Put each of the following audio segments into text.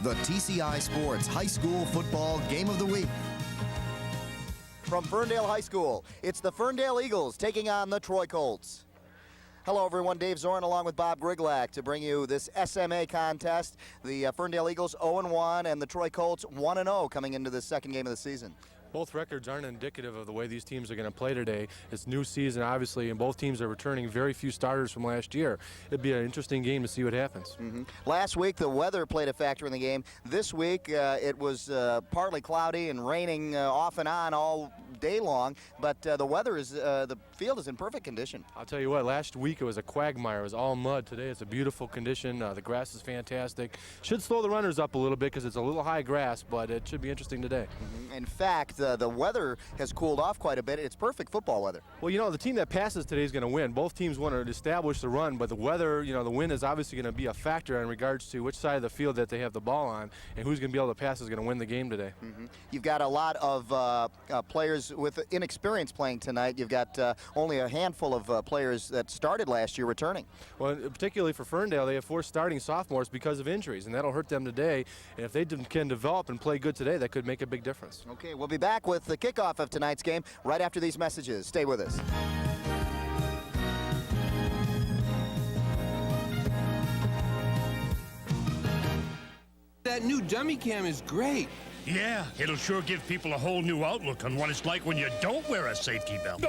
the TCI Sports High School Football Game of the Week. From Ferndale High School, it's the Ferndale Eagles taking on the Troy Colts. Hello everyone, Dave Zorn along with Bob Griglak to bring you this SMA contest. The Ferndale Eagles 0-1 and the Troy Colts 1-0 coming into the second game of the season. Both records aren't indicative of the way these teams are going to play today. It's new season, obviously, and both teams are returning very few starters from last year. It'd be an interesting game to see what happens. Last week, the weather played a factor in the game. This week, it was partly cloudy and raining off and on all day long, but the weather is, the field is in perfect condition. I'll tell you what, last week it was a quagmire. It was all mud. Today it's a beautiful condition. The grass is fantastic. Should slow the runners up a little bit because it's a little high grass, but it should be interesting today. In fact, the weather has cooled off quite a bit. It's perfect football weather. Well, you know, the team that passes today is going to win. Both teams want to establish the run, but the weather, you know, the wind is obviously going to be a factor in regards to which side of the field that they have the ball on, and who's going to be able to pass is going to win the game today. You've got a lot of players with inexperience playing tonight. You've got only a handful of players that started last year returning. Well, particularly for Ferndale, they have 4 starting sophomores because of injuries, and that'll hurt them today. And if they can develop and play good today, that could make a big difference. Okay, we'll be back with the kickoff of tonight's game right after these messages. Stay with us. That new dummy cam is great. Yeah, it'll sure give people a whole new outlook on what it's like when you don't wear a safety belt.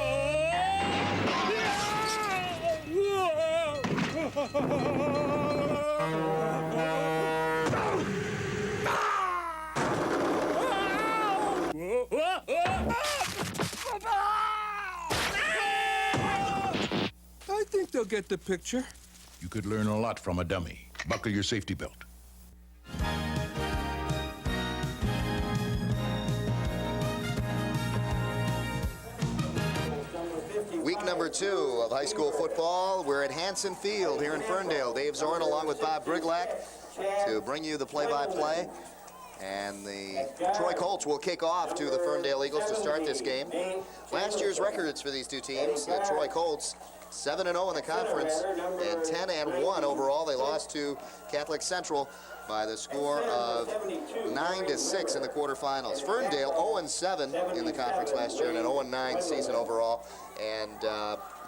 I think they'll get the picture. You could learn a lot from a dummy. Buckle your safety belt. Week number 2 of high school football. We're at Hanson Field here in Ferndale. Dave Zorn along with Bob Griglak to bring you the play-by-play. And the Troy Colts will kick off to the Ferndale Eagles to start this game. Last year's records for these two teams, the Troy Colts 7-0 in the conference and 10-1 overall. They lost to Catholic Central by the score of 9-6 in the quarterfinals. Ferndale 0-7 in the conference last year and an 0-9 season overall. And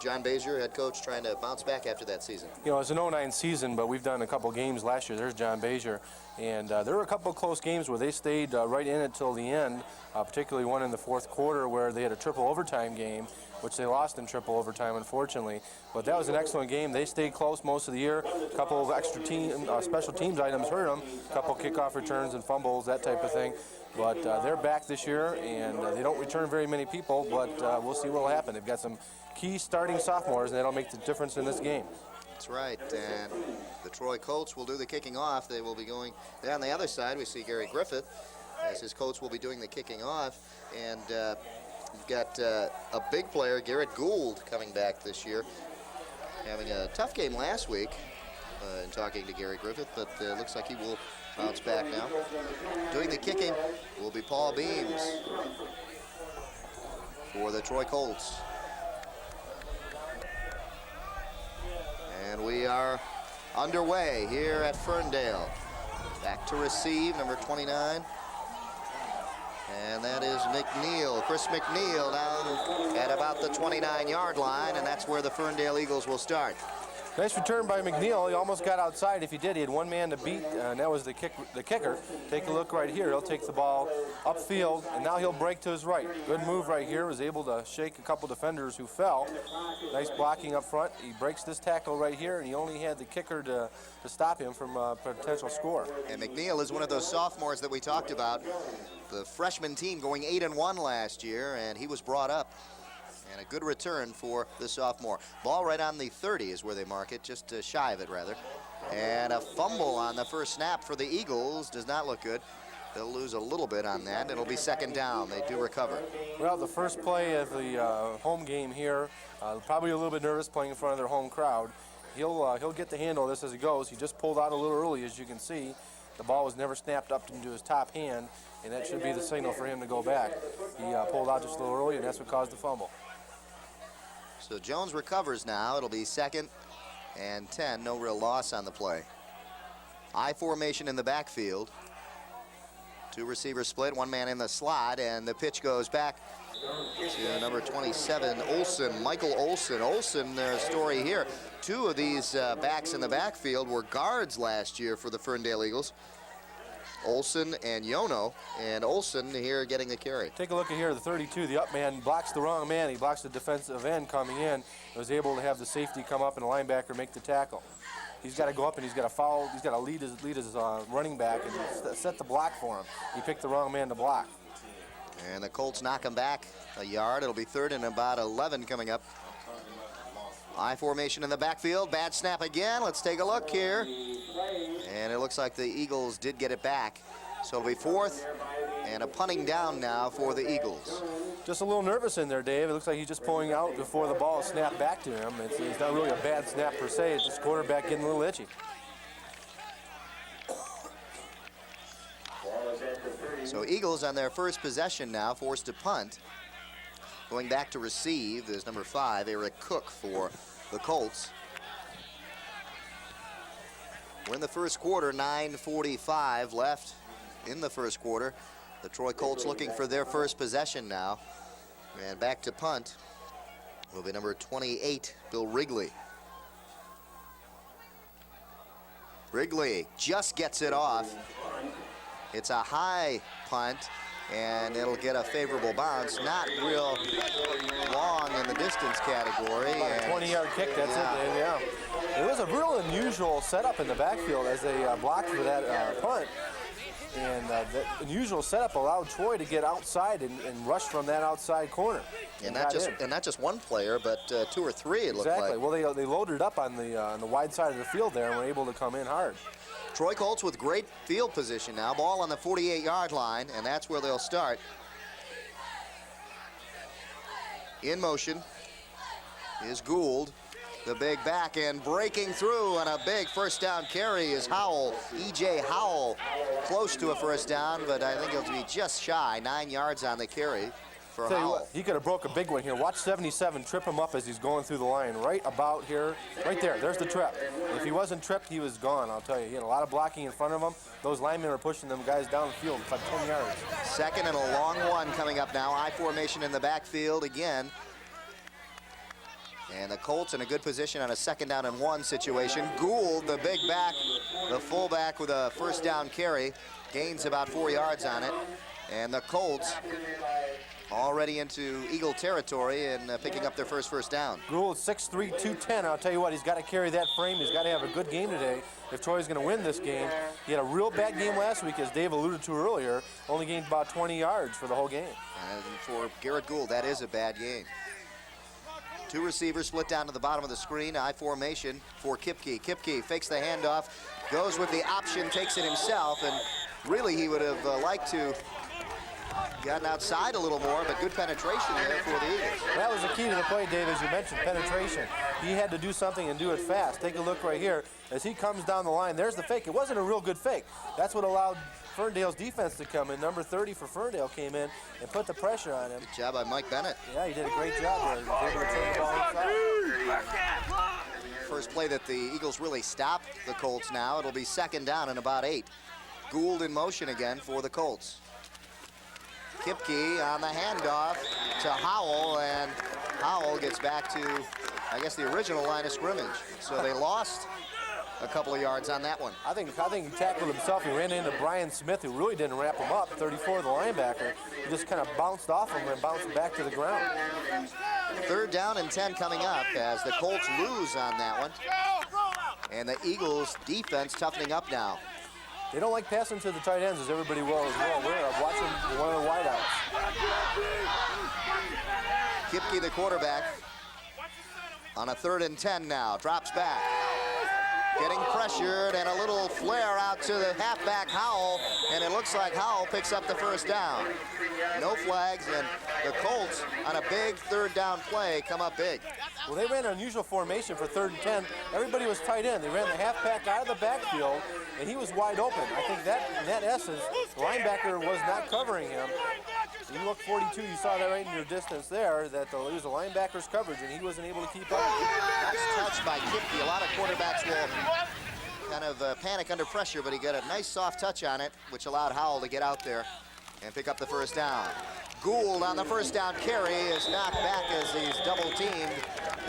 John Bazier, head coach, trying to bounce back after that season. You know, it's an 0-9 season, but we've done a couple games last year. There's John Bazier. And there were a couple of close games where they stayed right in it till the end, particularly one in the fourth quarter where they had a triple overtime game, which they lost in triple overtime, unfortunately. But that was an excellent game. They stayed close most of the year. A couple of extra special teams items hurt them, a couple kickoff returns and fumbles, that type of thing. But they're back this year, and they don't return very many people, but we'll see what will happen. They've got some key starting sophomores, and that'll make the difference in this game. That's right, and the Troy Colts will do the kicking off. They will be going there on the other side. We see Gary Griffith, as his coach will be doing the kicking off. And you've got a big player, Garrett Gould, coming back this year, having a tough game last week in talking to Gary Griffith, but it looks like he will bounce back now. Doing the kicking will be Paul Beams for the Troy Colts. And we are underway here at Ferndale. Back to receive, number 29. And that is McNeil, Chris McNeil, down at about the 29-yard line, and that's where the Ferndale Eagles will start. Nice return by McNeil. He almost got outside. If he did, he had one man to beat, and that was the kicker. Take a look right here. He'll take the ball upfield, and now he'll break to his right. Good move right here. Was able to shake a couple defenders who fell. Nice blocking up front. He breaks this tackle right here, and he only had the kicker to stop him from a potential score. And McNeil is one of those sophomores that we talked about. The freshman team going 8-1 last year, and he was brought up. And a good return for the sophomore. Ball right on the 30 is where they mark it, just shy of it, rather. And a fumble on the first snap for the Eagles does not look good. They'll lose a little bit on that. It'll be second down. They do recover. Well, the first play of the home game here, probably a little bit nervous playing in front of their home crowd. He'll get the handle of this as it goes. He just pulled out a little early, as you can see. The ball was never snapped up into his top hand, and that should be the signal for him to go back. He pulled out just a little early, and that's what caused the fumble. So Jones recovers now. It'll be 2nd and 10. No real loss on the play. I formation in the backfield. Two receiver split, one man in the slot, and the pitch goes back to number 27, Olson, Michael Olson. Olson, their story here. Two of these backs in the backfield were guards last year for the Ferndale Eagles. Olson and Yono, and Olson here getting the carry. Take a look at here, the 32, the up man blocks the wrong man. He blocks the defensive end coming in. Was able to have the safety come up and the linebacker make the tackle. He's got to go up and he's got to foul. He's got to lead his running back and set the block for him. He picked the wrong man to block. And the Colts knock him back a yard. It'll be 3rd and about 11 coming up. I formation in the backfield. Bad snap again. Let's take a look here. And it looks like the Eagles did get it back. So it'll be 4th and a punting down now for the Eagles. Just a little nervous in there, Dave. It looks like he's just pulling out before the ball is snapped back to him. It's not really a bad snap per se. It's just quarterback getting a little itchy. So Eagles on their first possession now, forced to punt. Going back to receive is number 5, Eric Cook for the Colts. We're in the first quarter, 9:45 left in the first quarter. The Troy Colts looking for their first possession now. And back to punt will be number 28, Bill Wrigley. Wrigley just gets it off. It's a high punt, and it'll get a favorable bounce. Not real long in the distance category. About a 20-yard kick, that's it. Yeah. It was a real unusual setup in the backfield as they blocked for that punt. And the unusual setup allowed Troy to get outside and rush from that outside corner. And not just one player, but 2 or 3, it looked like. Exactly. Well, they loaded up on the wide side of the field there and were able to come in hard. Troy Colts with great field position now. Ball on the 48-yard line, and that's where they'll start. In motion is Gould, the big back, and breaking through on a big first down carry is Howell. E.J. Howell, close to a first down, but I think it'll be just shy. 9 yards on the carry for Tell you Howell. what, he could have broke a big one here. Watch 77 trip him up as he's going through the line right about here. Right there, there's the trip. If he wasn't tripped, he was gone, I'll tell you. He had a lot of blocking in front of him. Those linemen are pushing them guys down the field. It's like 10 yards. 2nd and a long one coming up now. I formation in the backfield again. And the Colts in a good position on a 2nd down and 1 situation. Gould, the big back, the fullback with a first down carry. Gains about 4 yards on it. And the Colts already into Eagle territory and picking up their first down. Gould, 6'3", 210. I'll tell you what, he's got to carry that frame. He's got to have a good game today if Troy's going to win this game. He had a real bad game last week, as Dave alluded to earlier. Only gained about 20 yards for the whole game. And for Garrett Gould, that is a bad game. 2 receivers split down to the bottom of the screen. I formation for Kipke. Kipke fakes the handoff, goes with the option, takes it himself, and really he would have liked to gotten outside a little more, but good penetration there for the Eagles. That was the key to the play, Dave, as you mentioned, penetration. He had to do something and do it fast. Take a look right here. As he comes down the line, there's the fake. It wasn't a real good fake. That's what allowed Ferndale's defense to come in. Number 30 for Ferndale came in and put the pressure on him. Good job by Mike Bennett. Yeah, he did a great job there. He was able to turn the ball inside. First play that the Eagles really stopped the Colts now. It'll be 2nd down and about 8. Gould in motion again for the Colts. Kipke on the handoff to Howell, and Howell gets back to, I guess, the original line of scrimmage. So they lost a couple of yards on that one. I think he tackled himself. He ran into Brian Smith, who really didn't wrap him up, 34, the linebacker. He just kind of bounced off him and bounced back to the ground. 3rd down and 10 coming up as the Colts lose on that one. And the Eagles defense toughening up now. They don't like passing to the tight ends, as everybody is well aware of. Watching one of the wideouts. Kipke, the quarterback, on a 3rd and 10 now. Drops back. Getting pressured, and a little flare out to the halfback Howell, and it looks like Howell picks up the first down. No flags, and the Colts on a big 3rd down play come up big. Well, they ran an unusual formation for 3rd and 10. Everybody was tight end. They ran the halfback out of the backfield, and he was wide open. I think that, in that essence, the linebacker was not covering him. You look 42, you saw that right in your distance there, that it was the linebacker's coverage, and he wasn't able to keep up. Nice touch by Kipke. A lot of quarterbacks will kind of panic under pressure, but he got a nice soft touch on it, which allowed Howell to get out there and pick up the first down. Gould on the first down carry is knocked back as he's double teamed,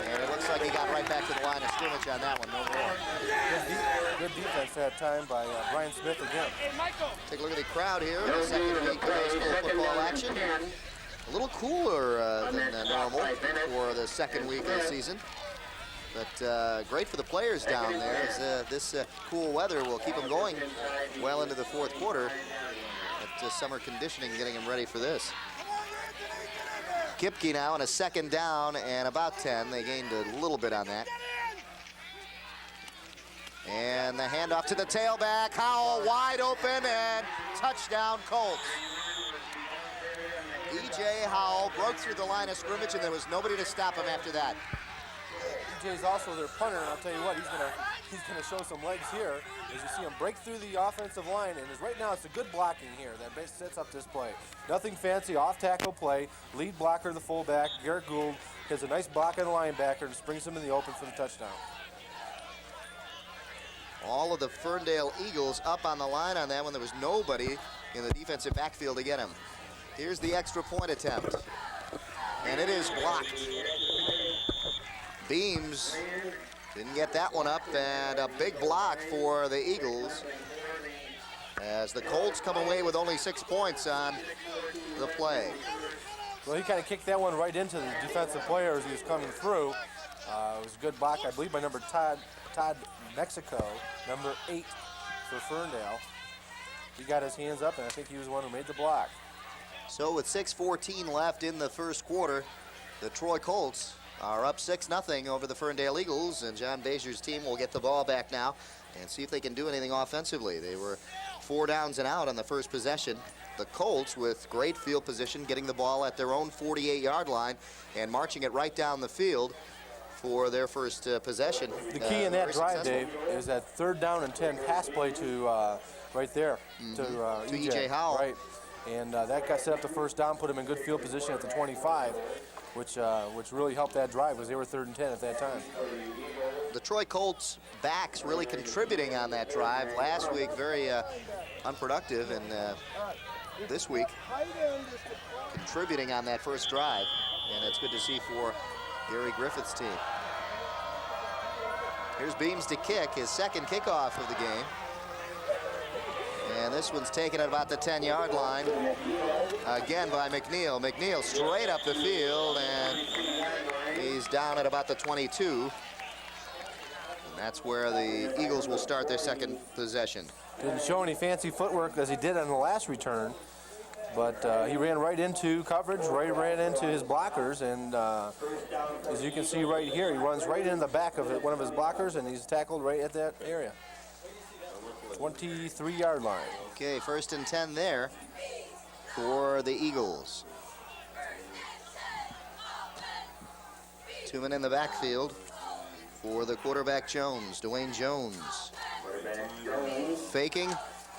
and it looks like he got right back to the line of scrimmage on that one, no more. Good defense that time by Brian Smith again. Take a look at the crowd here, the second week of high school football action. A little cooler than normal for the second week of the season, but great for the players down there as this cool weather will keep them going well into the fourth quarter. At summer conditioning, getting them ready for this. Kipke now on a second down and about 10. They gained a little bit on that. And the handoff to the tailback. Howell wide open and touchdown Colts. E.J. Howell broke through the line of scrimmage and there was nobody to stop him after that. E.J.'s also their punter, and I'll tell you what, he's gonna show some legs here as you see him break through the offensive line, and right now it's a good blocking here that sets up this play. Nothing fancy, off-tackle play. Lead blocker, the fullback, Garrett Gould, has a nice block on the linebacker and springs him in the open for the touchdown. All of the Ferndale Eagles up on the line on that one. There was nobody in the defensive backfield to get him. Here's the extra point attempt, and it is blocked. Beams didn't get that one up, and a big block for the Eagles as the Colts come away with only 6 points on the play. Well, he kind of kicked that one right into the defensive player as he was coming through. It was a good block, I believe, by number Todd Mexico, number 8 for Ferndale. He got his hands up, and I think he was the one who made the block. So with 6:14 left in the first quarter, the Troy Colts are up 6-0 over the Ferndale Eagles, and John Bazier's team will get the ball back now and see if they can do anything offensively. They were 4 downs and out on the first possession. The Colts, with great field position, getting the ball at their own 48-yard line and marching it right down the field for their first possession. The key in that drive, Dave, is that 3rd down and 10 pass play to right there to E.J. Howell. Right, and that got set up the first down, put him in good field position at the 25. Which really helped that drive because they were 3rd and 10 at that time. The Troy Colts backs really contributing on that drive. Last week, very unproductive, and this week, contributing on that first drive. And it's good to see for Gary Griffith's team. Here's Beams to kick, his second kickoff of the game. And this one's taken at about the 10-yard line, again by McNeil. McNeil straight up the field, and he's down at about the 22. And that's where the Eagles will start their second possession. Didn't show any fancy footwork as he did on the last return, but he ran right into coverage, ran into his blockers, and as you can see right here, he runs right in the back of one of his blockers, and he's tackled right at that area. 23-yard line. Okay, 1st and 10 there for the Eagles. 2 men in the backfield for the quarterback Jones, Dwayne Jones. Faking,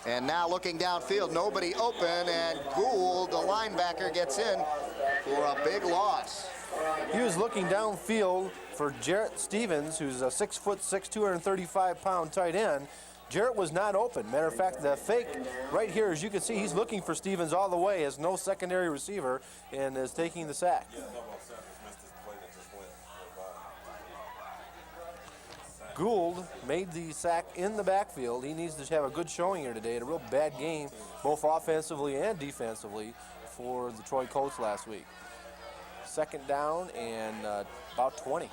and now looking downfield, nobody open, and Gould, the linebacker, gets in for a big loss. He was looking downfield for Jarrett Stevens, who's a 6'6", 235-pound tight end. Jarrett was not open. Matter of fact, the fake right here, as you can see, he's looking for Stevens all the way, has no secondary receiver, and is taking the sack. Gould made the sack in the backfield. He needs to have a good showing here today. A real bad game, both offensively and defensively, for the Troy Colts last week. 2nd down and about 20.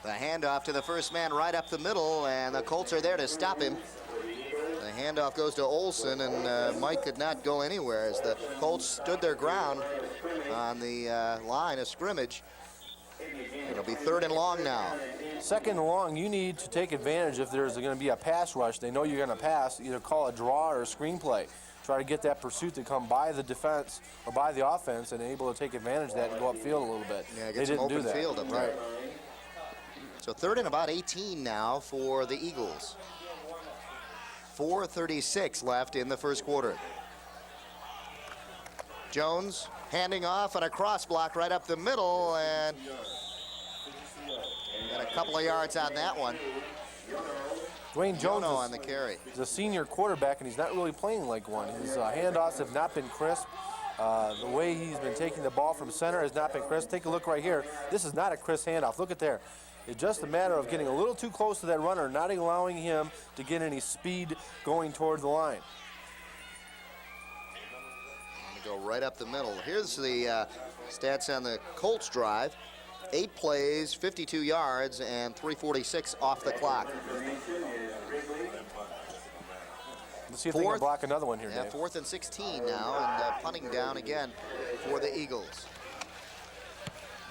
The handoff to the first man right up the middle, and the Colts are there to stop him. The handoff goes to Olsen, and Mike could not go anywhere as the Colts stood their ground on the line of scrimmage. It'll be 3rd and long now. 2nd and long, you need to take advantage if there's going to be a pass rush. They know you're going to pass, either call a draw or a screenplay. Try to get that pursuit to come by the defense or by the offense and able to take advantage of that and go upfield a little bit. Yeah, they didn't do that. Field up there. Right. So 3rd and about 18 now for the Eagles. 4:36 left in the first quarter. Jones handing off on a cross block right up the middle, and a couple of yards on that one. Dwayne Jones on the carry. is a senior quarterback, and he's not really playing like one. His handoffs have not been crisp. The way he's been taking the ball from center has not been crisp. Take a look right here. This is not a crisp handoff. Look at there. It's just a matter of getting a little too close to that runner, not allowing him to get any speed going toward the line. Go right up the middle. Here's the stats on the Colts drive. 8 plays, 52 yards, and 3:46 off the clock. Let's see if they can block another one here, Yeah, Dave. 4th and 16 now, and punting down again for the Eagles.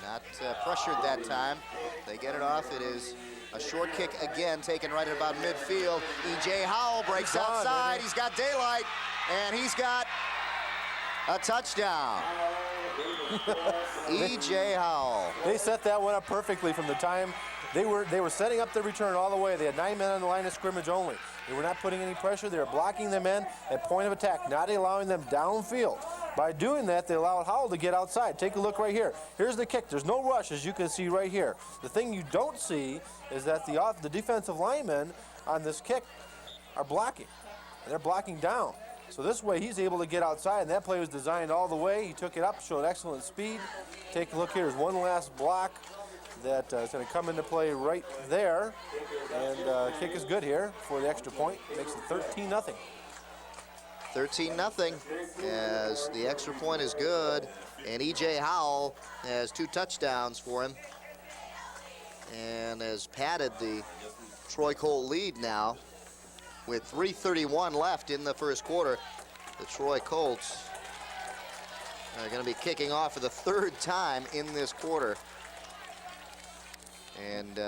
Not pressured that time. They get it off. It is a short kick again, taken right at about midfield. E.J. Howell breaks outside. He's got daylight, and he's got a touchdown. E.J. Howell. They set that one up perfectly from the time they were setting up the return all the way. They had 9 men on the line of scrimmage only. They were not putting any pressure. They were blocking them in at point of attack, not allowing them downfield. By doing that, they allowed Howell to get outside. Take a look right here. Here's the kick. There's no rush, as you can see right here. The thing you don't see is that the defensive linemen on this kick are blocking, and they're blocking down. So this way, he's able to get outside, and that play was designed all the way. He took it up, showed excellent speed. Take a look here. There's one last block that is going to come into play right there. And kick is good here for the extra point. Makes it 13-0. 13-0 as the extra point is good. And E.J. Howell has 2 touchdowns for him and has padded the Troy Colt lead now. With 3:31 left in the first quarter, the Troy Colts are going to be kicking off for the 3rd time in this quarter. And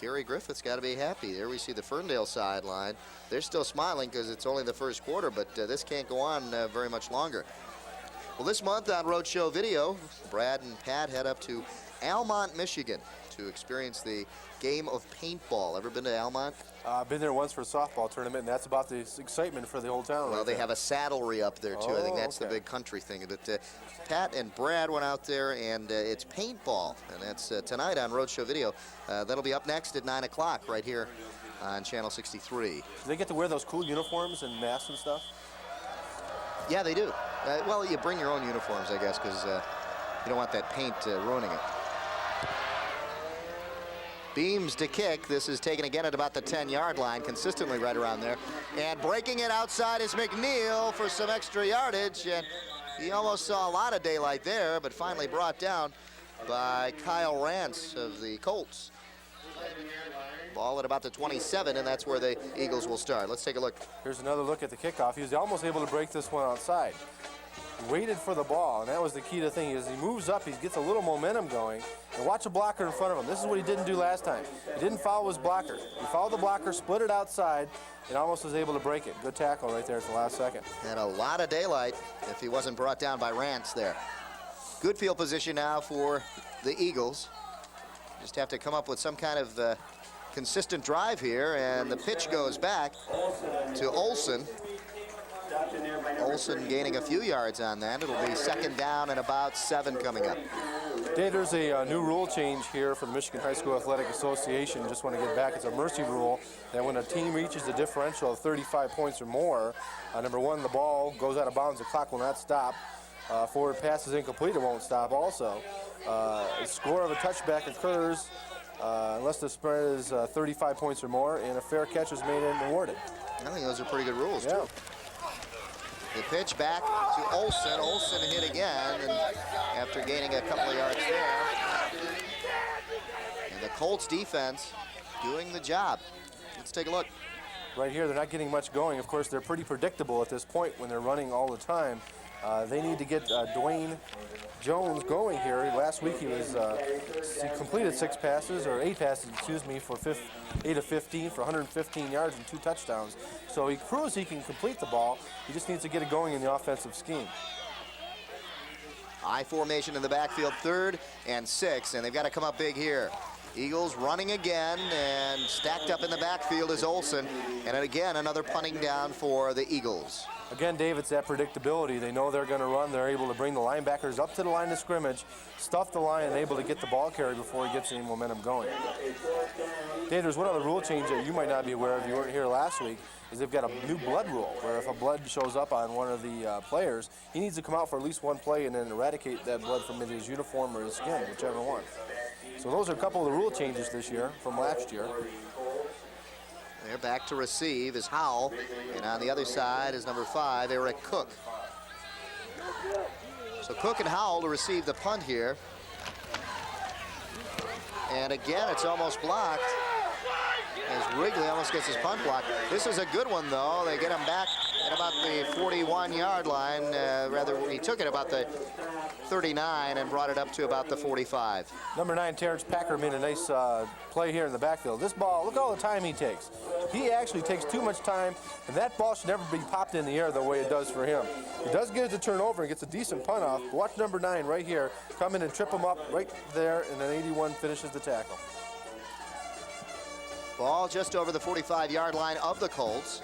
Gary Griffith's got to be happy. There we see the Ferndale sideline. They're still smiling because it's only the first quarter, but this can't go on very much longer. Well, this month on Roadshow Video, Brad and Pat head up to Almont, Michigan to experience the game of paintball. Ever been to Almont? I've been there once for a softball tournament, and that's about the excitement for the whole town. Well, they have a saddlery up there, too. I think that's the big country thing. But Pat and Brad went out there, and it's paintball. And that's tonight on Roadshow Video. That'll be up next at 9 o'clock right here on Channel 63. Do they get to wear those cool uniforms and masks and stuff? Yeah, they do. Well, you bring your own uniforms, I guess, because you don't want that paint ruining it. Beams to kick. This is taken again at about the 10-yard line, consistently right around there. And breaking it outside is McNeil for some extra yardage. And he almost saw a lot of daylight there, but finally brought down by Kyle Rance of the Colts. Ball at about the 27, and that's where the Eagles will start. Let's take a look. Here's another look at the kickoff. He was almost able to break this one outside. He waited for the ball, and that was the key to the thing. As he moves up, he gets a little momentum going. And watch a blocker in front of him. This is what he didn't do last time. He didn't follow his blocker. He followed the blocker, split it outside, and almost was able to break it. Good tackle right there at the last second. And a lot of daylight if he wasn't brought down by Rance there. Good field position now for the Eagles. Just have to come up with some kind of consistent drive here, and the pitch goes back to Olsen. Olsen gaining a few yards on that. It'll be 2nd down and about 7 coming up. Dave, there's a new rule change here for the Michigan High School Athletic Association. Just want to get back. It's a mercy rule that when a team reaches a differential of 35 points or more, number one, the ball goes out of bounds. The clock will not stop. Forward pass is incomplete. It won't stop also. A score of a touchback occurs unless the spread is 35 points or more, and a fair catch is made and awarded. I think those are pretty good rules, too. The pitch back to Olsen. Olsen hit again, and after gaining a couple of yards there. And the Colts defense doing the job. Let's take a look. Right here, they're not getting much going. Of course, they're pretty predictable at this point when they're running all the time. They need to get Dwayne Jones going here. Last week he completed 8 passes, for 8 of 15 for 115 yards and 2 touchdowns. So he proves he can complete the ball. He just needs to get it going in the offensive scheme. I formation in the backfield, 3rd and 6, and they've got to come up big here. Eagles running again, and stacked up in the backfield is Olsen. And again, another punting down for the Eagles. Again, Dave, it's that predictability. They know they're going to run. They're able to bring the linebackers up to the line of scrimmage, stuff the line, and able to get the ball carried before he gets any momentum going. Dave, there's one other rule change that you might not be aware of. You weren't here last week. Is they've got a new blood rule where if a blood shows up on one of the players, he needs to come out for at least one play and then eradicate that blood from either his uniform or his skin, whichever one. So those are a couple of the rule changes this year from last year. They're back to receive is Howell, and on the other side is number 5, Eric Cook. So Cook and Howell to receive the punt here. And again, it's almost blocked, as Wrigley almost gets his punt blocked. This is a good one, though. They get him back at about the 41-yard line. Rather, he took it about the 39 and brought it up to about the 45. Number 9, Terrence Packer made a nice play here in the backfield. This ball, look all the time he takes. He actually takes too much time, and that ball should never be popped in the air the way it does for him. He does get it to turn over and gets a decent punt off. Watch number 9 right here come in and trip him up right there, and then 81 finishes the tackle. Ball just over the 45-yard line of the Colts.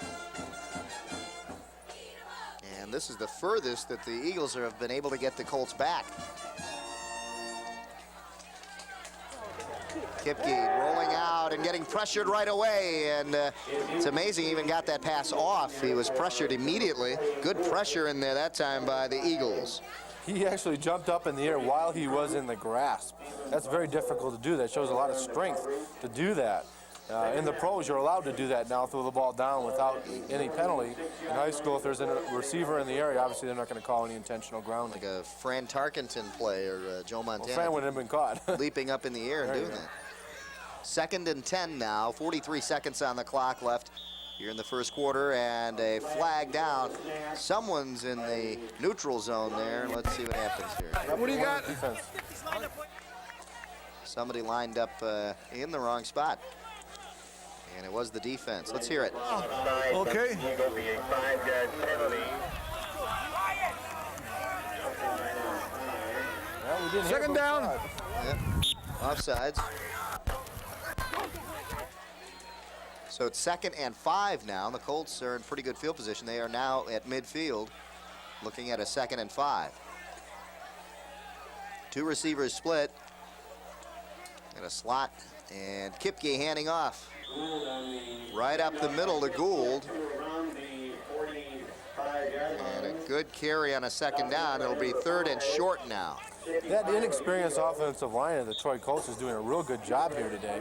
And this is the furthest that the Eagles have been able to get the Colts back. Kipke rolling out and getting pressured right away, and it's amazing he even got that pass off. He was pressured immediately. Good pressure in there that time by the Eagles. He actually jumped up in the air while he was in the grasp. That's very difficult to do. That shows a lot of strength to do that. In the pros, you're allowed to do that now, throw the ball down without any penalty. In high school, if there's a receiver in the area, obviously they're not going to call any intentional grounding. Like a Fran Tarkenton play or Joe Montana. Well, Fran wouldn't have been caught. Leaping up in the air and doing that. 2nd and 10 now, 43 seconds on the clock left here in the first quarter, and a flag down. Someone's in the neutral zone there. Let's see what happens here. What do you got? Defense. Somebody lined up in the wrong spot. And it was the defense. Let's hear it. Okay. Well, we didn't Second down. Yep. Offsides. So it's 2nd and 5 now. The Colts are in pretty good field position. They are now at midfield, looking at a 2nd and 5. 2 receivers split. And a slot. And Kipke handing off. Right up the middle to Gould. And a good carry on a 2nd down. It'll be 3rd and short now. That inexperienced offensive line of the Troy Colts is doing a real good job here today.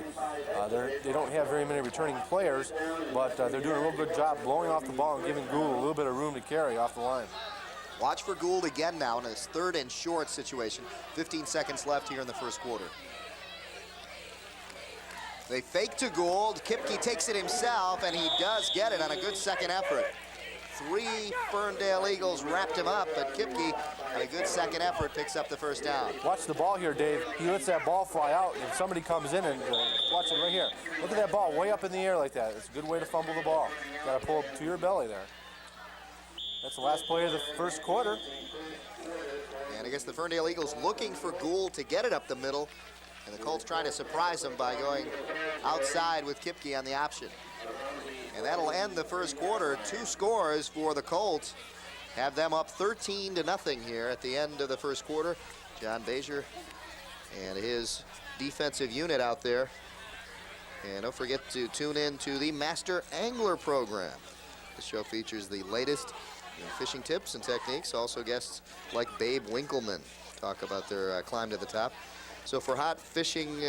They don't have very many returning players, but they're doing a real good job blowing off the ball and giving Gould a little bit of room to carry off the line. Watch for Gould again now in this 3rd and short situation. 15 seconds left here in the first quarter. They fake to Gould. Kipke takes it himself, and he does get it on a good 2nd effort. 3 Ferndale Eagles wrapped him up, but Kipke, on a good 2nd effort, picks up the 1st down. Watch the ball here, Dave. He lets that ball fly out, and somebody comes in and watch it right here. Look at that ball way up in the air like that. It's a good way to fumble the ball. Got to pull up to your belly there. That's the last play of the first quarter. And I guess the Ferndale Eagles looking for Gould to get it up the middle, and the Colts trying to surprise them by going outside with Kipke on the option. And that'll end the first quarter. 2 scores for the Colts. Have them up 13-0 here at the end of the first quarter. John Bazier and his defensive unit out there. And don't forget to tune in to the Master Angler program. The show features the latest in fishing tips and techniques. Also guests like Babe Winkleman talk about their climb to the top. So for hot fishing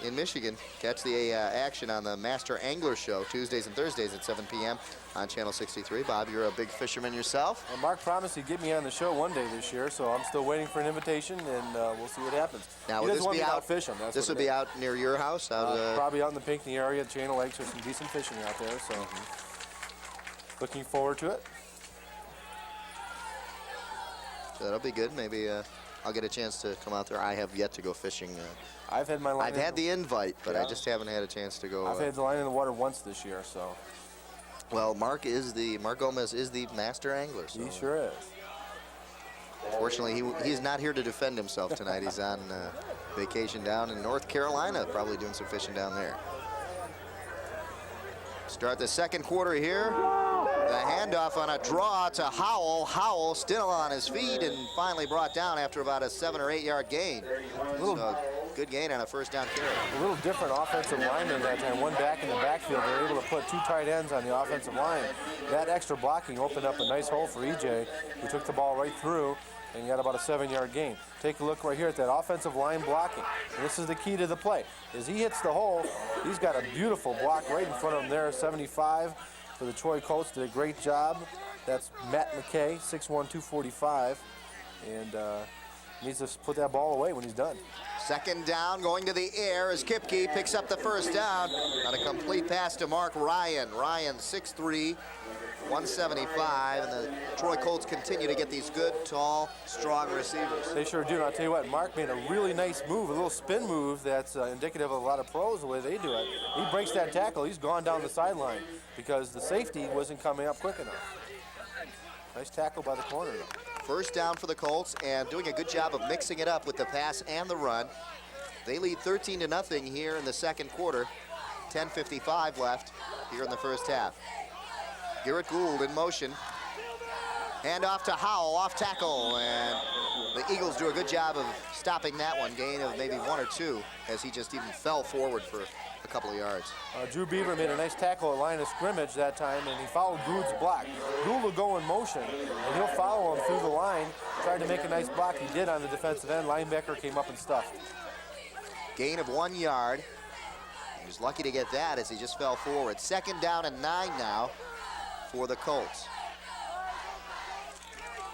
in Michigan, catch the action on the Master Angler Show Tuesdays and Thursdays at 7 p.m. on Channel 63. Bob, you're a big fisherman yourself. Well, Mark promised he'd get me on the show one day this year, so I'm still waiting for an invitation, and we'll see what happens. Now, he will doesn't this want be me out? out fishing. This will be out near your house? Probably out in the Pinckney area, Channel Lakes. There's some decent fishing out there, so looking forward to it. So that'll be good. Maybe I'll get a chance to come out there. I have yet to go fishing. I've had my line. I've had the invite, but I just haven't had a chance to go. I've had the line in the water once this year, so. Well, Mark Gomez is the master angler. So. He sure is. Fortunately, he's not here to defend himself tonight. He's on vacation down in North Carolina, probably doing some fishing down there. Start the second quarter here. The handoff on a draw to Howell. Howell still on his feet and finally brought down after about a 7 or 8 yard gain. So good gain on a first down carry. A little different offensive lineman that time. One back in the backfield. They were able to put 2 tight ends on the offensive line. That extra blocking opened up a nice hole for EJ, who took the ball right through and got about a 7 yard gain. Take a look right here at that offensive line blocking. And this is the key to the play. As he hits the hole, he's got a beautiful block right in front of him there. 75 for the Troy Colts. Did a great job. That's Matt McKay, 6'1", 245. And needs to put that ball away when he's done. Second down, going to the air as Kipke picks up the first down on a complete pass to Mark Ryan. Ryan, 6'3", 175, and the Troy Colts continue to get these good, tall, strong receivers. They sure do. And I'll tell you what, Mark made a really nice move, a little spin move that's indicative of a lot of pros, the way they do it. He breaks that tackle, he's gone down the sideline because the safety wasn't coming up quick enough. Nice tackle by the corner. First down for the Colts, and doing a good job of mixing it up with the pass and the run. They lead 13-0 here in the second quarter. 10:55 left here in the first half. Garrett Gould in motion. Hand off to Howell, off tackle, and the Eagles do a good job of stopping that one. Gain of maybe 1 or 2 as he just even fell forward for a couple of yards. Drew Beaver made a nice tackle at line of scrimmage that time, and he followed Gould's block. Gould will go in motion, and he'll follow him through the line, tried to make a nice block. He did on the defensive end. Linebacker came up and stuffed. Gain of 1 yard. He was lucky to get that as he just fell forward. Second down and 9 now for the Colts.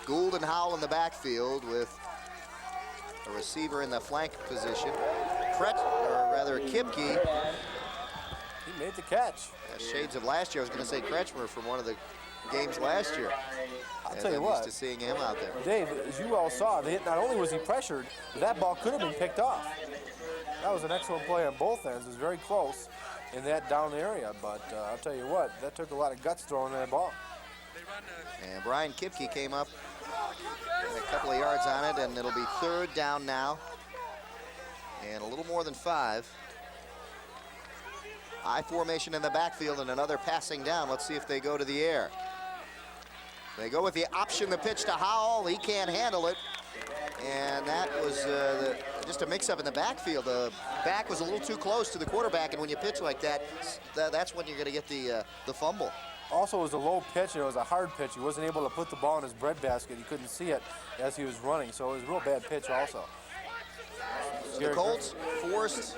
Gould and Howell in the backfield with a receiver in the flank position. Kipke. He made the catch. Shades of last year. I was going to say Kretschmer from one of the games last year. I'll tell you what. Used to seeing him out there. Dave, as you all saw, not only was he pressured, but that ball could have been picked off. That was an excellent play on both ends. It was very close in that down area, but I'll tell you what, that took a lot of guts throwing that ball. And Brian Kipke came up a couple of yards on it, and it'll be third down now. And a little more than 5. I formation in the backfield and another passing down. Let's see if they go to the air. They go with the option, the pitch to Howell. He can't handle it. And that was just a mix-up in the backfield. The back was a little too close to the quarterback, and when you pitch like that, that's when you're going to get the fumble. Also, it was a low pitch, and it was a hard pitch. He wasn't able to put the ball in his breadbasket. He couldn't see it as he was running, so it was a real bad pitch also. So the Colts forced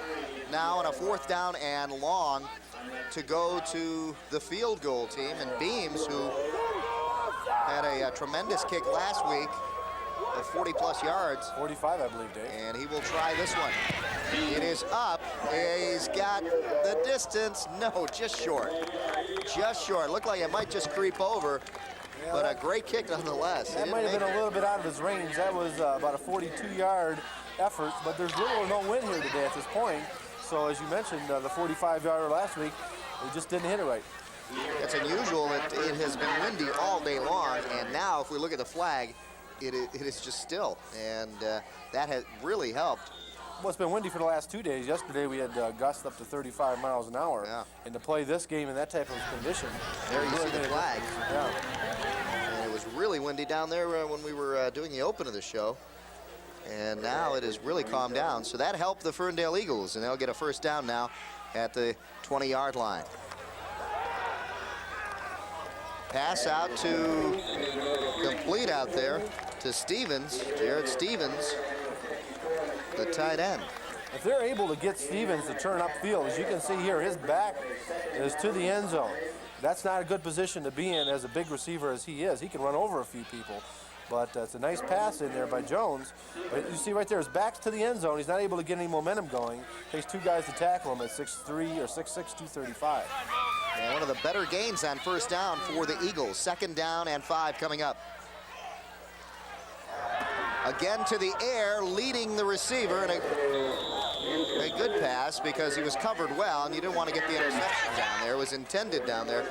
now on a fourth down and long to go to the field goal team, and Beams, who had a tremendous kick last week of 40-plus yards. 45, I believe, Dave. And he will try this one. It is up. He's got the distance. No, just short. Just short. Looked like it might just creep over, but a great kick nonetheless. That might have been a little bit out of his range. That was about a 42-yard effort, but there's little or no wind here today at this point. So as you mentioned, the 45-yarder last week, he just didn't hit it right. It's unusual that it has been windy all day long, and now if we look at the flag, it is just still, and that has really helped. Well, it's been windy for the last 2 days. Yesterday we had gusts up to 35 miles an hour, and to play this game in that type of condition, there you really see the flag. Yeah. And it was really windy down there when we were doing the open of the show. And now it has really calmed down. So that helped the Ferndale Eagles, and they'll get a first down now at the 20-yard line. Pass out to complete out there to Stevens, Jared Stevens, the tight end. If they're able to get Stevens to turn upfield, as you can see here, his back is to the end zone. That's not a good position to be in as a big receiver as he is. He can run over a few people. But it's a nice pass in there by Jones. But you see right there, his back's to the end zone. He's not able to get any momentum going. Takes 2 guys to tackle him at 6'3" or 6'6", 235. And one of the better gains on first down for the Eagles. Second down and 5 coming up. Again to the air, leading the receiver, and a good pass. pass because he was covered well, and you didn't want to get the interception down there. It was intended down there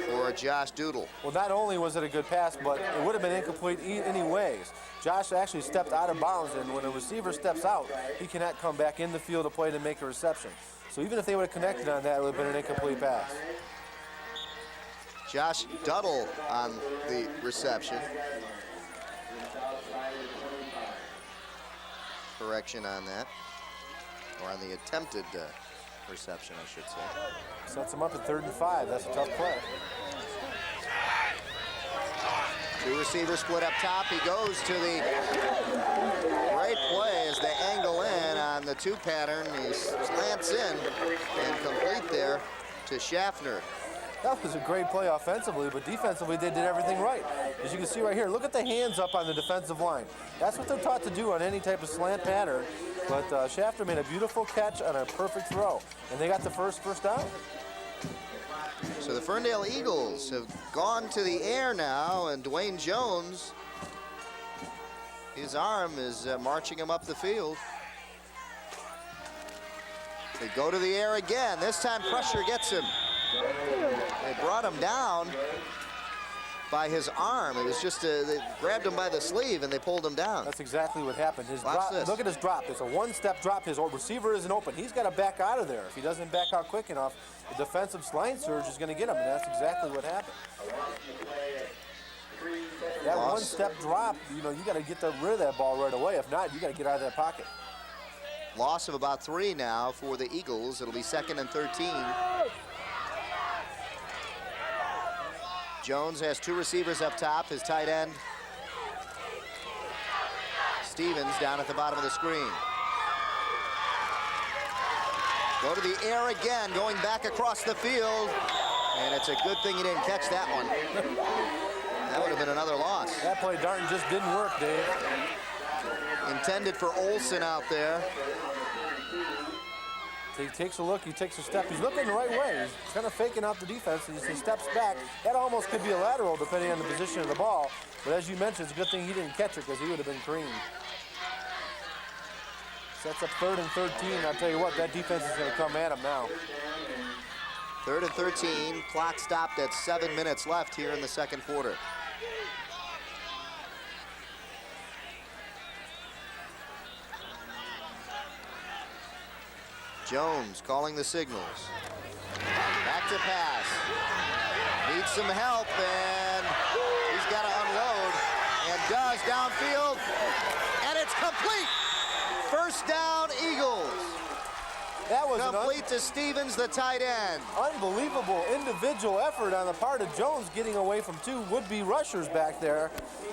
for Josh Doodle. Well, not only was it a good pass, but it would have been incomplete anyways. Josh actually stepped out of bounds, and when a receiver steps out, he cannot come back in the field of play to make a reception. So even if they would have connected on that, it would have been an incomplete pass. Josh Duddle on the reception. Correction on that, or on the attempted reception, I should say. Sets him up at 3rd and 5. That's a tough play. 2 receivers split up top. He goes to the great play as they angle in on the 2 pattern. He slants in and complete there to Schaffner. That was a great play offensively, but defensively they did everything right. As you can see right here, look at the hands up on the defensive line. That's what they're taught to do on any type of slant pattern. But Schaffner made a beautiful catch on a perfect throw, and they got the first down. So the Ferndale Eagles have gone to the air now, and Dwayne Jones, his arm is marching him up the field. They go to the air again. This time pressure gets him. They brought him down by his arm. It was just they grabbed him by the sleeve and they pulled him down. That's exactly what happened. His Watch drop, this. look at his drop. It's a 1-step drop. His receiver isn't open. He's got to back out of there. If he doesn't back out quick enough, the defensive line surge is going to get him, and that's exactly what happened. That 1-step drop, you got to get rid of that ball right away. If not, you got to get out of that pocket. Loss of about 3 now for the Eagles. It'll be 2nd and 13. Jones has 2 receivers up top, his tight end. Stevens down at the bottom of the screen. Go to the air again, going back across the field. And it's a good thing he didn't catch that one. That would have been another loss. That play, Darton, just didn't work, Dave. Intended for Olsen out there. He takes a look, he takes a step. He's looking the right way. He's kind of faking out the defense. He steps back. That almost could be a lateral depending on the position of the ball. But as you mentioned, it's a good thing he didn't catch it because he would have been creamed. Sets up 3rd and 13. I'll tell you what, that defense is going to come at him now. 3rd and 13. Clock stopped at 7 minutes left here in the 2nd quarter. Jones calling the signals. Back to pass. Needs some help, and he's got to unload, and does downfield, and it's complete. 1st down, Eagles. That was complete to Stevens, the tight end. Unbelievable individual effort on the part of Jones getting away from 2 would-be rushers back there.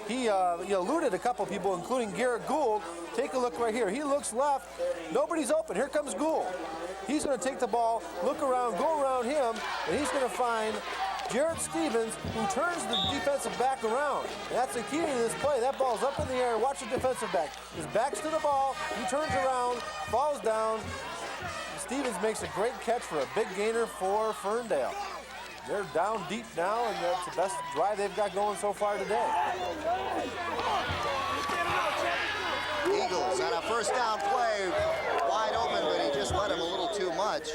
He eluded a couple people, including Garrett Gould. Take a look right here. He looks left. Nobody's open. Here comes Gould. He's going to take the ball, look around, go around him, and he's going to find Jarrett Stevens, who turns the defensive back around. And that's the key to this play. That ball's up in the air. Watch the defensive back. His back's to the ball. He turns around, falls down. Stevens makes a great catch for a big gainer for Ferndale. They're down deep now, and that's the best drive they've got going so far today. Eagles on a 1st down play, wide open, but he just let him a little too much.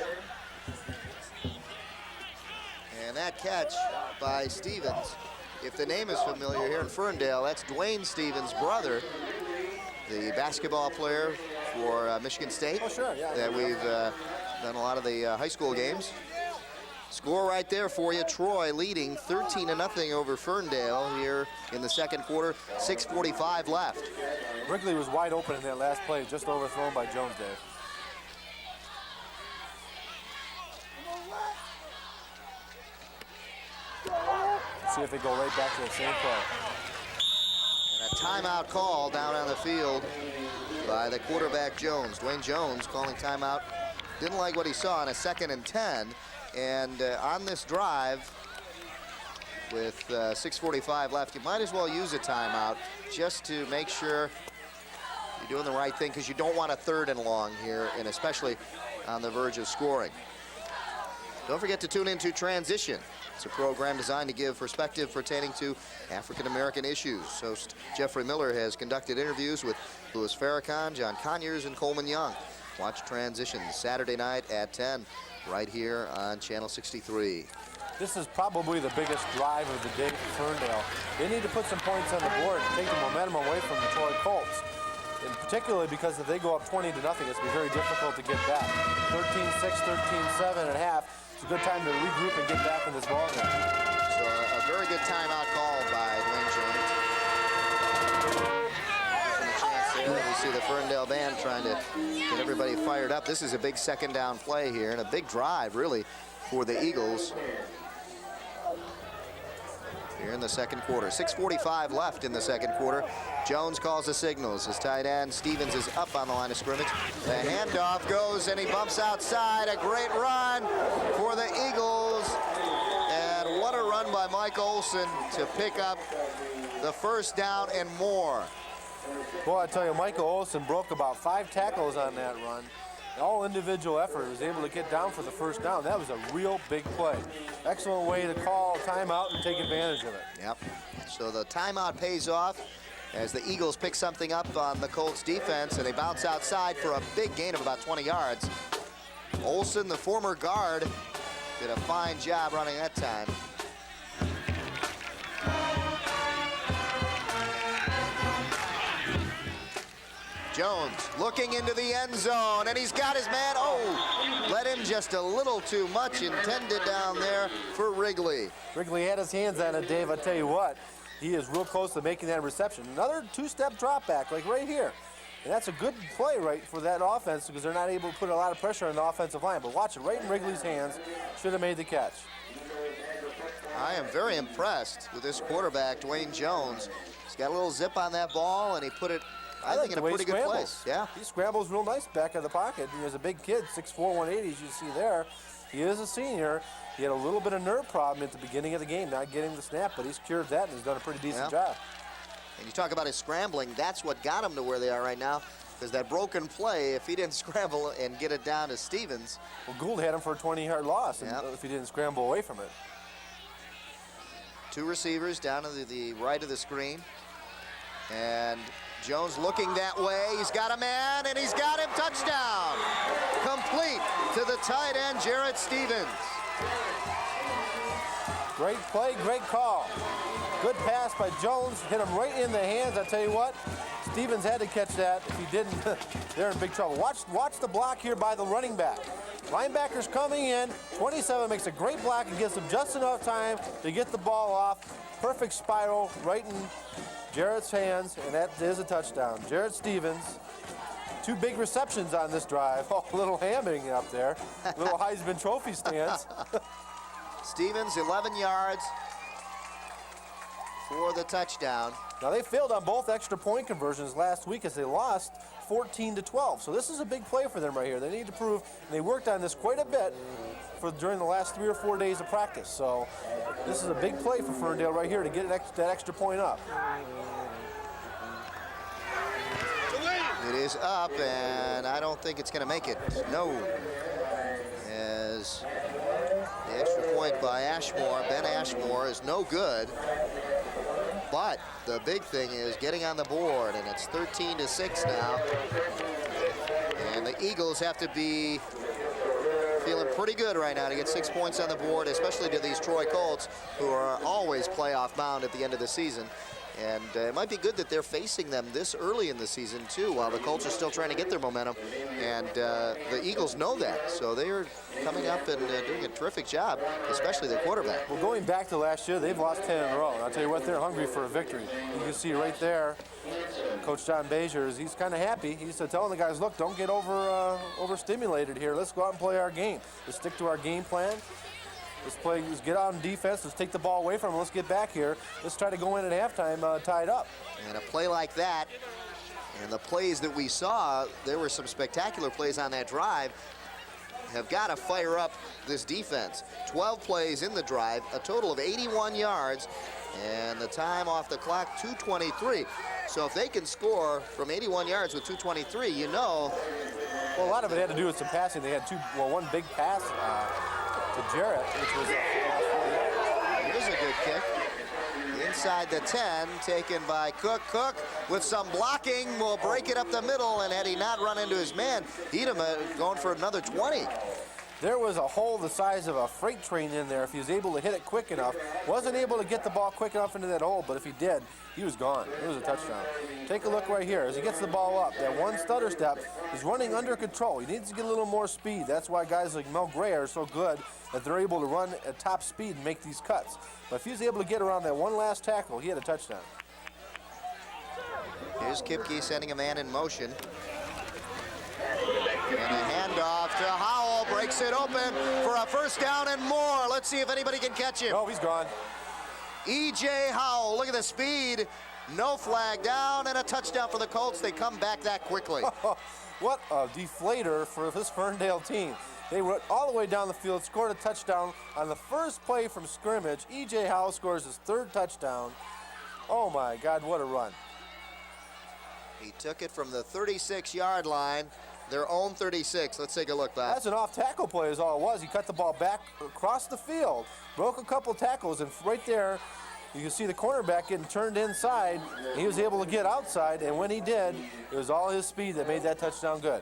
And that catch by Stevens, if the name is familiar here in Ferndale, that's Dwayne Stevens' brother, the basketball player for Michigan State. Oh, sure, yeah. That we've done a lot of the high school games. Score right there for you. Troy leading 13-0 over Ferndale here in the 2nd quarter. 6:45 left. Wrigley was wide open in that last play, just overthrown by Jones, Dave. Let's see if they go right back to the same play. And a timeout call down on the field by the quarterback Jones. Dwayne Jones calling timeout. Didn't like what he saw on a 2nd and 10. And on this drive, with 6:45 left, you might as well use a timeout just to make sure you're doing the right thing, because you don't want a 3rd and long here, and especially on the verge of scoring. Don't forget to tune into Transition. It's a program designed to give perspective pertaining to African-American issues. Host Jeffrey Miller has conducted interviews with Louis Farrakhan, John Conyers, and Coleman Young. Watch transitions Saturday night at 10 right here on Channel 63. This is probably the biggest drive of the day for Ferndale. They need to put some points on the board and take the momentum away from the Troy Colts. And particularly because if they go up 20-0, it's going to be very difficult to get back. 13-6, 13-7 at half. It's a good time to regroup and get back in this ballgame. So a very good timeout call by Dwayne Jones. Gives him a chance there. We see the Ferndale band trying to get everybody fired up. This is a big second down play here and a big drive, really, for the Eagles. Here in the second quarter. 6:45 left in the second quarter. Jones calls the signals. His tight end, Stevens, is up on the line of scrimmage. The handoff goes, and he bumps outside. A great run for the Eagles. And what a run by Mike Olson to pick up the first down and more. Boy, I tell you, Michael Olson broke about 5 tackles on that run. All individual effort, was able to get down for the first down. That was a real big play. Excellent way to call a timeout and take advantage of it. Yep. So the timeout pays off as the Eagles pick something up on the Colts defense, and they bounce outside for a big gain of about 20 yards. Olson, the former guard, did a fine job running that time. Jones looking into the end zone, and he's got his man. Oh, let him just a little too much intended down there for Wrigley. Wrigley had his hands on it, Dave. I tell you what, he is real close to making that reception. Another 2-step drop back, like right here. And that's a good play right for that offense because they're not able to put a lot of pressure on the offensive line. But watch it, right in Wrigley's hands. Should have made the catch. I am very impressed with this quarterback, Dwayne Jones. He's got a little zip on that ball, and he put it, I think, in a pretty good place. Yeah. He scrambles real nice back of the pocket. He was a big kid, 6'4", 180, as you see there. He is a senior. He had a little bit of nerve problem at the beginning of the game, not getting the snap, but he's cured that, and he's done a pretty decent job. And you talk about his scrambling, that's what got him to where they are right now, because that broken play, if he didn't scramble and get it down to Stevens. Well, Gould had him for a 20-yard loss if he didn't scramble away from it. 2 receivers down to the right of the screen. And Jones looking that way. He's got a man, and he's got him. Touchdown. Complete to the tight end, Jarrett Stevens. Great play, great call. Good pass by Jones. Hit him right in the hands. I tell you what, Stevens had to catch that. If he didn't, they're in big trouble. Watch the block here by the running back. Linebackers coming in. 27 makes a great block and gives them just enough time to get the ball off. Perfect spiral right in Jarrett's hands, and that is a touchdown. Jarrett Stevens, 2 big receptions on this drive. Oh, a little hammering up there. Little Heisman Trophy stance. Stevens, 11 yards for the touchdown. Now, they failed on both extra point conversions last week as they lost 14-12. So this is a big play for them right here. They need to prove, and they worked on this quite a bit during the last 3 or 4 days of practice. So this is a big play for Ferndale right here to get that extra point up. It is up, and I don't think it's going to make it. No. As the extra point by Ashmore, Ben Ashmore, is no good. But the big thing is getting on the board, and it's 13-6 now. And the Eagles have to be feeling pretty good right now to get 6 points on the board, especially to these Troy Colts, who are always playoff bound at the end of the season. And it might be good that they're facing them this early in the season, too, while the Colts are still trying to get their momentum. And the Eagles know that, so they are coming up and doing a terrific job, especially their quarterback. Well, going back to last year, they've lost 10 in a row. And I'll tell you what, they're hungry for a victory. You can see right there, Coach John Bazier, he's kind of happy. He's telling the guys, look, don't get overstimulated here. Let's go out and play our game. Let's stick to our game plan. Let's get out on defense. Let's take the ball away from them. Let's get back here. Let's try to go in at halftime tied up. And a play like that, and the plays that we saw, there were some spectacular plays on that drive, have got to fire up this defense. 12 plays in the drive, a total of 81 yards, and the time off the clock, 2:23. So if they can score from 81 yards with 2:23, you know. Well, a lot of it had to do with some passing. They had one big pass to Jarrett, which was Here's a good kick. inside the 10, taken by Cook. Cook with some blocking will break it up the middle, and had he not run into his man, Edom going for another 20. There was a hole the size of a freight train in there if he was able to hit it quick enough. Wasn't able to get the ball quick enough into that hole, but if he did, he was gone. It was a touchdown. Take a look right here. As he gets the ball up, that one stutter step, he's running under control. He needs to get a little more speed. That's why guys like Mel Gray are so good, that they're able to run at top speed and make these cuts. But if he was able to get around that one last tackle, he had a touchdown. Here's Kipke sending a man in motion. And a handoff to Howell, breaks it open for a first down and more. Let's see if anybody can catch him. Oh, he's gone. E.J. Howell, look at the speed. No flag down, and a touchdown for the Colts. They come back that quickly. What a deflator for this Ferndale team. They went all the way down the field, scored a touchdown on the first play from scrimmage. E.J. Howell scores his third touchdown. Oh my God, what a run. He took it from the 36-yard line, their own 36. Let's take a look, Bob. That's an off-tackle play is all it was. He cut the ball back across the field, broke a couple tackles, and right there, you can see the cornerback getting turned inside. He was able to get outside, and when he did, it was all his speed that made that touchdown good.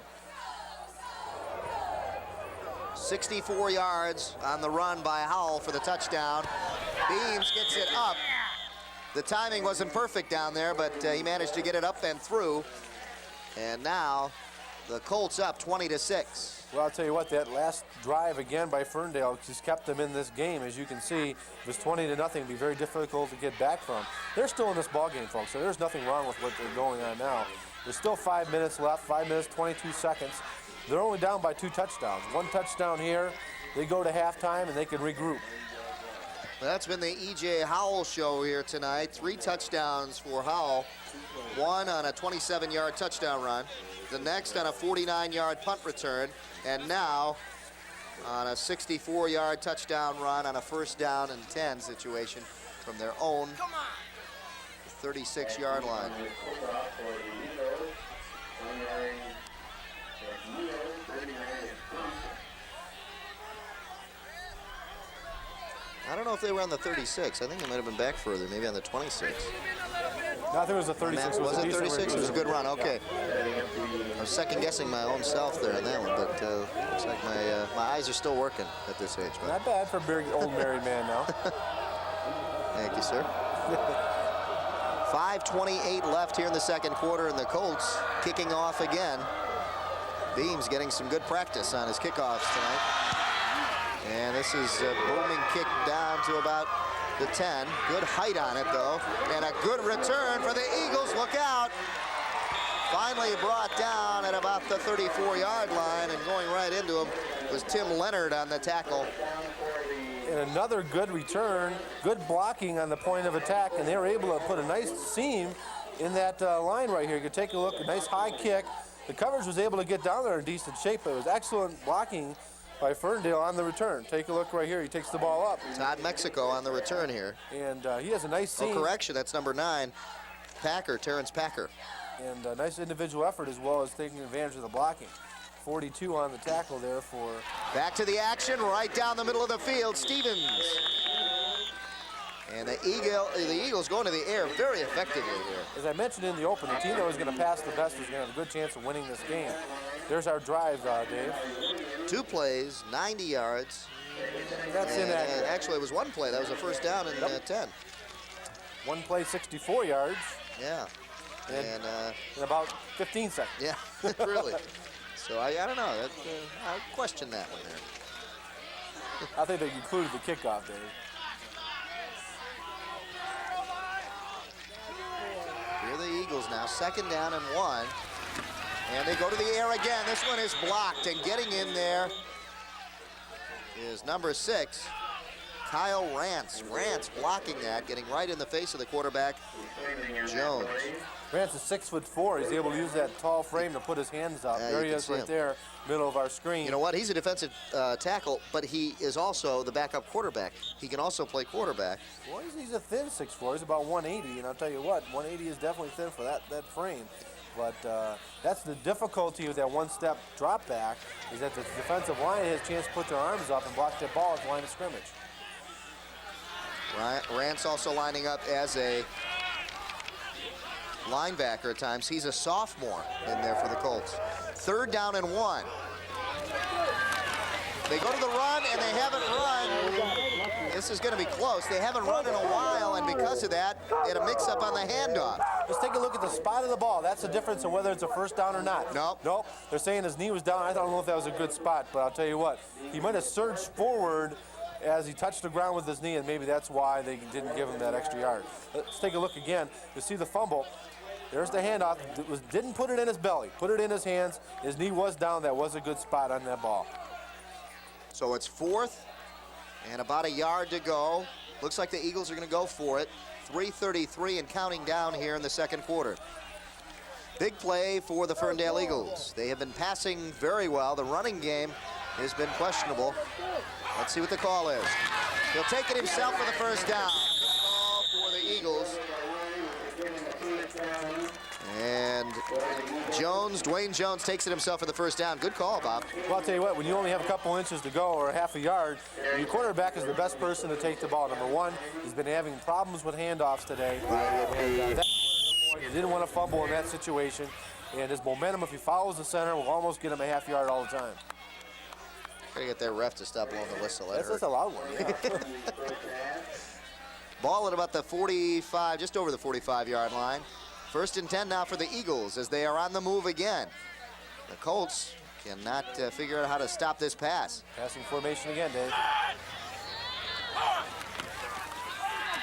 64 yards on the run by Howell for the touchdown. Beams gets it up. The timing wasn't perfect down there, but he managed to get it up and through. And now the Colts up 20-6. Well, I'll tell you what, that last drive again by Ferndale just kept them in this game. As you can see, it was 20-0. It'd be very difficult to get back from. They're still in this ball game, folks, so there's nothing wrong with what they're going on now. There's still 5 minutes left, 5 minutes, 22 seconds. They're only down by 2 touchdowns. 1 touchdown here, they go to halftime, and they can regroup. That's been the E.J. Howell show here tonight. 3 touchdowns for Howell. 1 on a 27-yard touchdown run. The next on a 49-yard punt return. And now on a 64-yard touchdown run on a first down and 10 situation from their own 36-yard line. I don't know if they were on the 36. I think they might have been back further, maybe on the 26. No, I think it was a 36. Was it 36? It was a good run. Okay. I was second guessing my own self there on that one, but looks like my eyes are still working at this age. But. Not bad for a big old married man now. Thank you, sir. 5:28 left here in the second quarter, and the Colts kicking off again. Beams getting some good practice on his kickoffs tonight. And this is a booming kick down to about the 10. Good height on it, though. And a good return for the Eagles. Look out. Finally brought down at about the 34-yard line, and going right into him was Tim Leonard on the tackle. And another good return, good blocking on the point of attack, and they were able to put a nice seam in that line right here. You can take a look, a nice high kick. The coverage was able to get down there in decent shape, but it was excellent blocking by Ferndale on the return. Take a look right here. He takes the ball up. Todd Mexico on the return here. And he has a nice seam. Oh, correction, that's number 9, Packer, Terrence Packer. And a nice individual effort as well as taking advantage of the blocking. 42 on the tackle there for... Back to the action, right down the middle of the field, Stevens. And the Eagles going to the air very effectively here. As I mentioned in the open, the team that was going to pass the best was going to have a good chance of winning this game. There's our drive, Dave. 2 plays, 90 yards. That's inaccurate. Actually, it was 1 play. That was a first down and 10. 1 play, 64 yards. Yeah. And in about 15 seconds. Yeah, really. So I don't know. I'll question that one there. I think they included the kickoff, Dave. Here are the Eagles now, 2nd down and 1. And they go to the air again. This one is blocked, and getting in there is number 6, Kyle Rance. Rance blocking that, getting right in the face of the quarterback, Jones. Rance is 6'4". He's able to use that tall frame to put his hands up. There he is right there, middle of our screen. You know what? He's a defensive tackle, but he is also the backup quarterback. He can also play quarterback. Well, he's a thin 6'4". He's about 180, and I'll tell you what, 180 is definitely thin for that frame. But that's the difficulty with that one-step drop back, is that the defensive line has a chance to put their arms up and block that ball at the line of scrimmage. Rance also lining up as a linebacker at times. He's a sophomore in there for the Colts. 3rd down and 1. They go to the run, and they haven't run. This is going to be close. They haven't run in a while, and because of that, they had a mix-up on the handoff. Let's take a look at the spot of the ball. That's the difference in whether it's a first down or not. Nope. They're saying his knee was down. I don't know if that was a good spot, but I'll tell you what. He might have surged forward as he touched the ground with his knee, and maybe that's why they didn't give him that extra yard. Let's take a look again to see the fumble. There's the handoff. Didn't put it in his belly. Put it in his hands. His knee was down. That was a good spot on that ball. So it's 4th and about a yard to go. Looks like the Eagles are going to go for it. 3:33 and counting down here in the 2nd quarter. Big play for the Ferndale Eagles. They have been passing very well. The running game has been questionable. Let's see what the call is. He'll take it himself for the first down. Good call for the Eagles. And Dwayne Jones takes it himself for the first down. Good call, Bob. Well, I'll tell you what, when you only have a couple inches to go or half a yard, your quarterback is the best person to take the ball. Number one, he's been having problems with handoffs today. And he didn't want to fumble in that situation. And his momentum, if he follows the center, will almost get him a half yard all the time. Gotta get that ref to stop blowing the whistle. That's a loud one, yeah. Ball at about the 45, just over the 45-yard line. 1st and 10 now for the Eagles as they are on the move again. The Colts cannot figure out how to stop this pass. Passing formation again, Dave.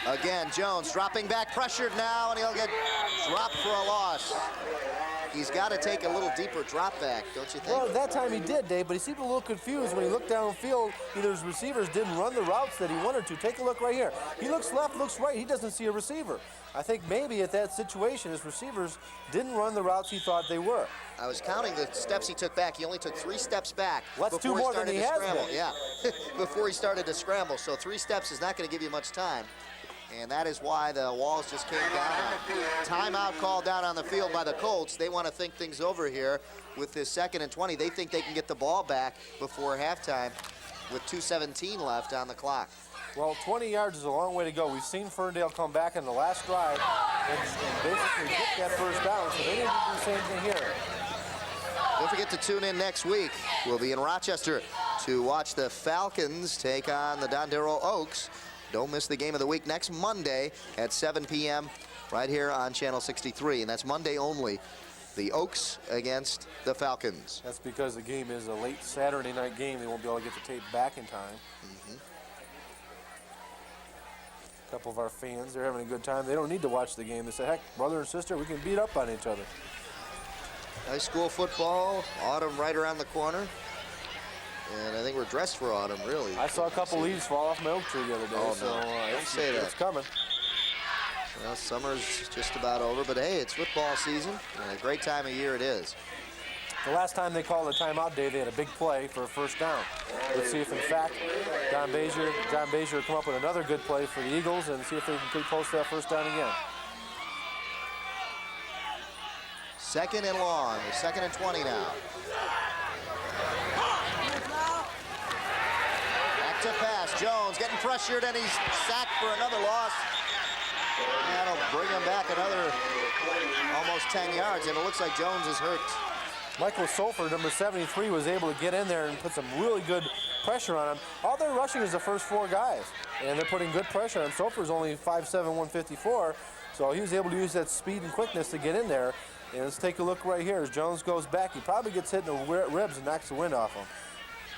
Again, Jones dropping back, pressured now, and he'll get dropped for a loss. He's got to take a little deeper drop back, don't you think? Well, that time he did, Dave, but he seemed a little confused when he looked downfield. Either his receivers didn't run the routes that he wanted to. Take a look right here. He looks left, looks right. He doesn't see a receiver. I think maybe at that situation, his receivers didn't run the routes he thought they were. I was counting the steps he took back. He only took 3 steps back. Well, that's 2 more than he has been. Yeah, before he started to scramble. So 3 steps is not going to give you much time. And that is why the walls just came down. Timeout called down on the field by the Colts. They want to think things over here with this 2nd and 20. They think they can get the ball back before halftime with 2:17 left on the clock. Well, 20 yards is a long way to go. We've seen Ferndale come back in the last drive and basically get that first down, so they need to do the same thing here. Don't forget to tune in next week. We'll be in Rochester to watch the Falcons take on the Dondero Oaks. Don't miss the game of the week next Monday at 7 p.m. right here on Channel 63, and that's Monday only. The Oaks against the Falcons. That's because the game is a late Saturday night game. They won't be able to get the tape back in time. A couple of our fans, they're having a good time. They don't need to watch the game. They say, heck, brother and sister, we can beat up on each other. High school football, autumn right around the corner. And I think we're dressed for autumn, really. I saw a couple leaves fall off my oak tree the other day. Oh, so, no. Don't say that. It's coming. Well, summer's just about over, but hey, it's football season, and a great time of year it is. The last time they called a timeout day, they had a big play for a first down. Let's see if, in fact, John Bazier will come up with another good play for the Eagles and see if they can get close to that first down again. 2nd and long, 2nd and 20 now. To pass, Jones getting pressured, and he's sacked for another loss. That'll bring him back another almost 10 yards, and it looks like Jones is hurt. Michael Solfer, number 73, was able to get in there and put some really good pressure on him. All they're rushing is the first 4 guys, and they're putting good pressure on him. Solfer's only 5'7", 154, so he was able to use that speed and quickness to get in there. And let's take a look right here as Jones goes back. He probably gets hit in the ribs and knocks the wind off him.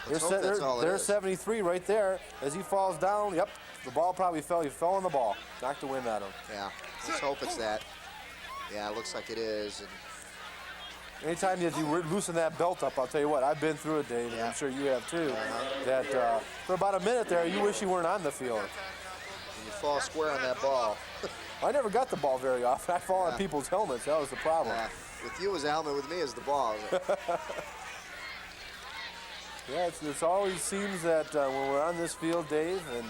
There's 73 right there. As he falls down, yep, the ball probably fell. He fell on the ball, knocked the wind out of him. Yeah, let's hope it's that. Yeah, it looks like it is. And anytime you loosen that belt up, I'll tell you what, I've been through it, Dave, and I'm sure you have too, that for about a minute there, you wish you weren't on the field. you fall square on that ball. I never got the ball very often. I fall on people's helmets. That was the problem. With you as a helmet, with me as the ball. Yeah, it always seems that when we're on this field, Dave, and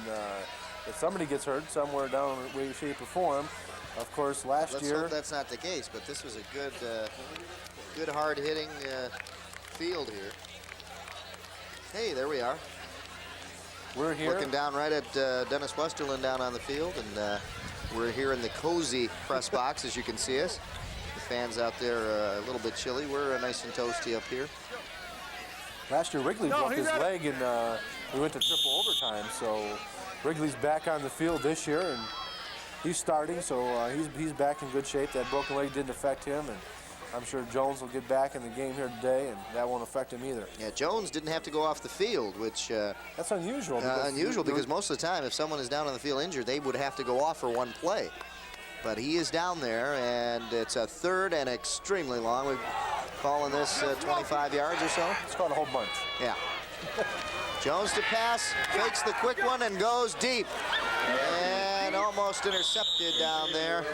if somebody gets hurt somewhere down in way, shape, or form, of course, last year... Let's hope that's not the case, but this was a good hard-hitting field here. Hey, there we are. We're here. Looking down right at Dennis Westerlund down on the field, and we're here in the cozy press box, as you can see us. The fans out there a little bit chilly. We're nice and toasty up here. Last year, Wrigley broke his leg, and we went to triple overtime. So Wrigley's back on the field this year, and he's starting, so he's back in good shape. That broken leg didn't affect him, and I'm sure Jones will get back in the game here today, and that won't affect him either. Yeah, Jones didn't have to go off the field, which that's unusual. Because most of the time, if someone is down on the field injured, they would have to go off for one play. But he is down there, and it's a third and extremely long. We're calling this 25 yards or so. It's called a whole bunch. Yeah. Jones to pass, fakes the quick one, and goes deep. And almost intercepted down there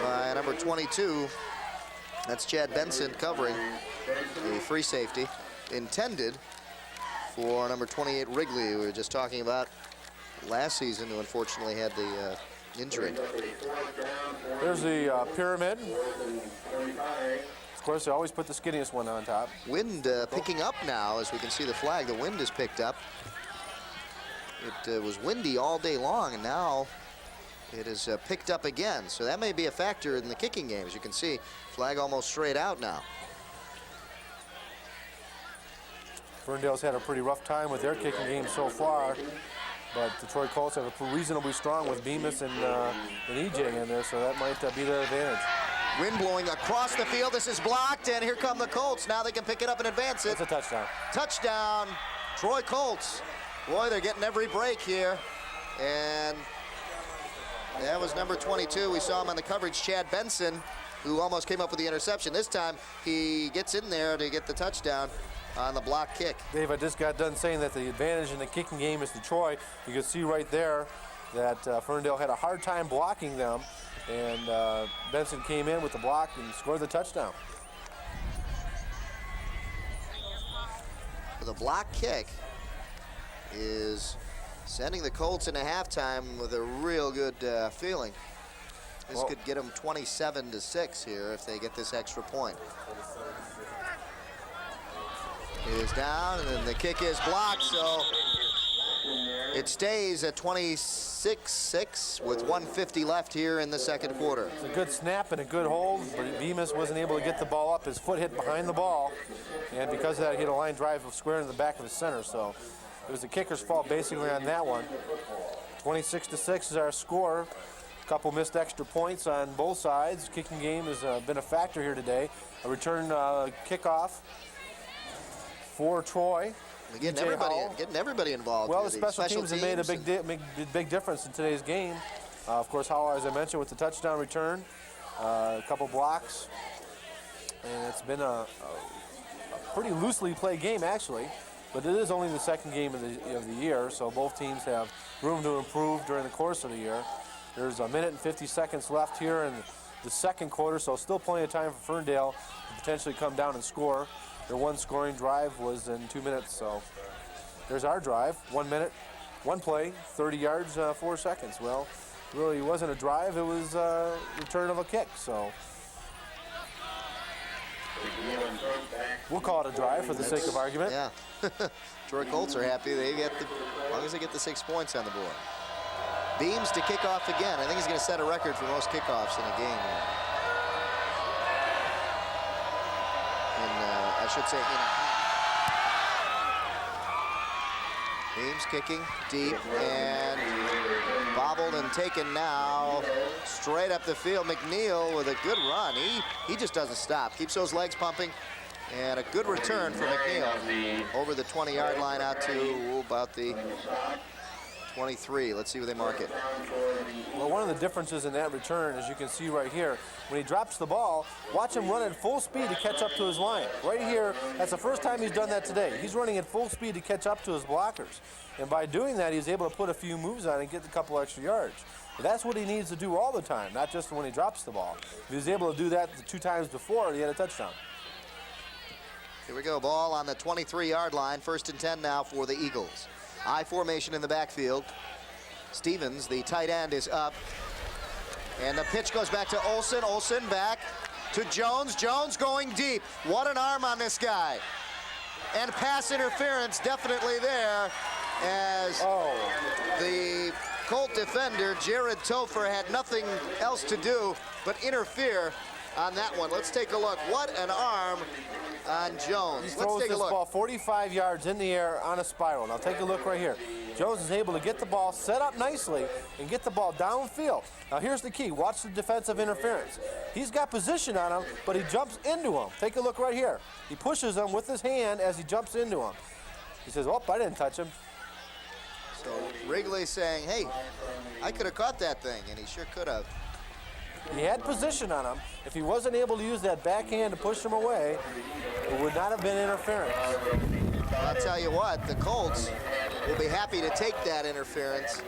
by number 22. That's Chad Benson covering the free safety. Intended for number 28, Wrigley, we were just talking about last season, who unfortunately had the injury. There's the pyramid. Of course, they always put the skinniest one on top. Wind picking up now, as we can see the flag. The wind is picked up. It was windy all day long, and now it is picked up again. So that may be a factor in the kicking game. As you can see, flag almost straight out now. Ferndale's had a pretty rough time with their kicking game so far, but the Troy Colts have a reasonably strong with Bemis and EJ in there, so that might be their advantage. Wind blowing across the field. This is blocked, and here come the Colts. Now they can pick it up and advance it. It's a touchdown. Touchdown, Troy Colts. Boy, they're getting every break here. And that was number 22. We saw him on the coverage, Chad Benson, who almost came up with the interception. This time, he gets in there to get the touchdown on the block kick. Dave, I just got done saying that the advantage in the kicking game is to Troy. You can see right there that Ferndale had a hard time blocking them, and Benson came in with the block and scored the touchdown. The block kick is sending the Colts into halftime with a real good feeling. This could get them 27-6 here if they get this extra point. It is down, and then the kick is blocked, so it stays at 26-6 with 1:50 left here in the second quarter. It's a good snap and a good hold, but Bemis wasn't able to get the ball up. His foot hit behind the ball, and because of that, he hit a line drive square in the back of his center, so it was the kicker's fault basically on that one. 26-6 is our score. A couple missed extra points on both sides. Kicking game has been a factor here today. A return kickoff for Troy. Getting everybody involved. Well, the special teams have made a big difference in today's game. Of course, Howell, as I mentioned, with the touchdown return, a couple blocks, and it's been a pretty loosely played game actually. But it is only the second game of the year, so both teams have room to improve during the course of the year. There's 1 minute and 50 seconds left here in the second quarter, so still plenty of time for Ferndale to potentially come down and score. Their one scoring drive was in 2 minutes, so there's our drive. 1 minute, one play, 30 yards, 4 seconds. Well, really it wasn't a drive, it was a return of a kick, so we'll call it a drive for the sake of argument. Yeah. Troy Colts are happy. As long as they get the 6 points on the board. Beams to kick off again. I think he's going to set a record for most kickoffs in a game. I should say Beams kicking deep and bobbled and taken now straight up the field. McNeil with a good run. He just doesn't stop. Keeps those legs pumping. And a good return for McNeil over the 20-yard line out to about the 23. Let's see where they mark it. Well, one of the differences in that return, as you can see right here, when he drops the ball, watch him run at full speed to catch up to his line. Right here, that's the first time he's done that today. He's running at full speed to catch up to his blockers. And by doing that, he's able to put a few moves on and get a couple extra yards. But that's what he needs to do all the time, not just when he drops the ball. If he was able to do that the 2 times before, he had a touchdown. Here we go, ball on the 23-yard line. 1st and 10 now for the Eagles. I formation in the backfield. Stevens, the tight end, is up. And the pitch goes back to Olsen. Olsen back to Jones. Jones going deep. What an arm on this guy. And pass interference definitely there. as the Colt defender, Jared Topher, had nothing else to do but interfere on that one. Let's take a look. What an arm on Jones. He throws this ball 45 yards in the air on a spiral. Now take a look right here. Jones is able to get the ball set up nicely and get the ball downfield. Now here's the key. Watch the defensive interference. He's got position on him, but he jumps into him. Take a look right here. He pushes him with his hand as he jumps into him. He says, oh, I didn't touch him. So Wrigley saying, hey, I could have caught that thing, and he sure could have. He had position on him. If he wasn't able to use that backhand to push him away, it would not have been interference. I'll tell you what, the Colts will be happy to take that interference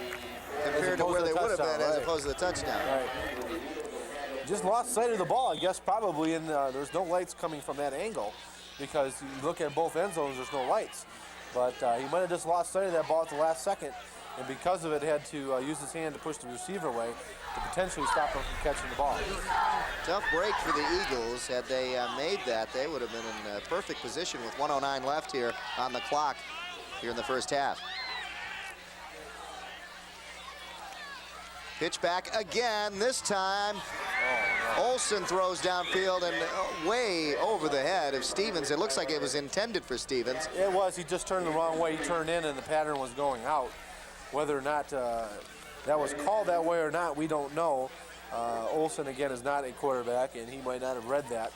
compared to where they would have been as opposed to the touchdown. Right. Just lost sight of the ball, I guess, probably, and there's no lights coming from that angle because you look at both end zones, there's no lights. But he might have just lost sight of that ball at the last second, and because of it, had to use his hand to push the receiver away to potentially stop him from catching the ball. Tough break for the Eagles. Had they made that, they would have been in perfect position with 1:09 left here on the clock here in the first half. Pitch back again, this time. Olsen throws downfield and way over the head of Stevens. It looks like it was intended for Stevens. It was. He just turned the wrong way. He turned in, and the pattern was going out. Whether or not that was called that way or not, we don't know. Olsen, again, is not a quarterback, and he might not have read that.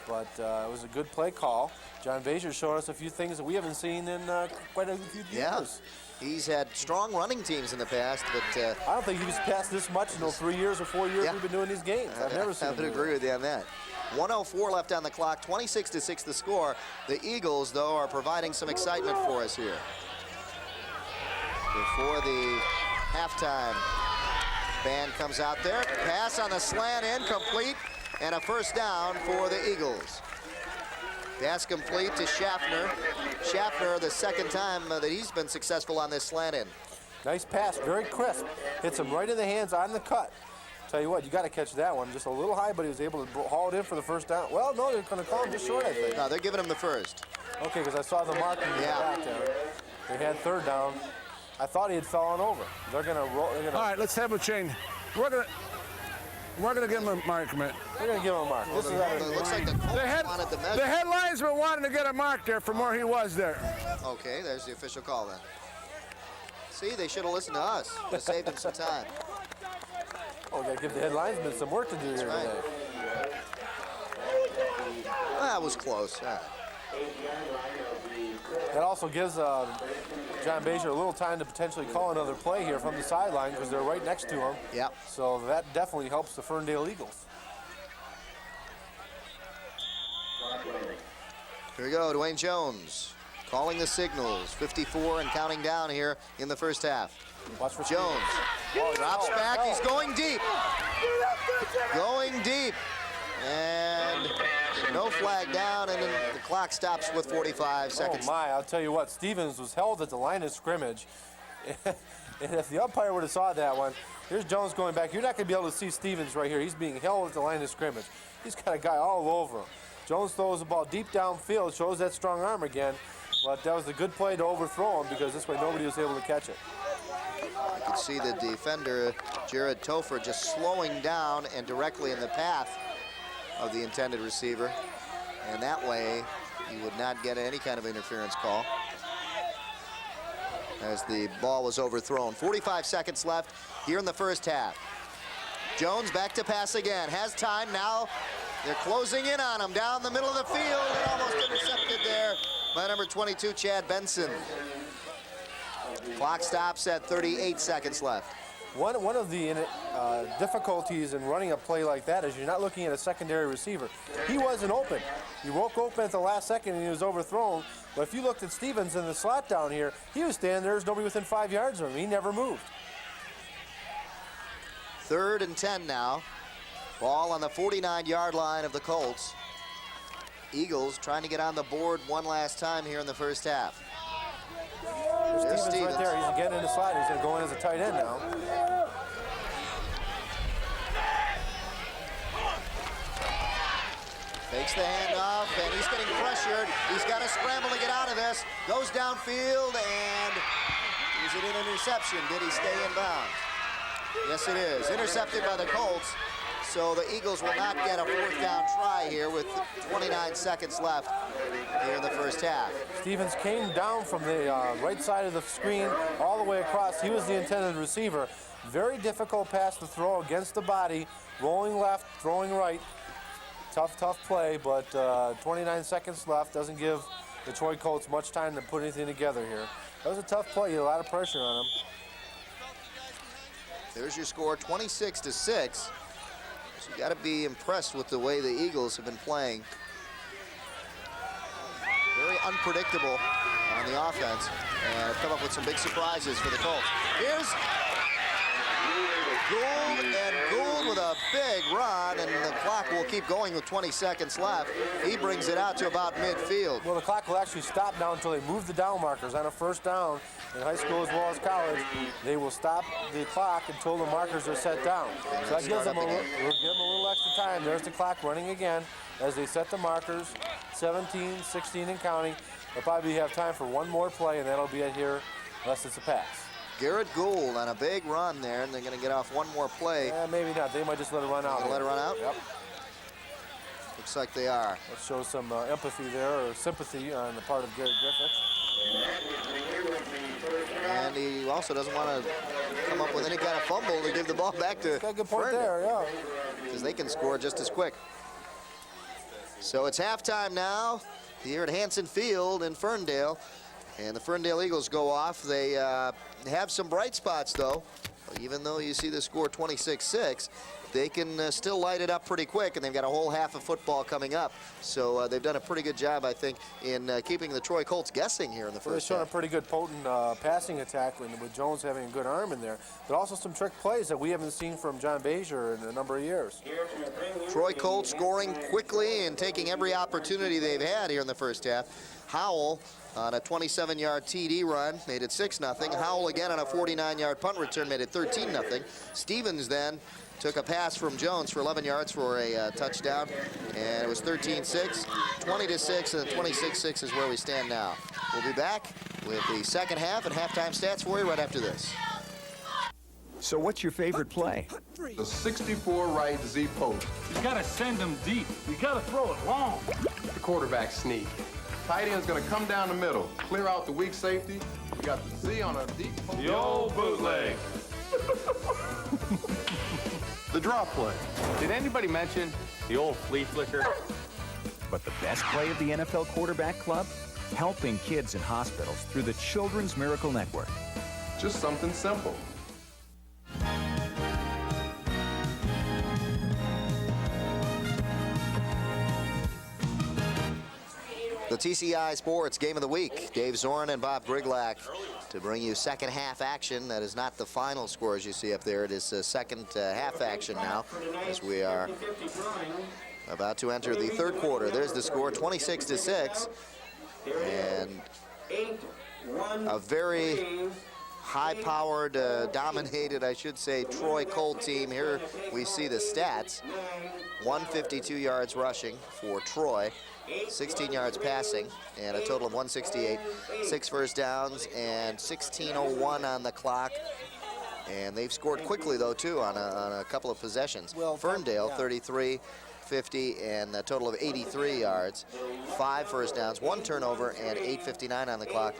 But it was a good play call. John Bazier showed us a few things that we haven't seen in quite a few years. He's had strong running teams in the past, but I don't think he's passed this much in 3 years or 4 years we've been doing these games. I've never seen him. I would agree with you on that. 1:04 left on the clock, 26-6 the score. The Eagles, though, are providing some excitement for us here. Before the halftime band comes out there, pass on the slant in, complete, and a first down for the Eagles. Pass complete to Schaffner. Schaffner, the second time that he's been successful on this slant in. Nice pass, very crisp. Hits him right in the hands on the cut. Tell you what, you got to catch that one. Just a little high, but he was able to haul it in for the first down. Well, no, they're going to call him just short, I think. No, they're giving him the first. Okay, because I saw the mark in the back there. They had third down. I thought he had fallen over. They're going to roll. All right, let's have a change. We're going to give him a mark, man. We're going to give him a mark. Well, it looks like the Colts wanted the measure. The headlines were wanting to get a mark there from where he was there. Okay, there's the official call then. See, they should have listened to us. Would have saved him some time. Oh, we got to give the headlinesmen some work to do here today. That was close. That also gives John Bazier a little time to potentially call another play here from the sideline because they're right next to him. Yep. So that definitely helps the Ferndale Eagles. Here we go, Dwayne Jones calling the signals. 54 and counting down here in the first half. Watch for Jones. Drops back, he's going deep. Going deep. And no flag down, and then the clock stops with 45 seconds. Oh my, I'll tell you what, Stevens was held at the line of scrimmage. And if the umpire would have saw that one, here's Jones going back. You're not going to be able to see Stevens right here. He's being held at the line of scrimmage. He's got a guy all over him. Jones throws the ball deep downfield, shows that strong arm again. But that was a good play to overthrow him because this way nobody was able to catch it. You can see the defender, Jared Topher, just slowing down and directly in the path of the intended receiver. And that way, he would not get any kind of interference call as the ball was overthrown. 45 seconds left here in the first half. Jones back to pass again, has time now. They're closing in on him down the middle of the field and almost intercepted there by number 22, Chad Benson. Clock stops at 38 seconds left. One of the difficulties in running a play like that is you're not looking at a secondary receiver. He wasn't open. He woke open at the last second and he was overthrown. But if you looked at Stevens in the slot down here, he was standing there. There's nobody within 5 yards of him. He never moved. 3rd and 10 now. Ball on the 49-yard line of the Colts. Eagles trying to get on the board one last time here in the first half. There's Stevens right there. He's getting in the slot. He's going to go in as a tight end now. Fakes the handoff, and he's getting pressured. He's got to scramble to get out of this. Goes downfield, and Is it an interception? Did he stay in bounds? Yes, it is. Intercepted by the Colts. So the Eagles will not get a fourth down try here with 29 seconds left here in the first half. Stevens came down from the right side of the screen all the way across. He was the intended receiver. Very difficult pass to throw against the body, rolling left, throwing right. Tough play, but 29 seconds left. Doesn't give the Troy Colts much time to put anything together here. That was a tough play. You had a lot of pressure on him. There's your score, 26-6. So you got to be impressed with the way the Eagles have been playing. Very unpredictable on the offense, and have come up with some big surprises for the Colts. Here's Gould with a big run, and the clock will keep going with 20 seconds left. He brings it out to about midfield. Well, the clock will actually stop now until they move the down markers on a first down. In high school as well as college, they will stop the clock until the markers are set down. So that gives them a little extra time. There's the clock running again as they set the markers, 17, 16, and counting. They'll probably have time for one more play, and that'll be it here, unless it's a pass. Garrett Gould on a big run there, and they're going to get off one more play. Maybe not. They might just let it run out. Let it run out? Yep. Looks like they are. That shows some empathy there, or sympathy on the part of Gary Griffith. And he also doesn't want to come up with any kind of fumble to give the ball back to Got a good point Ferndale, there, yeah. because they can score just as quick. So it's halftime now here at Hanson Field in Ferndale. And the Ferndale Eagles go off. They have some bright spots, though. Even though you see the score 26-6, they can still light it up pretty quick, and they've got a whole half of football coming up. So they've done a pretty good job, I think, in keeping the Troy Colts guessing here in the first They're showing half. a pretty good potent passing attack with Jones having a good arm in there, but also some trick plays that we haven't seen from John Bezier in a number of years. Troy Colts scoring quickly and taking every opportunity they've had here in the first half. Howell on a 27-yard TD run made it 6-0. Howell again on a 49-yard punt return made it 13-0. Stevens then took a pass from Jones for 11 yards for a touchdown, and it was 13-6, 20-6, and then 26-6 is where we stand now. We'll be back with the second half and halftime stats for you right after this. So what's your favorite play? The 64 right Z post. You gotta send them deep. You gotta throw it long. The quarterback sneak. Tight end's gonna come down the middle, clear out the weak safety. We got the Z on a deep post. The old bootleg. The drop play. Did anybody mention the old flea flicker? But the best play of the NFL Quarterback Club? Helping kids in hospitals through the Children's Miracle Network. Just something simple. The TCI Sports Game of the Week. Dave Zorn and Bob Griglack to bring you second half action. That is not the final score as you see up there. It is second half action now as we are about to enter the third quarter. There's the score, 26-6. And a very high-powered, dominated, I should say, Troy Colt team. Here we see the stats. 152 yards rushing for Troy. 16 yards passing, and a total of 168. 6 first downs, and 16:01 on the clock. And they've scored quickly, though, too, on a couple of possessions. Well, Ferndale, 33, 50, and a total of 83 yards. 5 first downs, 1 turnover, and 8:59 on the clock.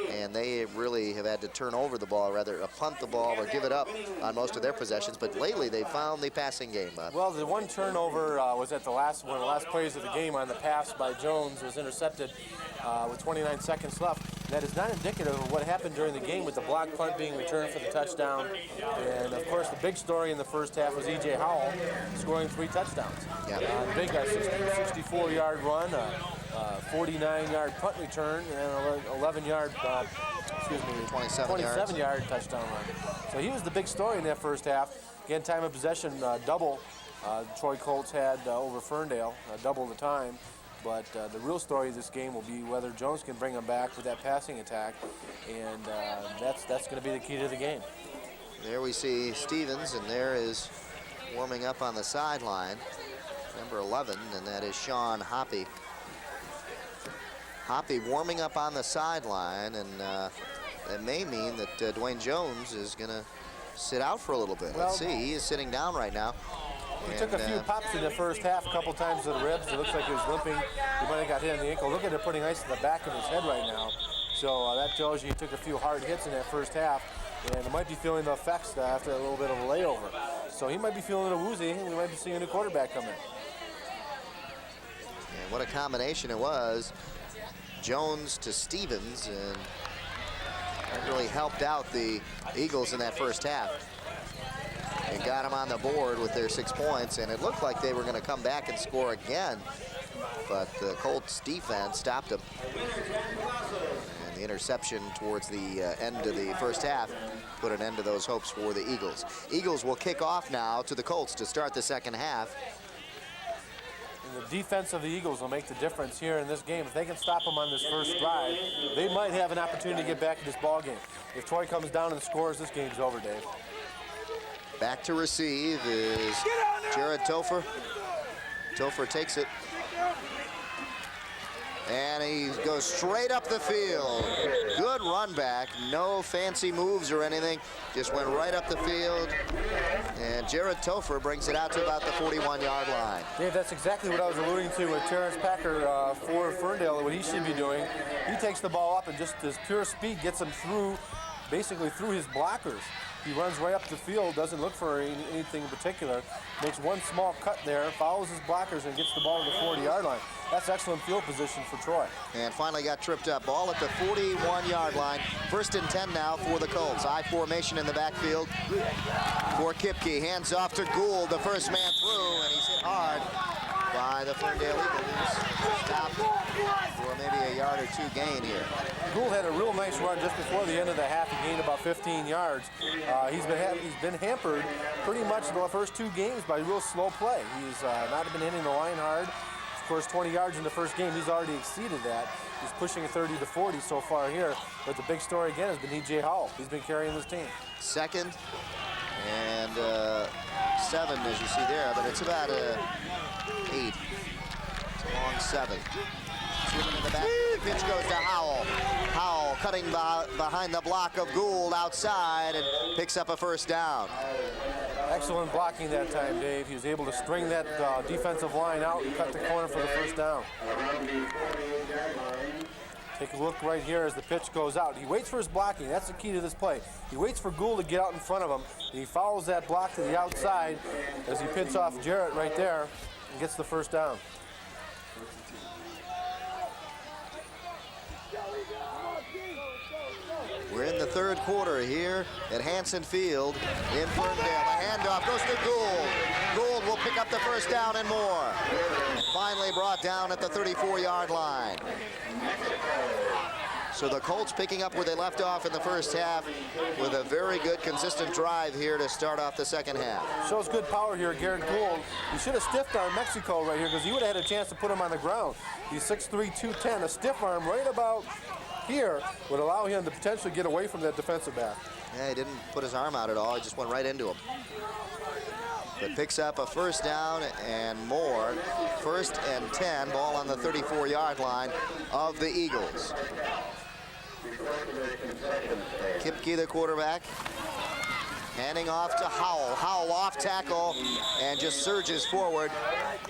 And they really have had to turn over the ball, rather punt the ball or give it up on most of their possessions. But lately, they found the passing game. Well, the 1 turnover was at one of the last plays of the game on the pass by Jones. Was intercepted with 29 seconds left. That is not indicative of what happened during the game with the block punt being returned for the touchdown. And, of course, the big story in the first half was E.J. Howell scoring 3 touchdowns. Yeah. Big 64-yard run, 49-yard punt return, and 11-yard, 27-yard touchdown run. So he was the big story in that first half. Again, time of possession double. Troy Colts had over Ferndale, double the time. But the real story of this game will be whether Jones can bring them back with that passing attack, and that's going to be the key to the game. There we see Stevens, and there is warming up on the sideline, number 11, and that is Sean Hoppy. Hoppy warming up on the sideline, and that may mean that Dwayne Jones is going to sit out for a little bit. Well, let's see. He is sitting down right now. He took a few pops in the first half, a couple times to the ribs. It looks like he was limping. He might have got hit in the ankle. Look at it putting ice in the back of his head right now. So that tells you he took a few hard hits in that first half, and he might be feeling the effects after a little bit of a layover. So he might be feeling a little woozy, and we might be seeing a new quarterback come in. And what a combination it was. Jones to Stevens, and that really helped out the Eagles in that first half. They got them on the board with their 6 points, and it looked like they were going to come back and score again, but the Colts defense stopped them. And the interception towards the end of the first half put an end to those hopes for the Eagles. Eagles will kick off now to the Colts to start the second half. And the defense of the Eagles will make the difference here in this game. If they can stop them on this first drive, they might have an opportunity to get back in this ball game. If Troy comes down and scores, this game's over, Dave. Back to receive is Jared Topher. Topher takes it. And he goes straight up the field. Good run back. No fancy moves or anything. Just went right up the field. And Jared Topher brings it out to about the 41-yard line. Dave, that's exactly what I was alluding to with Terrence Packer for Ferndale, what he should be doing. He takes the ball up and just his pure speed gets him through, basically through his blockers. He runs right up the field, doesn't look for anything in particular, makes one small cut there, follows his blockers, and gets the ball to the 40-yard line. That's excellent field position for Troy. And finally got tripped up. Ball at the 41-yard line. 1st and 10 now for the Colts. I formation in the backfield for Kipke. Hands off to Gould, the first man through, and he's hit hard by the Ferndale Eagles. Stopped for maybe a yard or two gain here. Gould had a real nice run just before the end of the half. He gained about 15 yards. He's been hampered pretty much the first 2 games by real slow play. He's not been hitting the line hard. Of course, 20 yards in the first game, he's already exceeded that. He's pushing a 30 to 40 so far here. But the big story again has been E.J. Howell. He's been carrying this team. 2nd and 7, as you see there, but it's about 8. It's a long 7. Swimming in the back. The pitch goes to Howell. Howell cutting behind the block of Gould outside and picks up a first down. Excellent blocking that time, Dave. He was able to string that defensive line out and cut the corner for the first down. Take a look right here as the pitch goes out. He waits for his blocking. That's the key to this play. He waits for Gould to get out in front of him. And he follows that block to the outside as he pins off Jarrett right there and gets the first down. We're in the 3rd quarter here at Hanson Field in Ferndale. The handoff goes to Gould. Gould will pick up the first down and more. Finally brought down at the 34-yard line. So the Colts picking up where they left off in the first half with a very good, consistent drive here to start off the second half. Shows good power here, Garrett Gould. He should have stiffed arm Mexico right here because he would have had a chance to put him on the ground. He's 6'3", 210. A stiff arm right about here would allow him to potentially get away from that defensive back. Yeah, he didn't put his arm out at all. He just went right into him. But picks up a first down and more. 1st and 10, ball on the 34-yard line of the Eagles. Kipke, the quarterback, handing off to Howell. Howell off tackle and just surges forward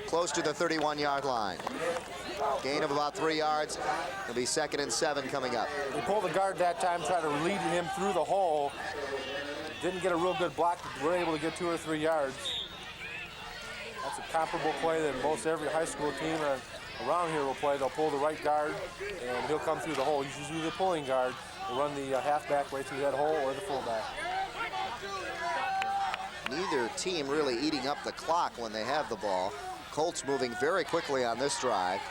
close to the 31-yard line. Gain of about 3 yards. It'll be 2nd and 7 coming up. He pulled the guard that time, tried to lead him through the hole. Didn't get a real good block, but were able to get 2 or 3 yards. That's a comparable play that most every high school team around here will play. They'll pull the right guard, and he'll come through the hole. He's usually the pulling guard. They'll run the halfback right through that hole or the fullback. Neither team really eating up the clock when they have the ball. Colts moving very quickly on this drive.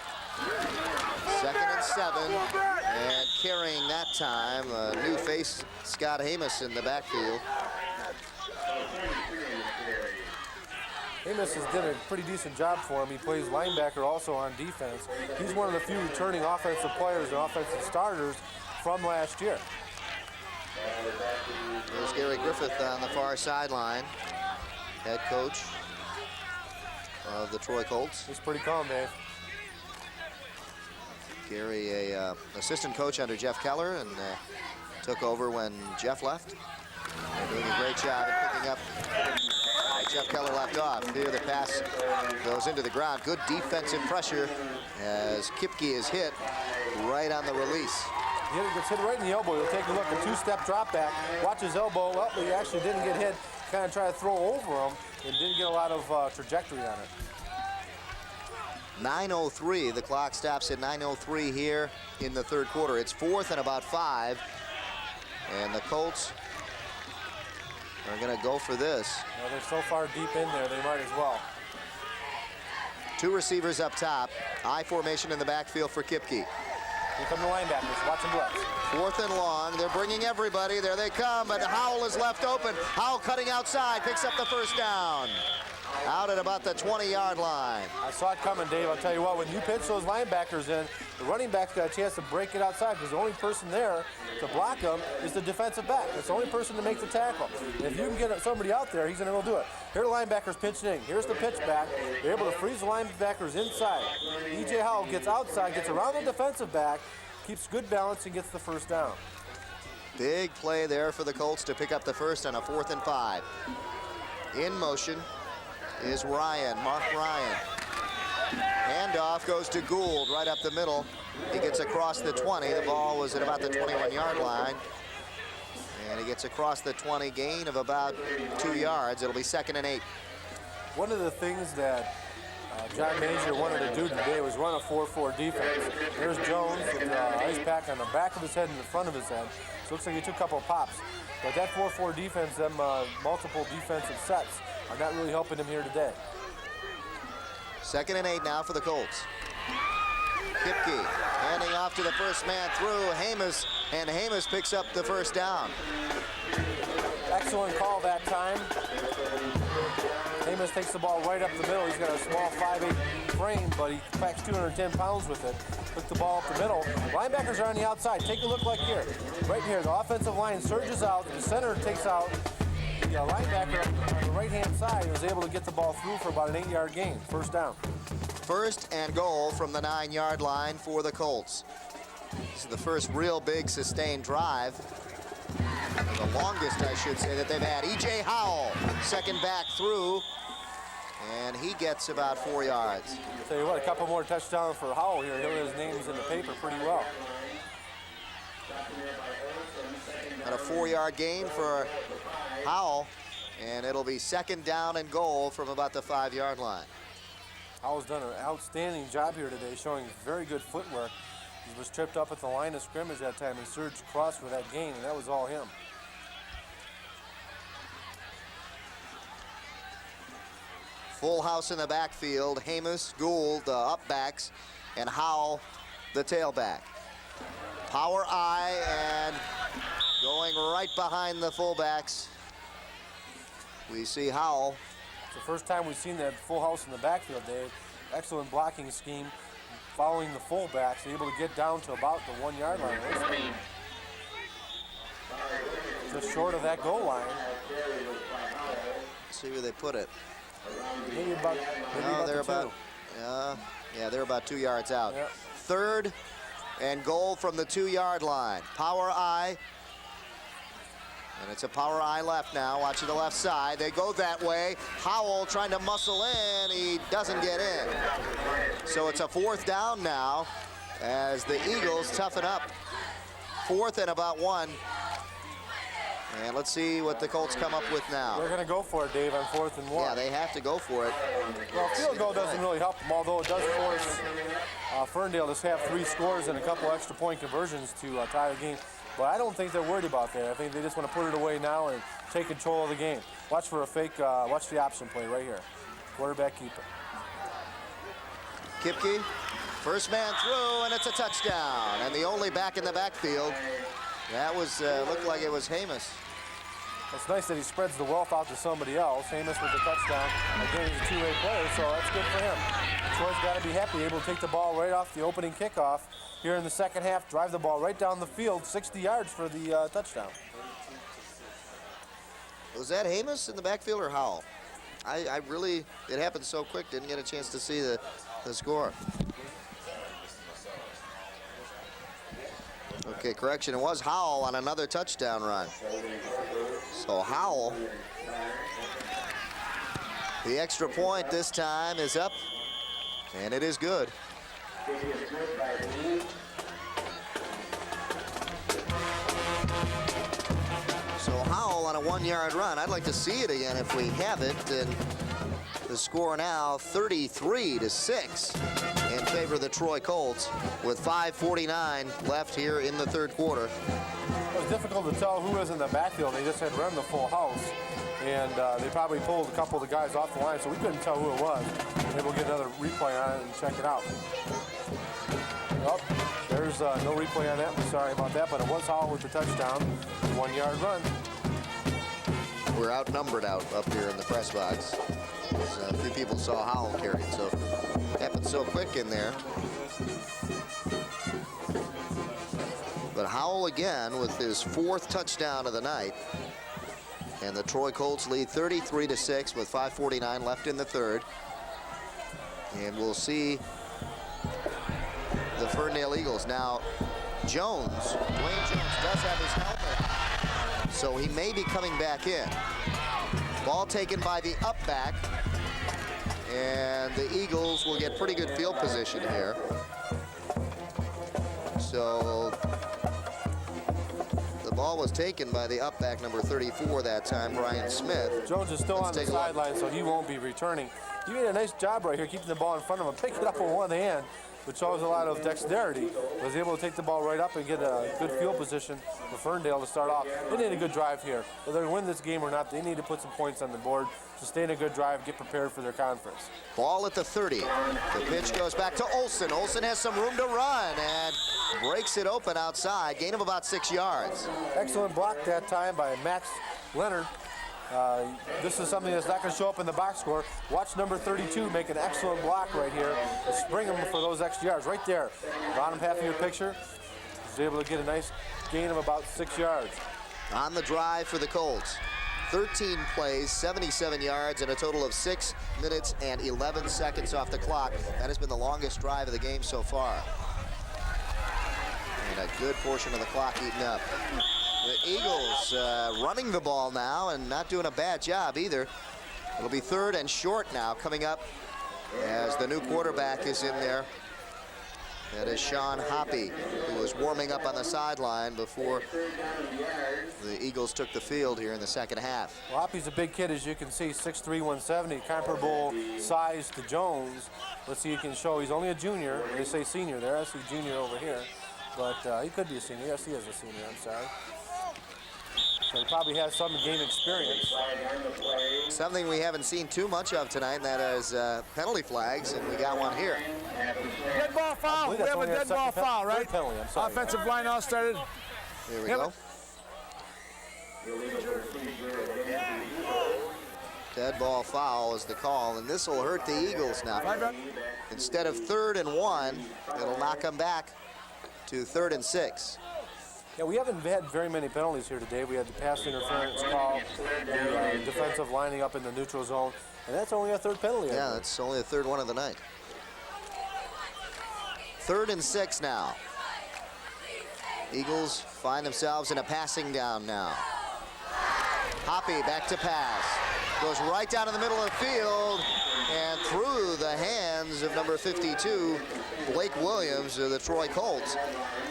2nd and 7, and carrying that time, a new face, Scott Hamus in the backfield. Amos has done a pretty decent job for him. He plays linebacker also on defense. He's one of the few returning offensive players and offensive starters from last year. There's Gary Griffith on the far sideline, head coach of the Troy Colts. He's pretty calm, Dave. Gary, assistant coach under Jeff Keller, and took over when Jeff left. They're doing a great job at picking up. Jeff Keller left off. Here the pass goes into the ground. Good defensive pressure as Kipke is hit right on the release. He gets hit right in the elbow. He'll take a look, a two-step drop back. Watch his elbow. Well, he actually didn't get hit. Kind of tried to throw over him and didn't get a lot of trajectory on it. 9:03. The clock stops at 9:03 here in the third quarter. It's 4th and about 5. And the Colts are going to go for this. Well, they're so far deep in there, they might as well. 2 receivers up top. I formation in the backfield for Kipke. Here come the linebackers. Watch them blitz. 4th and long. They're bringing everybody. There they come, but Howell is left open. Howell cutting outside, picks up the first down. Out at about the 20-yard line. I saw it coming, Dave. I'll tell you what, when you pitch those linebackers in, the running back's got a chance to break it outside because the only person there to block them is the defensive back. It's the only person to make the tackle. And if you can get somebody out there, he's going to go do it. Here the linebackers pitching in. Here's the pitch back. They're able to freeze the linebackers inside. E.J. Howell gets outside, gets around the defensive back, keeps good balance, and gets the first down. Big play there for the Colts to pick up the first on a 4th and 5. In motion is Ryan, Mark Ryan. Handoff goes to Gould right up the middle. He gets across the 20. The ball was at about the 21-yard line. And he gets across the 20, gain of about 2 yards. It'll be 2nd and 8. One of the things that John Major wanted to do today was run a 4-4 defense. There's Jones with the ice pack on the back of his head and the front of his head. So it looks like he took a couple of pops. But that 4-4 defense, them multiple defensive sets, are not really helping him here today. 2nd and 8 now for the Colts. Kipke handing off to the first man through, Hamas, and Hamas picks up the first down. Excellent call that time. Hamas takes the ball right up the middle. He's got a small 5'8" frame, but he packs 210 pounds with it. Took the ball up the middle. Linebackers are on the outside. Take a look like here. Right here, the offensive line surges out. The center takes out the linebacker on the right-hand side and was able to get the ball through for about an 8-yard gain. First down. 1st and goal from the 9-yard line for the Colts. This is the first real big sustained drive. The longest, I should say, that they've had. E.J. Howell, second back through, and he gets about 4 yards. I'll tell you what, a couple more touchdowns for Howell here. He'll get his names in the paper pretty well. And a 4-yard gain for Howell, and it'll be 2nd down and goal from about the 5-yard line. Howell's done an outstanding job here today, showing very good footwork. He was tripped up at the line of scrimmage that time and surged across for that gain, and that was all him. Full house in the backfield. Hamas, Gould, the upbacks, and Howell, the tailback. Power I, and going right behind the fullbacks, we see Howell. It's the first time we've seen that full house in the backfield, Dave. Excellent blocking scheme, following the fullbacks, able to get down to about the 1-yard line. Just short of that goal line. Let's see where they put it. Maybe about they're about, yeah, they're about 2 yards out. Yep. 3rd and goal from the 2-yard line. Power I. And it's a power I left now. Watching the left side. They go that way. Howell trying to muscle in. He doesn't get in. So it's a 4th down now as the Eagles toughen up. 4th and about 1. And let's see what the Colts come up with now. They're going to go for it, Dave, on 4th and 1. Yeah, they have to go for it. Well, field goal doesn't really help them, although it does force Ferndale to have 3 scores and a couple extra point conversions to tie the game. But I don't think they're worried about that. I think they just want to put it away now and take control of the game. Watch for a fake, watch the option play right here. Quarterback keeper. Kipke, first man through, and it's a touchdown. And the only back in the backfield, that was, looked like it was Hamas. It's nice that he spreads the wealth out to somebody else. Hamas with the touchdown. Again, he's a 2-way player, so that's good for him. Troy's got to be happy, able to take the ball right off the opening kickoff here in the second half, drive the ball right down the field, 60 yards for the touchdown. Was that Hamas in the backfield or Howell? I really, it happened so quick, didn't get a chance to see the score. Okay, correction, it was Howell on another touchdown run. So Howell, the extra point this time is up, and it is good. So Howell on a 1-yard run. I'd like to see it again if we have it. And the score now 33-6 in favor of the Troy Colts with 5:49 left here in the third quarter. It was difficult to tell who was in the backfield. They just had run the full house, and they probably pulled a couple of the guys off the line, so we couldn't tell who it was. Maybe we'll get another replay on it and check it out. Oh, there's no replay on that. We're sorry about that, but it was Howell with the touchdown, 1-yard run. We're outnumbered up here in the press box. A few people saw Howell carry it, so it happened so quick in there. But Howell again with his 4th touchdown of the night. And the Troy Colts lead 33-6 with 5:49 left in the third. And we'll see the Ferndale Eagles. Now, Jones, Dwayne Jones does have his helmet, so he may be coming back in. Ball taken by the up back, and the Eagles will get pretty good field position here. So the ball was taken by the up back, number 34 that time, Brian Smith. Jones is still on the sideline, so he won't be returning. He did a nice job right here, keeping the ball in front of him, pick it up with one hand, which shows a lot of dexterity. Was able to take the ball right up and get a good field position for Ferndale to start off. They need a good drive here. Whether they win this game or not, they need to put some points on the board, sustain a good drive, get prepared for their conference. Ball at the 30. The pitch goes back to Olsen. Olsen has some room to run and breaks it open outside. Gain of about 6 yards. Excellent block that time by Max Leonard. This is something that's not going to show up in the box score. Watch number 32 make an excellent block right here to spring him for those extra yards. Right there, bottom half of your picture, he's able to get a nice gain of about 6 yards. On the drive for the Colts, 13 plays, 77 yards, and a total of 6 minutes and 11 seconds off the clock. That has been the longest drive of the game so far. And a good portion of the clock eaten up. The Eagles running the ball now and not doing a bad job either. It'll be 3rd and short now coming up as the new quarterback is in there. That is Sean Hoppy, who was warming up on the sideline before the Eagles took the field here in the second half. Well, Hoppy's a big kid, as you can see, 6'3", 170, comparable size to Jones. Let's see, you can show he's only a junior. They say senior there. I see junior over here, but he could be a senior. Yes, he is a senior, I'm sorry. So he probably has some game experience. Something we haven't seen too much of tonight, and that is penalty flags, and we got one here. Dead ball foul. We have a dead ball foul, right? Penalty, I'm sorry. Offensive line all started. Here we go. Dead ball foul is the call, and this will hurt the Eagles now. Instead of 3rd and 1, it'll knock them back to 3rd and 6. Yeah, we haven't had very many penalties here today. We had the pass interference call, the defensive lining up in the neutral zone, and that's only a 3rd penalty. Yeah, that's only the 3rd one of the night. 3rd and 6 now. Eagles find themselves in a passing down now. Hoppy back to pass. Goes right down in the middle of the field and through the hands of number 52, Blake Williams of the Troy Colts.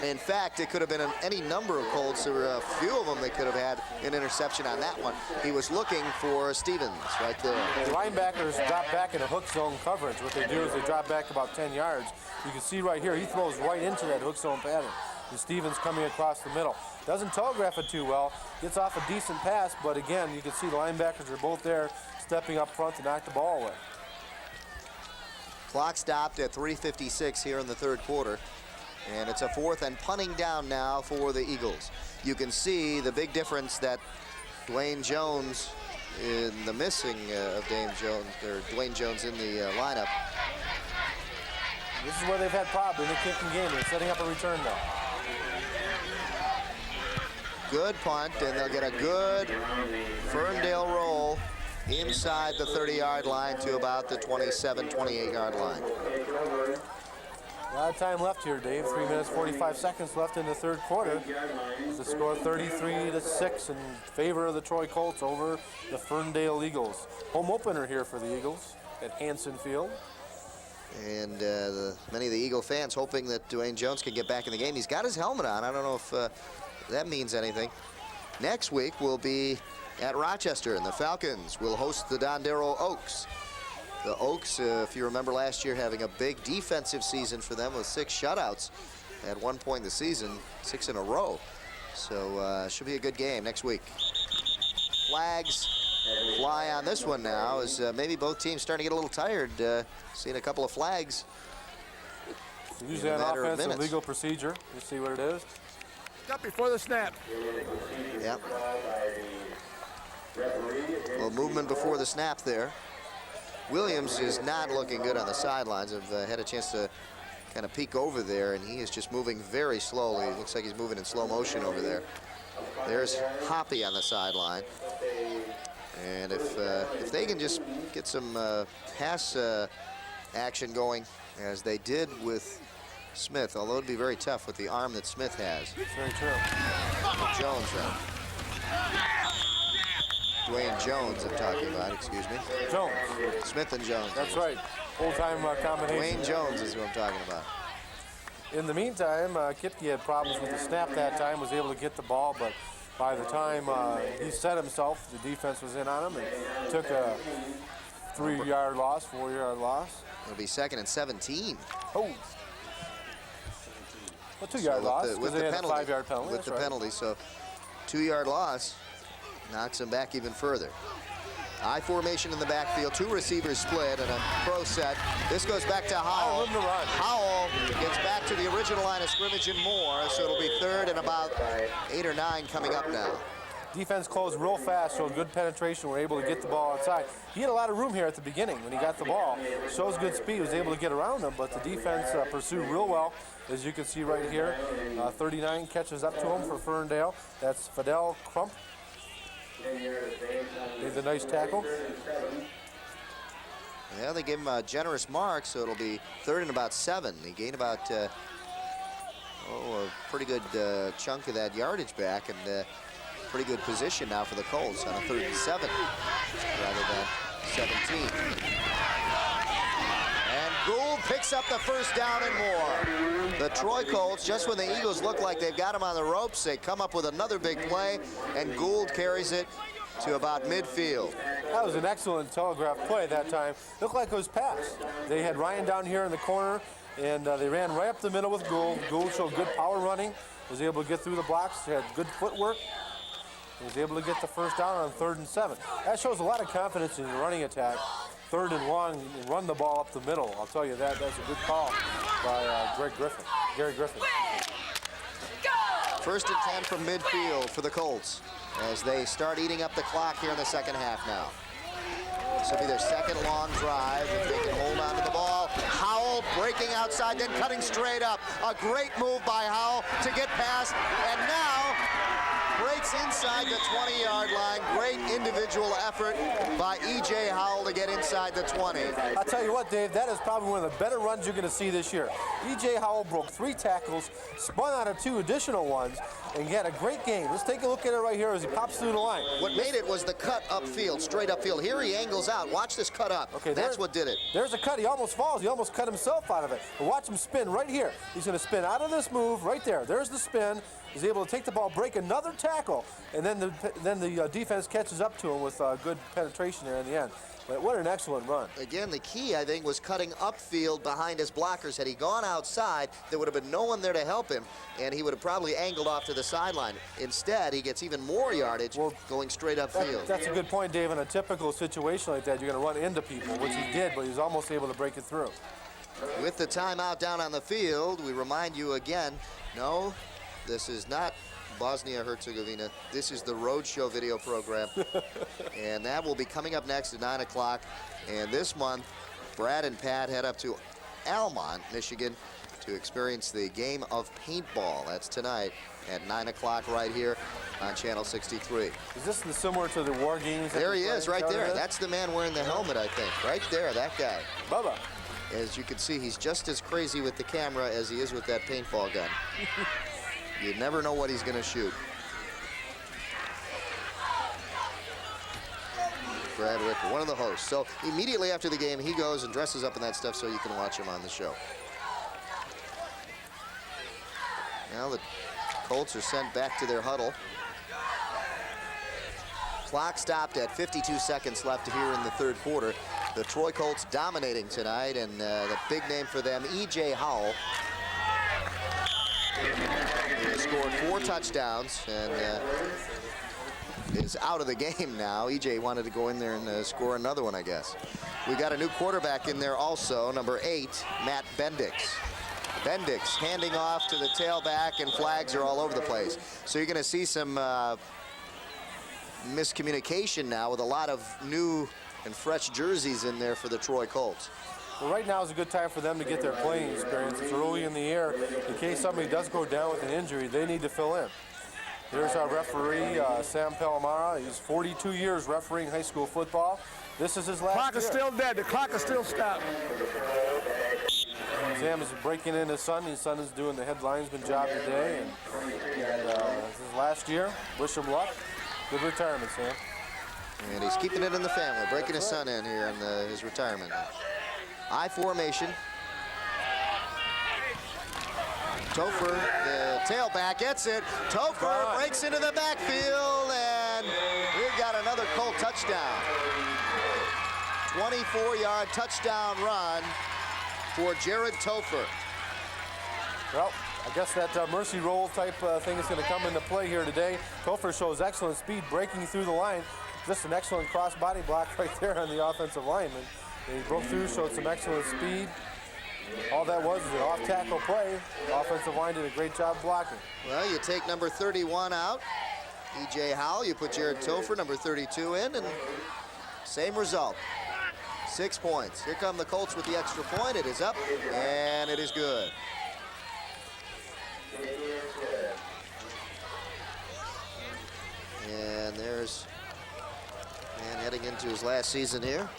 In fact, it could have been any number of Colts. There were a few of them that could have had an interception on that one. He was looking for Stevens right there. The linebackers drop back in a hook zone coverage. What they do is they drop back about 10 yards. You can see right here, he throws right into that hook zone pattern. And Stevens coming across the middle. Doesn't telegraph it too well. Gets off a decent pass, but again, you can see the linebackers are both there stepping up front to knock the ball away. Clock stopped at 3:56 here in the third quarter. And it's a 4th and punting down now for the Eagles. You can see the big difference that Dwayne Jones in the missing of Dwayne Jones in the lineup. This is where they've had problems in the kicking game. They're setting up a return now. Good punt, and they'll get a good Ferndale roll inside the 30-yard line to about the 27, 28-yard line. A lot of time left here, Dave. 3 minutes, 45 seconds left in the third quarter. The score 33-6 in favor of the Troy Colts over the Ferndale Eagles. Home opener here for the Eagles at Hanson Field. And many of the Eagle fans hoping that Dwayne Jones can get back in the game. He's got his helmet on. I don't know if that means anything. Next week we'll be at Rochester, and the Falcons will host the Dondero Oaks. The Oaks, if you remember last year, having a big defensive season for them with 6 shutouts at one point in the season, 6 in a row. So should be a good game next week. Flags fly on this one now, as maybe both teams starting to get a little tired. Seeing a couple of flags. Usually an offensive legal procedure. You see what it is. Got before the snap. Yep. Well, movement before the snap there. Williams is not looking good on the sidelines. I've had a chance to kind of peek over there, and he is just moving very slowly. It looks like he's moving in slow motion over there. There's Hoppy on the sideline. And if they can just get some pass action going, as they did with Smith, although it'd be very tough with the arm that Smith has. Very true. Jones, Dwayne Jones, I'm talking about, excuse me. Jones. Smith and Jones. That's right. Full-time combination. Dwayne Jones is who I'm talking about. In the meantime, Kipke had problems with the snap that time, was able to get the ball, but by the time he set himself, the defense was in on him and took a 3-yard loss, 4-yard loss. It'll be 2nd and 17. Oh. A 2-yard loss with they the had penalty. a 5-yard penalty. With the right. penalty, so 2-yard loss knocks him back even further. I formation in the backfield, 2 receivers split and a pro set. This goes back to Howell. Howell gets back to the original line of scrimmage and more, so it'll be 3rd and about 8 or 9 coming up now. Defense closed real fast, showed good penetration. We're able to get the ball outside. He had a lot of room here at the beginning when he got the ball. Shows good speed, was able to get around them, but the defense pursued real well, as you can see right here. 39 catches up to him for Ferndale. That's Fidel Crump. He's a nice tackle. Yeah, they gave him a generous mark, so it'll be 3rd and about 7. He gained about a pretty good chunk of that yardage back, and pretty good position now for the Colts on a 3rd and 7 rather than 17. And Gould picks up the first down and more. The Troy Colts, just when the Eagles look like they've got him on the ropes, they come up with another big play, and Gould carries it to about midfield. That was an excellent telegraph play that time. Looked like it was passed. They had Ryan down here in the corner, and they ran right up the middle with Gould. Gould showed good power running, was able to get through the blocks, had good footwork. He was able to get the first down on 3rd and 7. That shows a lot of confidence in the running attack. 3rd and long, and run the ball up the middle. I'll tell you that. That's a good call by Gary Griffin. 1st and 10 from midfield for the Colts as they start eating up the clock here in the second half now. This will be their 2nd long drive if they can hold on to the ball. Howell breaking outside, then cutting straight up. A great move by Howell to get past, and now breaks inside the 20-yard line. Great individual effort by E.J. Howell to get inside the 20. I'll tell you what, Dave, that is probably one of the better runs you're going to see this year. E.J. Howell broke 3 tackles, spun out of 2 additional ones, and he had a great game. Let's take a look at it right here as he pops through the line. What made it was the cut upfield, straight upfield. Here he angles out. Watch this cut up. Okay, that's what did it. There's a cut. He almost falls. He almost cut himself out of it. But watch him spin right here. He's going to spin out of this move right there. There's the spin. He's able to take the ball, break another tackle, and then the defense catches up to him with good penetration there in the end. But what an excellent run. Again, the key, I think, was cutting upfield behind his blockers. Had he gone outside, there would have been no one there to help him, and he would have probably angled off to the sideline. Instead, he gets even more yardage going straight upfield. That's a good point, Dave. In a typical situation like that, you're going to run into people, which he did, but he was almost able to break it through. With the timeout down on the field, we remind you again, no, this is not Bosnia-Herzegovina. This is the Roadshow video program. And that will be coming up next at 9 o'clock. And this month, Brad and Pat head up to Almont, Michigan, to experience the game of paintball. That's tonight at 9 o'clock right here on Channel 63. Is this similar to the War Games? There he is, right there. That's the man wearing the helmet, I think. Right there, that guy. Bubba. As you can see, he's just as crazy with the camera as he is with that paintball gun. You never know what he's going to shoot. Brad Wicker, one of the hosts. So immediately after the game, he goes and dresses up in that stuff so you can watch him on the show. Now the Colts are sent back to their huddle. Clock stopped at 52 seconds left here in the third quarter. The Troy Colts dominating tonight, and the big name for them, E.J. Howell. He has scored 4 touchdowns and is out of the game now. E.J. wanted to go in there and score another one, I guess. We got a new quarterback in there also, number 8, Matt Bendix. Bendix handing off to the tailback, and flags are all over the place. So you're going to see some miscommunication now with a lot of new and fresh jerseys in there for the Troy Colts. Well, right now is a good time for them to get their playing experience. It's early in the year. In case somebody does go down with an injury, they need to fill in. Here's our referee, Sam Palomara. He's 42 years refereeing high school football. This is his last Clock is year. still dead. The clock is still stopped. Sam is breaking in his son. His son is doing the head linesman job today. And this is his last year. Wish him luck. Good retirement, Sam. And he's keeping it in the family, breaking his son in here in his retirement. I formation. Topher, the tailback, gets it. Topher breaks into the backfield, and we've got another Colt touchdown. 24-yard touchdown run for Jared Topher. Well, I guess that mercy roll type thing is going to come into play here today. Topher shows excellent speed breaking through the line. Just an excellent cross body block right there on the offensive lineman. He broke through, showed some excellent speed. All that was an off-tackle play. The offensive line did a great job blocking. Well, you take number 31 out, E.J. Howell. You put Jared Topher, number 32, in, and same result. 6 points. Here come the Colts with the extra point. It is up, and it is good. And there's man heading into his last season here.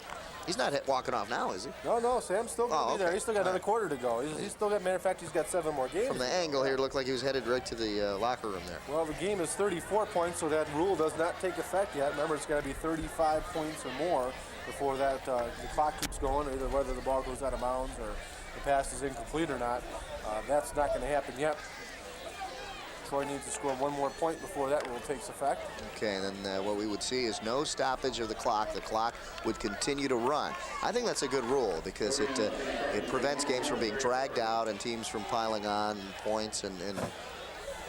He's not walking off now, is he? No, Sam's still going to be there. He's still got another quarter to go. He's still got, matter of fact, he's got 7 more games. From the angle here, it looked like he was headed right to the locker room there. Well, the game is 34 points, so that rule does not take effect yet. Remember, it's got to be 35 points or more before that the clock keeps going, either whether the ball goes out of bounds or the pass is incomplete or not. That's not going to happen yet. Troy needs to score 1 more point before that rule takes effect. Okay, and then what we would see is no stoppage of the clock. The clock would continue to run. I think that's a good rule because it prevents games from being dragged out and teams from piling on points, and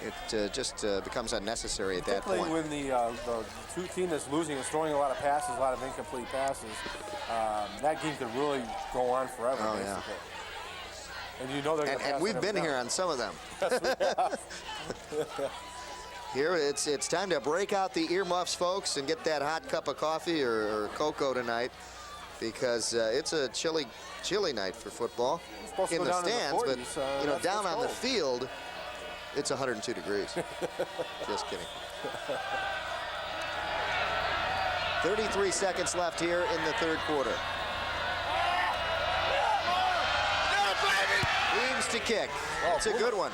it just becomes unnecessary at that point. Particularly when the team that's losing is throwing a lot of passes, a lot of incomplete passes, that game could really go on forever, basically. Yeah. And you know they're and we've been here on some of them. Here, it's time to break out the earmuffs, folks, and get that hot cup of coffee or cocoa tonight, because it's a chilly night for football in the stands. But you know, down on the field, it's 102 degrees. Just kidding. 33 seconds left here in the third quarter. Weems to kick. It's a good one.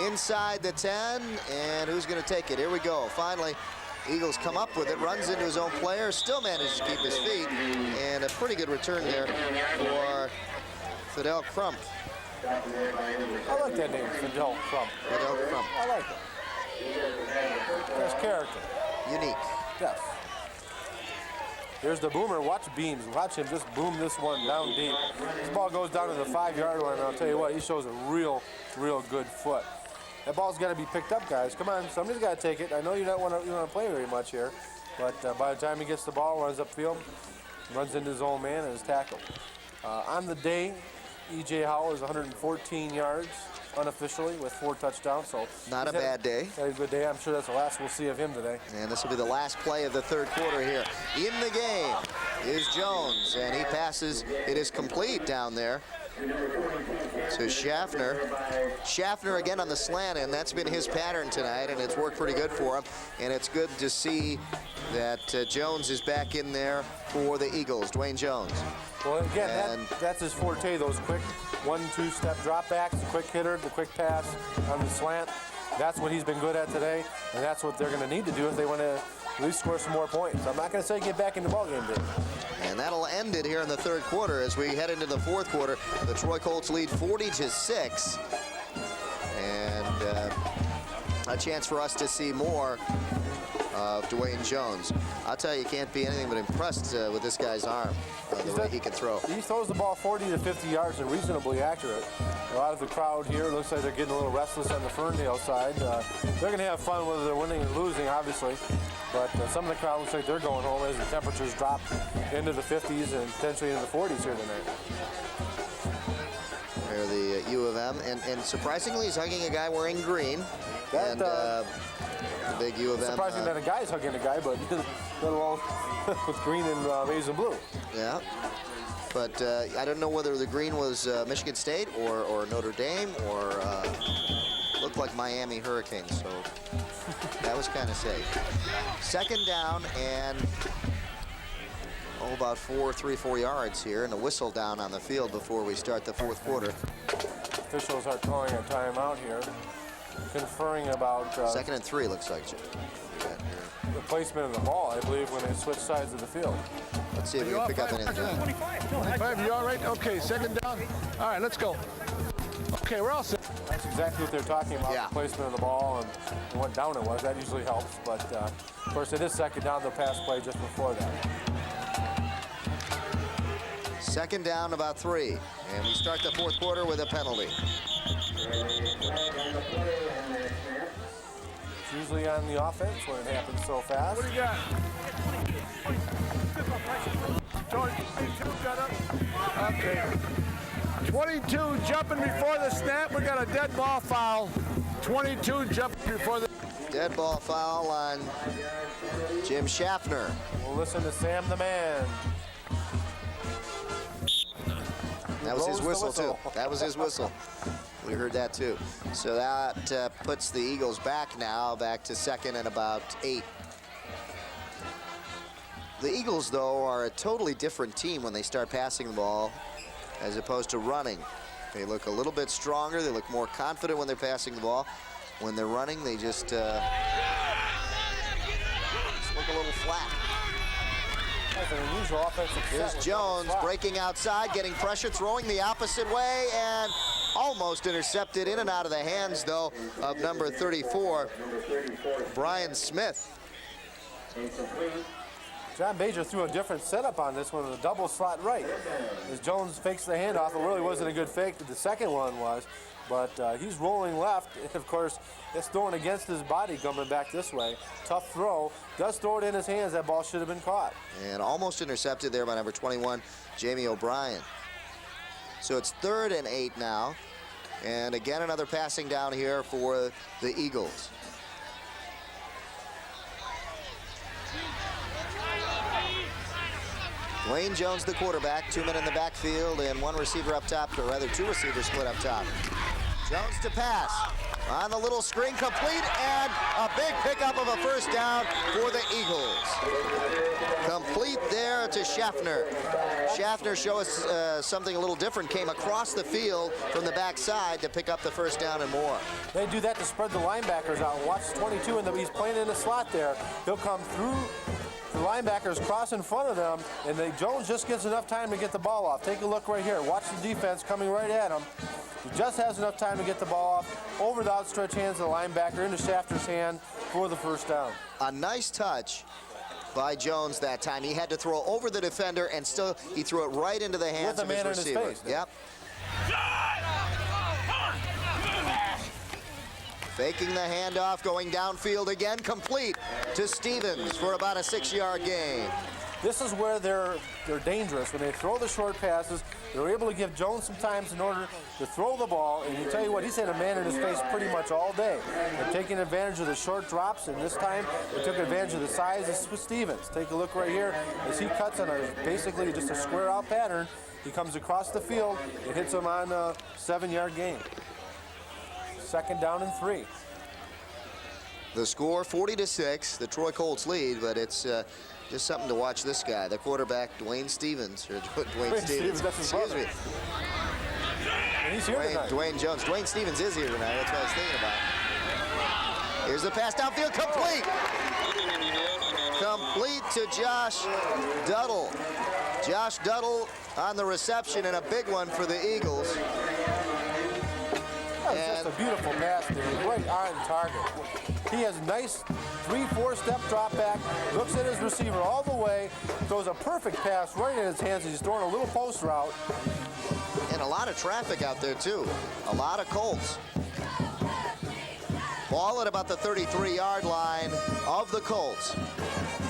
Inside the 10, and who's going to take it? Here we go. Finally, Eagles come up with it, runs into his own player, still manages to keep his feet, and a pretty good return there for Fidel Crump. I like that name, Fidel Crump. Fidel Crump. I like it. There's character. Unique. Yes. Here's the boomer. Watch Beams. Watch him just boom this one down deep. This ball goes down to the 5-yard line, and I'll tell you what, he shows a real good foot. That ball's got to be picked up, guys. Come on, somebody's got to take it. I know you don't want to play very much here, but by the time he gets the ball, runs upfield, runs into his own man and is tackled. On the day, E.J. Howell is 114 yards unofficially with 4 touchdowns. So not a bad day. Had a good day. I'm sure that's the last we'll see of him today. And this will be the last play of the third quarter here. In the game is Jones, and he passes. It is complete down there to Schaffner. Schaffner again on the slant, and that's been his pattern tonight, and it's worked pretty good for him. And it's good to see that Jones is back in there for the Eagles, Dwayne Jones. Well, again, that's his forte, those quick 1-2 step drop backs, the quick hitter, the quick pass on the slant. That's what he's been good at today, and that's what they're going to need to do if they want to at least score some more points. I'm not going to say get back in the ballgame, Dave. And that'll end it here in the third quarter. As we head into the fourth quarter, the Troy Colts lead 40-6. And a chance for us to see more of Dwayne Jones. I'll tell you can't be anything but impressed with this guy's arm, the way he can throw. He throws the ball 40 to 50 yards and reasonably accurate. A lot of the crowd here looks like they're getting a little restless on the Ferndale side. They're going to have fun whether they're winning or losing, obviously. But some of the crowd looks like they're going home as the temperatures drop into the 50s and potentially into the 40s here tonight. They're the U of M, and surprisingly, he's hugging a guy wearing green. The big U of M. Surprising that a guy's hugging a guy, but let alone with green and raisin blue. Yeah. But I don't know whether the green was Michigan State or Notre Dame or looked like Miami Hurricanes, so that was kind of safe. Second down and about 4 yards here, and a whistle down on the field before we start the fourth quarter. Officials are calling a timeout here, conferring about second and 3 looks like. The placement of the ball, I believe, when they switch sides of the field. Let's see if we can pick up anything. 25, you all right? Okay, second down. All right, let's go. Okay, we're all set. That's exactly what they're talking about, the placement of the ball and what down it was. That usually helps, but of course it is second down, the pass play just before that. Second down, about 3, and we start the fourth quarter with a penalty. It's usually on the offense when it happens so fast. What do you got? 22 got up. Okay. 22 jumping before the snap. We got a dead ball foul. 22 jumping before the... Dead ball foul on Jim Schaffner. We'll listen to Sam the Man. That was his whistle, too. That was his whistle. We heard that, too. So that puts the Eagles back now, back to second and about 8. The Eagles, though, are a totally different team when they start passing the ball as opposed to running. They look a little bit stronger. They look more confident when they're passing the ball. When they're running, they just look a little flat. That's an unusual offensive set. Here's Jones breaking outside, getting pressure, throwing the opposite way, and almost intercepted in and out of the hands, though, of number 34, Brian Smith. John Bajer threw a different setup on this one with a double slot right. As Jones fakes the handoff, it really wasn't a good fake. The second one was, but he's rolling left. And of course, it's throwing against his body coming back this way. Tough throw. Does throw it in his hands. That ball should have been caught. And almost intercepted there by number 21, Jamie O'Brien. So it's 3rd and 8 now. And again, another passing down here for the Eagles. Dwayne Jones, the quarterback, 2 men in the backfield and 1 receiver up top, or rather 2 receivers split up top. Jones to pass. On the little screen, complete, and a big pickup of a first down for the Eagles. Complete there to Schaffner. Schaffner, show us something a little different, came across the field from the backside to pick up the first down and more. They do that to spread the linebackers out. Watch 22, and he's playing in the slot there. He'll come through. The linebackers cross in front of them, and Jones just gets enough time to get the ball off. Take a look right here. Watch the defense coming right at him. He just has enough time to get the ball off over the outstretched hands of the linebacker into Schaffner's hand for the first down. A nice touch by Jones that time. He had to throw over the defender, and still he threw it right into the hands of his receiver. With the man in his face. Yep. Faking the handoff, going downfield again, complete to Stevens for about a 6-yard gain. This is where they're dangerous. When they throw the short passes, they're able to give Jones some time in order to throw the ball. And you tell you what, he's had a man in his face pretty much all day. They're taking advantage of the short drops, and this time they took advantage of the size of Stevens. Take a look right here as he cuts on basically just a square out pattern. He comes across the field and hits him on a 7-yard gain. Second down and 3. The score 40-6. The Troy Colts lead, but it's just something to watch this guy, the quarterback, Dwayne Stevens, or Dwayne Stevens. Excuse me. And he's here tonight. Dwayne Jones. Dwayne Stevens is here tonight. That's what I was thinking about. Here's the pass downfield, complete. Complete to Josh Duddle. Josh Duddle on the reception, and a big one for the Eagles. That's just a beautiful pass, dude. Right on target. He has a nice 3-4 step drop back, looks at his receiver all the way, throws a perfect pass right in his hands. He's throwing a little post route. And a lot of traffic out there, too. A lot of Colts. Ball at about the 33-yard line of the Colts.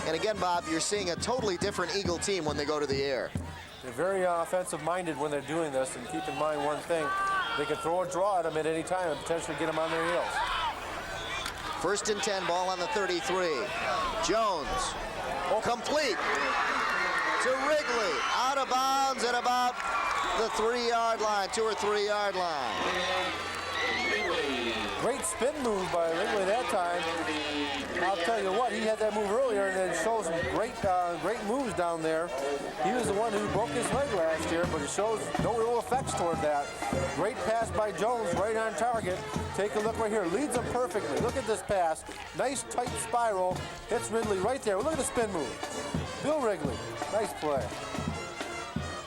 And again, Bob, you're seeing a totally different Eagle team when they go to the air. They're very offensive-minded when they're doing this, and keep in mind one thing. They can throw a draw at them at any time and potentially get them on their heels. 1st and 10, ball on the 33. Jones, complete to Wrigley, out of bounds at about the 3-yard line, 2 or 3-yard line. Great spin move by Wrigley that time. I'll tell you what, he had that move earlier, and it shows some great moves down there. He was the one who broke his leg last year, but it shows no real effects toward that. Great pass by Jones, right on target. Take a look right here, leads him perfectly. Look at this pass, nice tight spiral, hits Ridley right there. Look at the spin move. Bill Wrigley, nice play.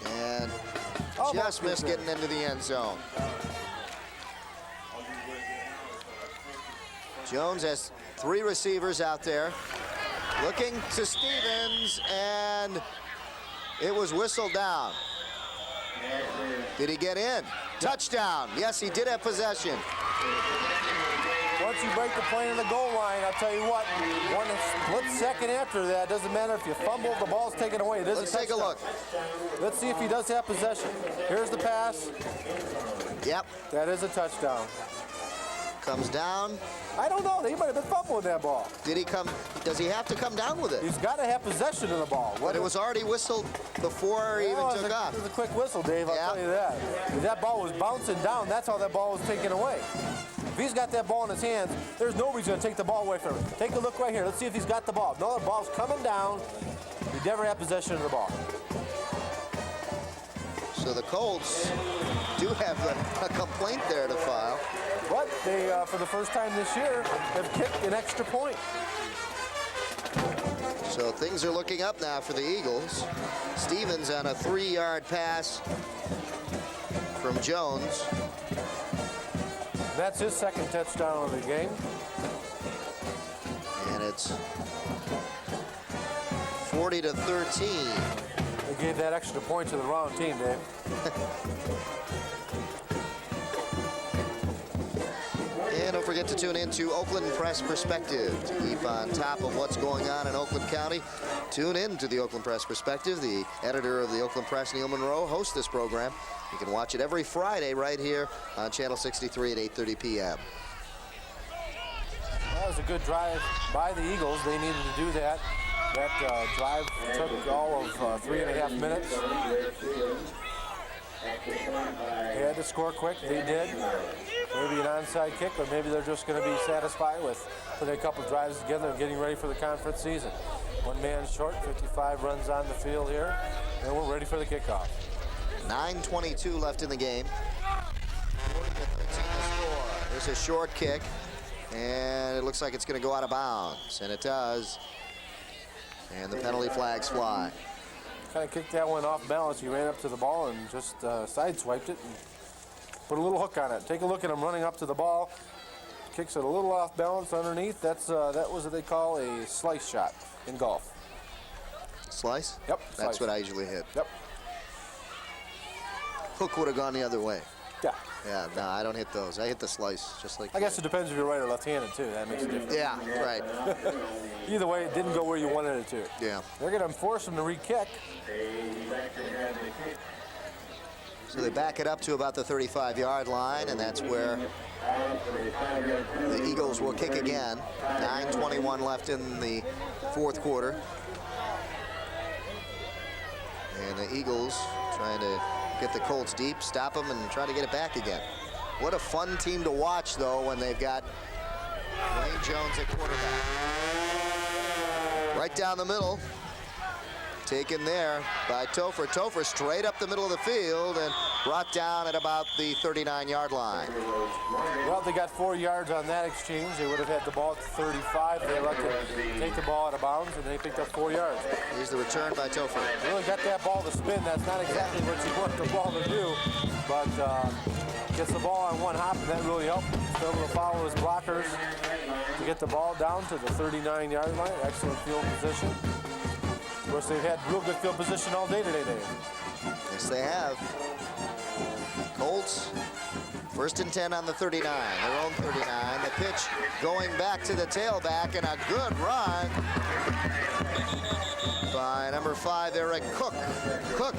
And just missed getting into the end zone. Jones has 3 receivers out there. Looking to Stevens, and it was whistled down. Did he get in? Touchdown. Yes, he did have possession. Once you break the plane in the goal line, I'll tell you what, one split second after that, doesn't matter if you fumble, the ball's taken away. It is Let's take a look. Let's see if he does have possession. Here's the pass. Yep. That is a touchdown. Comes down. I don't know. He might have been fumbling that ball. Did he come? Does he have to come down with it? He's got to have possession of the ball. But it was already whistled before he even took off. It was a quick whistle, Dave. I'll tell you that. If that ball was bouncing down, that's how that ball was taken away. If he's got that ball in his hands, there's nobody's going to take the ball away from him. Take a look right here. Let's see if he's got the ball. No, the ball's coming down. He never had possession of the ball. So the Colts do have a complaint there to file. But they, for the first time this year, have kicked an extra point. So things are looking up now for the Eagles. Stevens on a 3-yard pass from Jones. That's his second touchdown of the game. And it's 40-13. They gave that extra point to the wrong team, Dave. And don't forget to tune in to Oakland Press Perspective to keep on top of what's going on in Oakland County. Tune in to the Oakland Press Perspective. The editor of the Oakland Press, Neil Monroe, hosts this program. You can watch it every Friday right here on Channel 63 at 8:30 p.m. That was a good drive by the Eagles. They needed to do that. That drive took all of 3.5 minutes. They had to score quick. They did. Maybe an onside kick, or maybe they're just going to be satisfied with putting a couple drives together and getting ready for the conference season. One man short, 55 runs on the field here, and we're ready for the kickoff. 9:22 left in the game. 40-13 the score. There's a short kick, and it looks like it's going to go out of bounds, and it does. And the penalty flags fly. Kind of kicked that one off balance. He ran up to the ball and just sideswiped it and put a little hook on it. Take a look at him running up to the ball. Kicks it a little off balance underneath. That was what they call a slice shot in golf. Slice? Yep. That's what I usually hit. Yep. Hook would have gone the other way. Yeah. Yeah, no, I don't hit those. I hit the slice, just like I guess it depends if you're right or left-handed, too. That makes a difference. Yeah, right. Either way, it didn't go where you wanted it to. Yeah. They're going to force him to re-kick. So they back it up to about the 35-yard line, and that's where the Eagles will kick again. 9:21 left in the fourth quarter. And the Eagles trying to get the Colts deep, stop them, and try to get it back again. What a fun team to watch, though, when they've got Wayne Jones at quarterback. Right down the middle. Taken there by Topher. Topher straight up the middle of the field and brought down at about the 39-yard line. Well, they got 4 yards on that exchange. They would have had the ball at the 35. They elected to take the ball out of bounds, and they picked up 4 yards. Here's the return by Topher. Really got that ball to spin. That's not exactly what you want the ball to do, but gets the ball on one hop, and that really helped. He's able to follow his blockers to get the ball down to the 39-yard line. Excellent field position. Of course, they've had real good field position all day today, Dave. Yes, they have. Colts, 1st and 10 on the 39, their own 39. The pitch going back to the tailback, and a good run by number 5, Eric Cook. Cook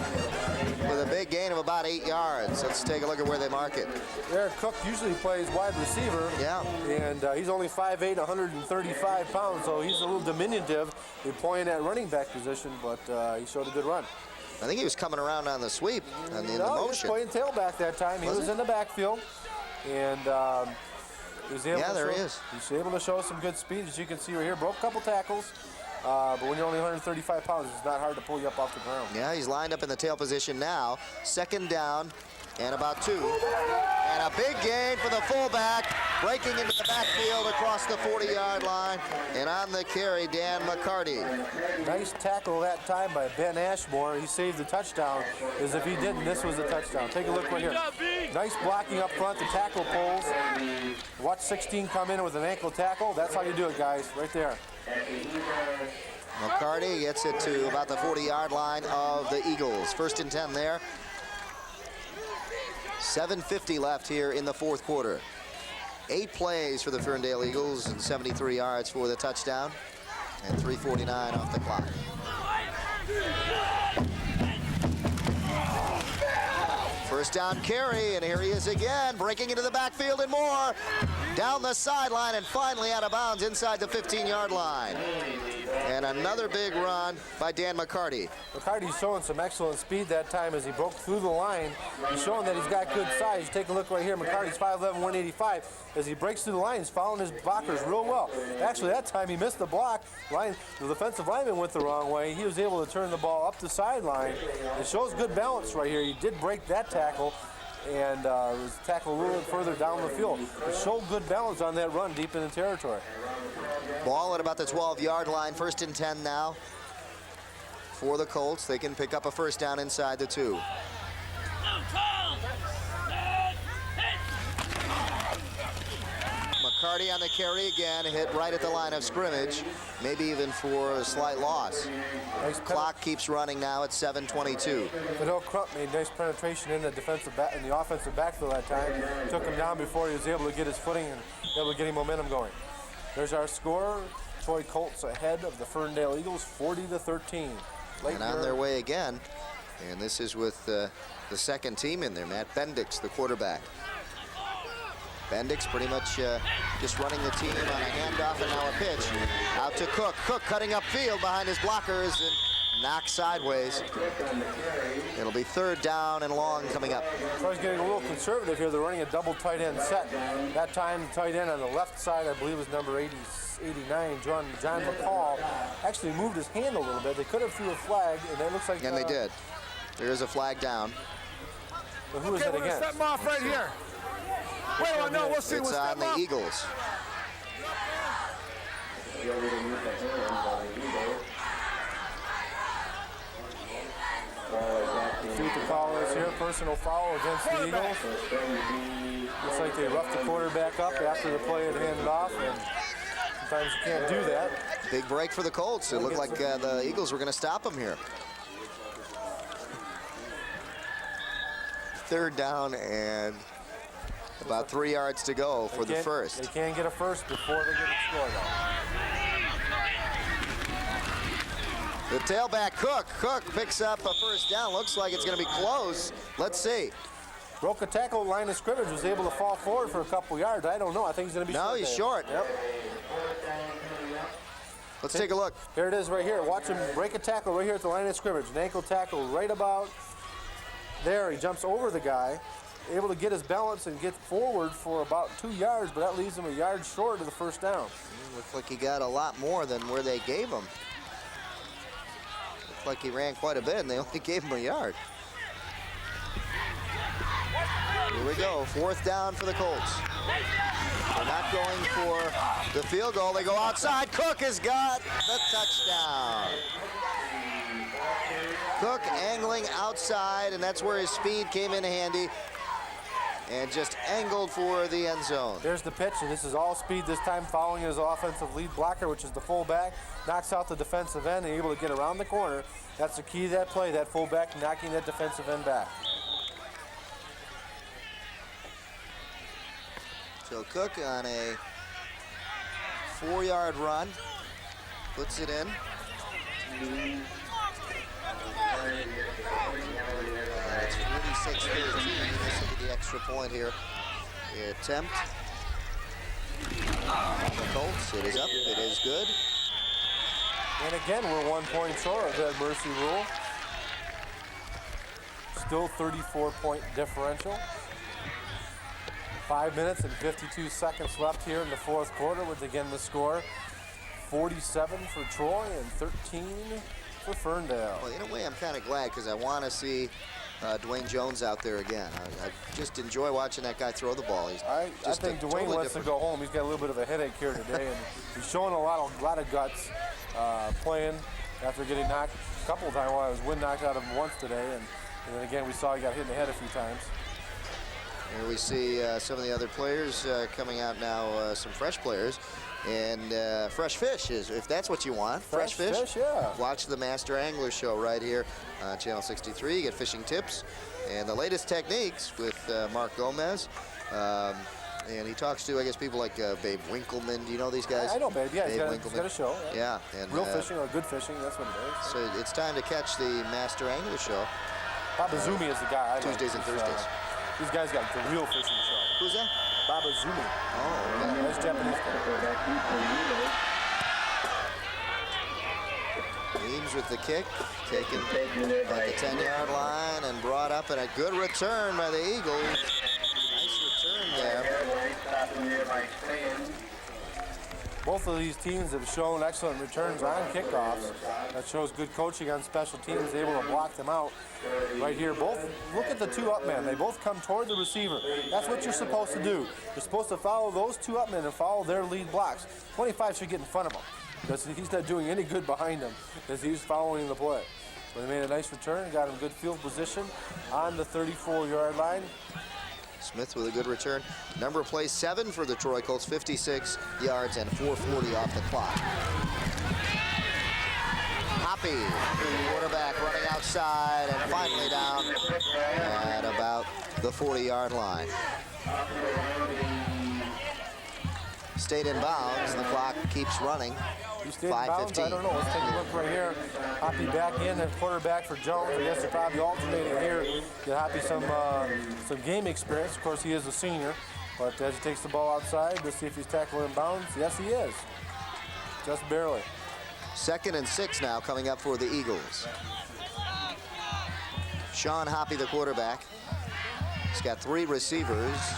with a big gain of about 8 yards. Let's take a look at where they mark it. Eric Cook usually plays wide receiver. Yeah. And he's only 5'8", 135 pounds, so he's a little diminutive in playing at running back position, but he showed a good run. I think he was coming around on the sweep and in the No, he was motion. playing tailback that time. He was in the backfield, and he was able Yeah, to there show, he is. He's able to show some good speed, as you can see right here. Broke a couple tackles, but when you're only 135 pounds, it's not hard to pull you up off the ground. Yeah, he's lined up in the tail position now. 2nd down and about 2. And a big gain for the fullback, breaking into the backfield across the 40-yard line. And on the carry, Dan McCarty. Nice tackle that time by Ben Ashmore. He saved the touchdown. As if he didn't, this was a touchdown. Take a look right here. Nice blocking up front. The tackle pulls. Watch 16 come in with an ankle tackle. That's how you do it, guys, right there. McCarty gets it to about the 40-yard line of the Eagles. 1st and 10 there. 7:50 left here in the 4th quarter. 8 plays for the Ferndale Eagles and 73 yards for the touchdown. And 3:49 off the clock. First down carry, and here he is again, breaking into the backfield and more. Down the sideline and finally out of bounds inside the 15-yard line. And another big run by Dan McCarty. McCarty's showing some excellent speed that time as he broke through the line. He's showing that he's got good size. Take a look right here. McCarty's 5'11", 185. As he breaks through the line, he's following his blockers real well. Actually, that time he missed the block. The defensive lineman went the wrong way. He was able to turn the ball up the sideline. It shows good balance right here. He did break that tackle and was tackled a little bit further down the field. It showed good balance on that run deep in the territory. Ball at about the 12-yard line. 1st and 10 now for the Colts. They can pick up a first down inside the 2. McCarty on the carry again, hit right at the line of scrimmage, maybe even for a slight loss. Nice Clock keeps running now at 7:22. Fidel Crump made nice penetration in the offensive backfield that time. Took him down before he was able to get his footing and able to get him momentum going. There's our score. Troy Colts ahead of the Ferndale Eagles, 40-13. And on their way again. And this is with the second team in there, Matt Bendix, the quarterback. Bendix pretty much just running the team on a handoff and now a pitch. Out to Cook. Cook cutting upfield behind his blockers and knocked sideways. It'll be 3rd down and long coming up. Troy's getting a little conservative here. They're running a double tight end set. That time, the tight end on the left side, I believe, was number 89, John McCall, actually moved his hand a little bit. They could have threw a flag, and it looks like... And they did. There is a flag down. But who is it we're against? Step him off right here. Wait a minute, no, we'll see. It's We'll on step the up. Eagles. See what the call is here. Personal foul against the Eagles. Looks like they roughed the quarterback up after the play had handed off, and sometimes you can't do that. Big break for the Colts. It looked like the Eagles were going to stop them here. 3rd down and about 3 yards to go for the first. They can't get a first before they get a score, though. The tailback, Cook. Cook picks up a first down. Looks like it's going to be close. Let's see. Broke a tackle line of scrimmage, was able to fall forward for a couple yards. I don't know. I think he's going to be short. No, he's short. Yep. Let's take a look. Here it is right here. Watch him break a tackle right here at the line of scrimmage. An ankle tackle right about there. He jumps over the guy. able to get his balance and get forward for about 2 yards, but that leaves him a yard short of the first down. Looked like he got a lot more than where they gave him. Looked like he ran quite a bit, and they only gave him a yard. Here we go, 4th down for the Colts. They're not going for the field goal. They go outside. Cook has got the touchdown. Cook angling outside, and that's where his speed came in handy. And just angled for the end zone. There's the pitch, and this is all speed this time, following his offensive lead blocker, which is the fullback. Knocks out the defensive end and able to get around the corner. That's the key to that play, that fullback knocking that defensive end back. So Cook on a 4-yard run, puts it in. It's 46-13. Let's look at the extra point here. The attempt. The Colts, it is up, it is good. And again, we're 1 point short of that mercy rule. Still 34-point differential. 5 minutes and 52 seconds left here in the 4th quarter, with again the score 47 for Troy and 13 for Ferndale. Well, in a way, I'm kind of glad, because I want to see Dwayne Jones out there again. I just enjoy watching that guy throw the ball. He's I think Dwayne wants to go home. He's got a little bit of a headache here today, and he's showing a lot of guts playing after getting knocked a couple of times. While I was wind knocked out of him once today, and then again we saw he got hit in the head a few times. Here we see some of the other players coming out now, some fresh players. And fresh fish is, if that's what you want. Fresh fish, yeah. Watch the Master Angler Show right here on Channel 63. You get fishing tips and the latest techniques with Mark Gomez. And he talks to, I guess, people like Babe Winkleman. Do you know these guys? I know Babe, yeah. Babe He's got a show. Yeah. And, real fishing or good fishing, that's what it is. So it's time to catch the Master Angler Show. Baba Zumi is the guy. Tuesdays and Thursdays. These guys got the real fishing show. Who's that? Baba Zumi. Oh, okay. That's Japanese guy. Weems with the kick, taken at the 10-yard line and brought up, and a good return by the Eagles. Nice return there. Both of these teams have shown excellent returns on kickoffs. That shows good coaching on special teams, able to block them out. Right here, both, look at the two up men. They both come toward the receiver. That's what you're supposed to do. You're supposed to follow those two up men and follow their lead blocks. 25 should get in front of him, because he's not doing any good behind him as he's following the play. But they made a nice return, got him good field position on the 34-yard line. Smith with a good return. Number of plays 7 for the Troy Colts, 56 yards and 4:40 off the clock. Hoppy, quarterback, running outside and finally down at about the 40-yard line. Stayed in bounds. The clock keeps running. He stayed in bounds. I don't know. Let's take a look right here. Hoppy back in at quarterback for Jones. I guess they're probably alternating here. Get Hoppy some game experience. Of course, he is a senior. But as he takes the ball outside, let's see if he's tackling in bounds. Yes, he is. Just barely. 2nd and 6 now coming up for the Eagles. Sean Hoppy, the quarterback. He's got 3 receivers.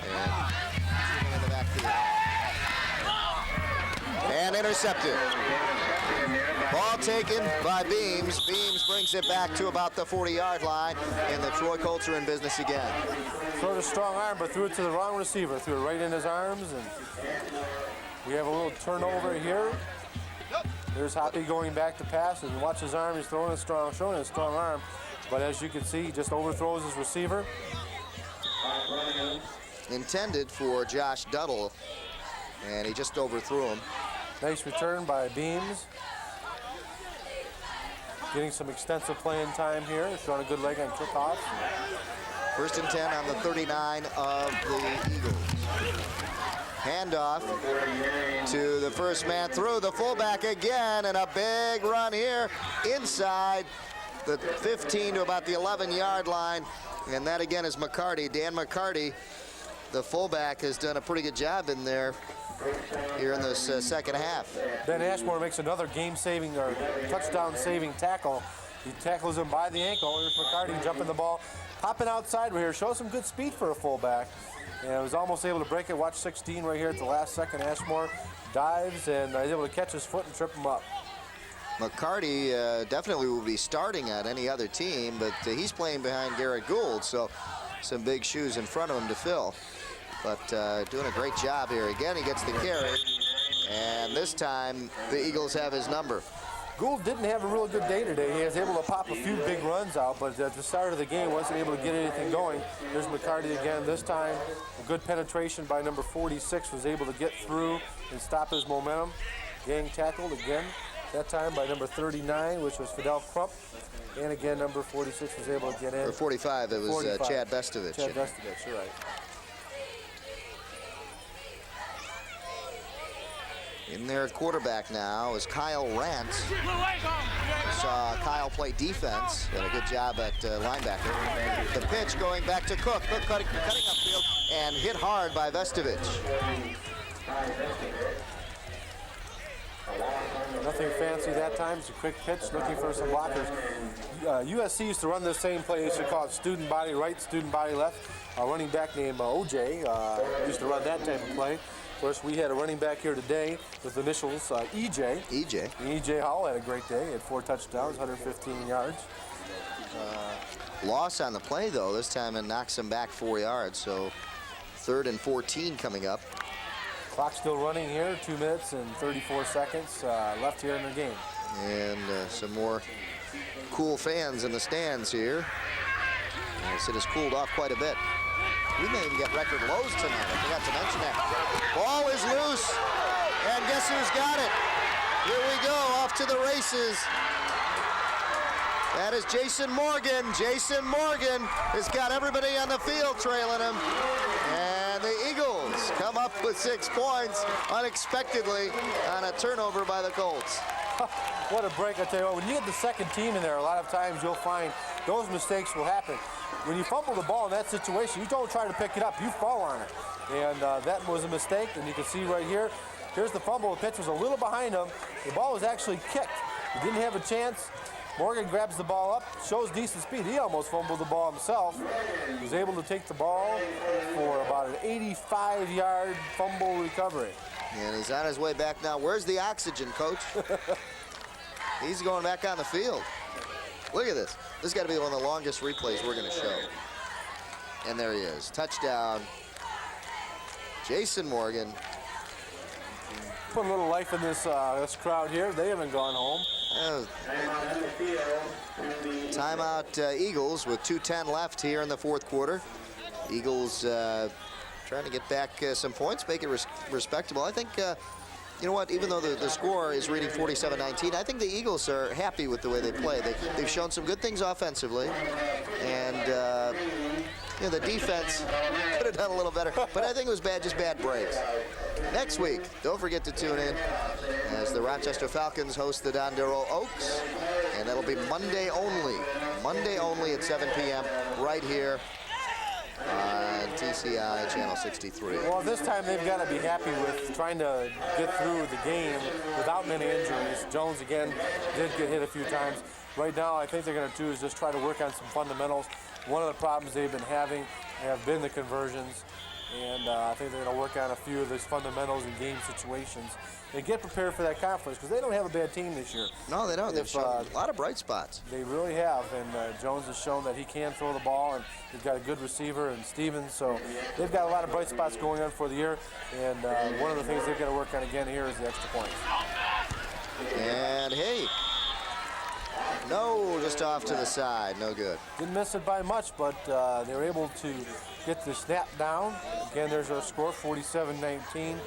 And in the backfield. And intercepted. Ball taken by Beams. Beams brings it back to about the 40-yard line, and the Troy Colts are in business again. Sort of strong arm, but threw it to the wrong receiver. Threw it right in his arms, and we have a little turnover here. There's Hoppy going back to pass, and watch his arm. He's showing a strong arm, but as you can see, he just overthrows his receiver. Intended for Josh Duddle, and he just overthrew him. Nice return by Beams. Getting some extensive playing time here. Showing a good leg on kickoffs. 1st and 10 on the 39 of the Eagles. Handoff to the first man through, the fullback again, and a big run here inside the 15 to about the 11-yard line. And that again is McCarty. Dan McCarty, the fullback, has done a pretty good job in there here in this second half. Ben Ashmore makes another game-saving or touchdown-saving tackle He tackles him by the ankle. Here's McCarty jumping the ball, popping outside right here. Shows some good speed for a fullback. And was almost able to break it. Watch 16 right here at the last second. Ashmore dives and is able to catch his foot and trip him up. McCarty definitely will be starting on any other team, but he's playing behind Garrett Gould, so some big shoes in front of him to fill. But doing a great job here. Again, he gets the carry, and this time the Eagles have his number. Gould didn't have a real good day today. He was able to pop a few big runs out, but at the start of the game wasn't able to get anything going. There's McCarty again. This time, a good penetration by number 46 was able to get through and stop his momentum. Gang tackled again, that time by number 39, which was Fidel Crump. And again, number 46 was able to get in. Or 45, it was 45. Chad Bestovich. Chad Bestovich, you're right. In their quarterback now is Kyle Rant. Saw Kyle play defense. Did a good job at linebacker. The pitch going back to Cook. Cook cutting upfield and hit hard by Vestovich. Nothing fancy that time. It's a quick pitch, looking for some blockers. USC used to run the same play. They used to call it student body right, student body left. A running back named OJ used to run that type of play. Of course, we had a running back here today with initials EJ. EJ Howell had a great day. He had 4 touchdowns, 115 yards. Loss on the play, though. This time it knocks him back 4 yards. So 3rd and 14 coming up. Clock still running here. 2 minutes and 34 seconds left here in the game. And some more cool fans in the stands here. As it has cooled off quite a bit. We may even get record lows tonight. I forgot to mention that. Ball is loose, and guess who's got it? Here we go, off to the races. That is Jason Morgan. Jason Morgan has got everybody on the field trailing him. And the Eagles come up with 6 points unexpectedly on a turnover by the Colts. What a break, I tell you what. When you get the second team in there, a lot of times you'll find those mistakes will happen. When you fumble the ball in that situation, you don't try to pick it up, you fall on it. And that was a mistake, and you can see right here, here's the fumble. The pitch was a little behind him. The ball was actually kicked. He didn't have a chance. Morgan grabs the ball up, shows decent speed. He almost fumbled the ball himself. He was able to take the ball for about an 85-yard fumble recovery. And he's on his way back now. Where's the oxygen, Coach? He's going back on the field. Look at this. This has got to be one of the longest replays we're going to show. And there he is. Touchdown. Jason Morgan. Put a little life in this crowd here. They haven't gone home. Timeout Eagles with 2:10 left here in the 4th quarter. Eagles trying to get back some points, make it respectable. I think, you know what, even though the score is reading 47-19, I think the Eagles are happy with the way they play. They've shown some good things offensively, and you know, the defense could have done a little better, but I think it was just bad breaks. Next week, don't forget to tune in as the Rochester Falcons host the Dondero Oaks, and that'll be Monday only at 7 p.m. right here on TCI Channel 63. Well, this time they've got to be happy with trying to get through the game without many injuries. Jones, again, did get hit a few times. Right now, I think they're going to do is just try to work on some fundamentals. One of the problems they've been having have been the conversions, and I think they're going to work on a few of those fundamentals in game situations and get prepared for that conference, because they don't have a bad team this year. No, they don't. They've shown a lot of bright spots. They really have, and Jones has shown that he can throw the ball, and he's got a good receiver in Stevens, so they've got a lot of bright spots going on for the year, and one of the things they've got to work on again here is the extra points. And hey, no, just off to the side, no good. Didn't miss it by much, but they were able to get the snap down. Again, there's our score, 47-19 in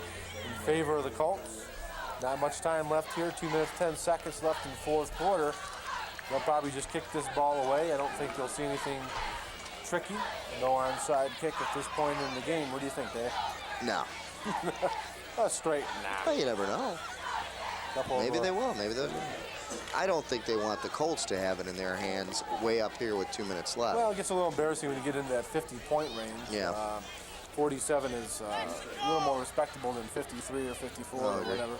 favor of the Colts. Not much time left here, 2 minutes, 10 seconds left in the 4th quarter. They'll probably just kick this ball away. I don't think they'll see anything tricky. No onside kick at this point in the game. What do you think, Dave? No. Straight, nah. Well, you never know. Maybe they will, maybe they will. I don't think they want the Colts to have it in their hands way up here with 2 minutes left. Well, it gets a little embarrassing when you get into that 50-point range. Yeah. 47 is a little more respectable than 53 or 54 or whatever.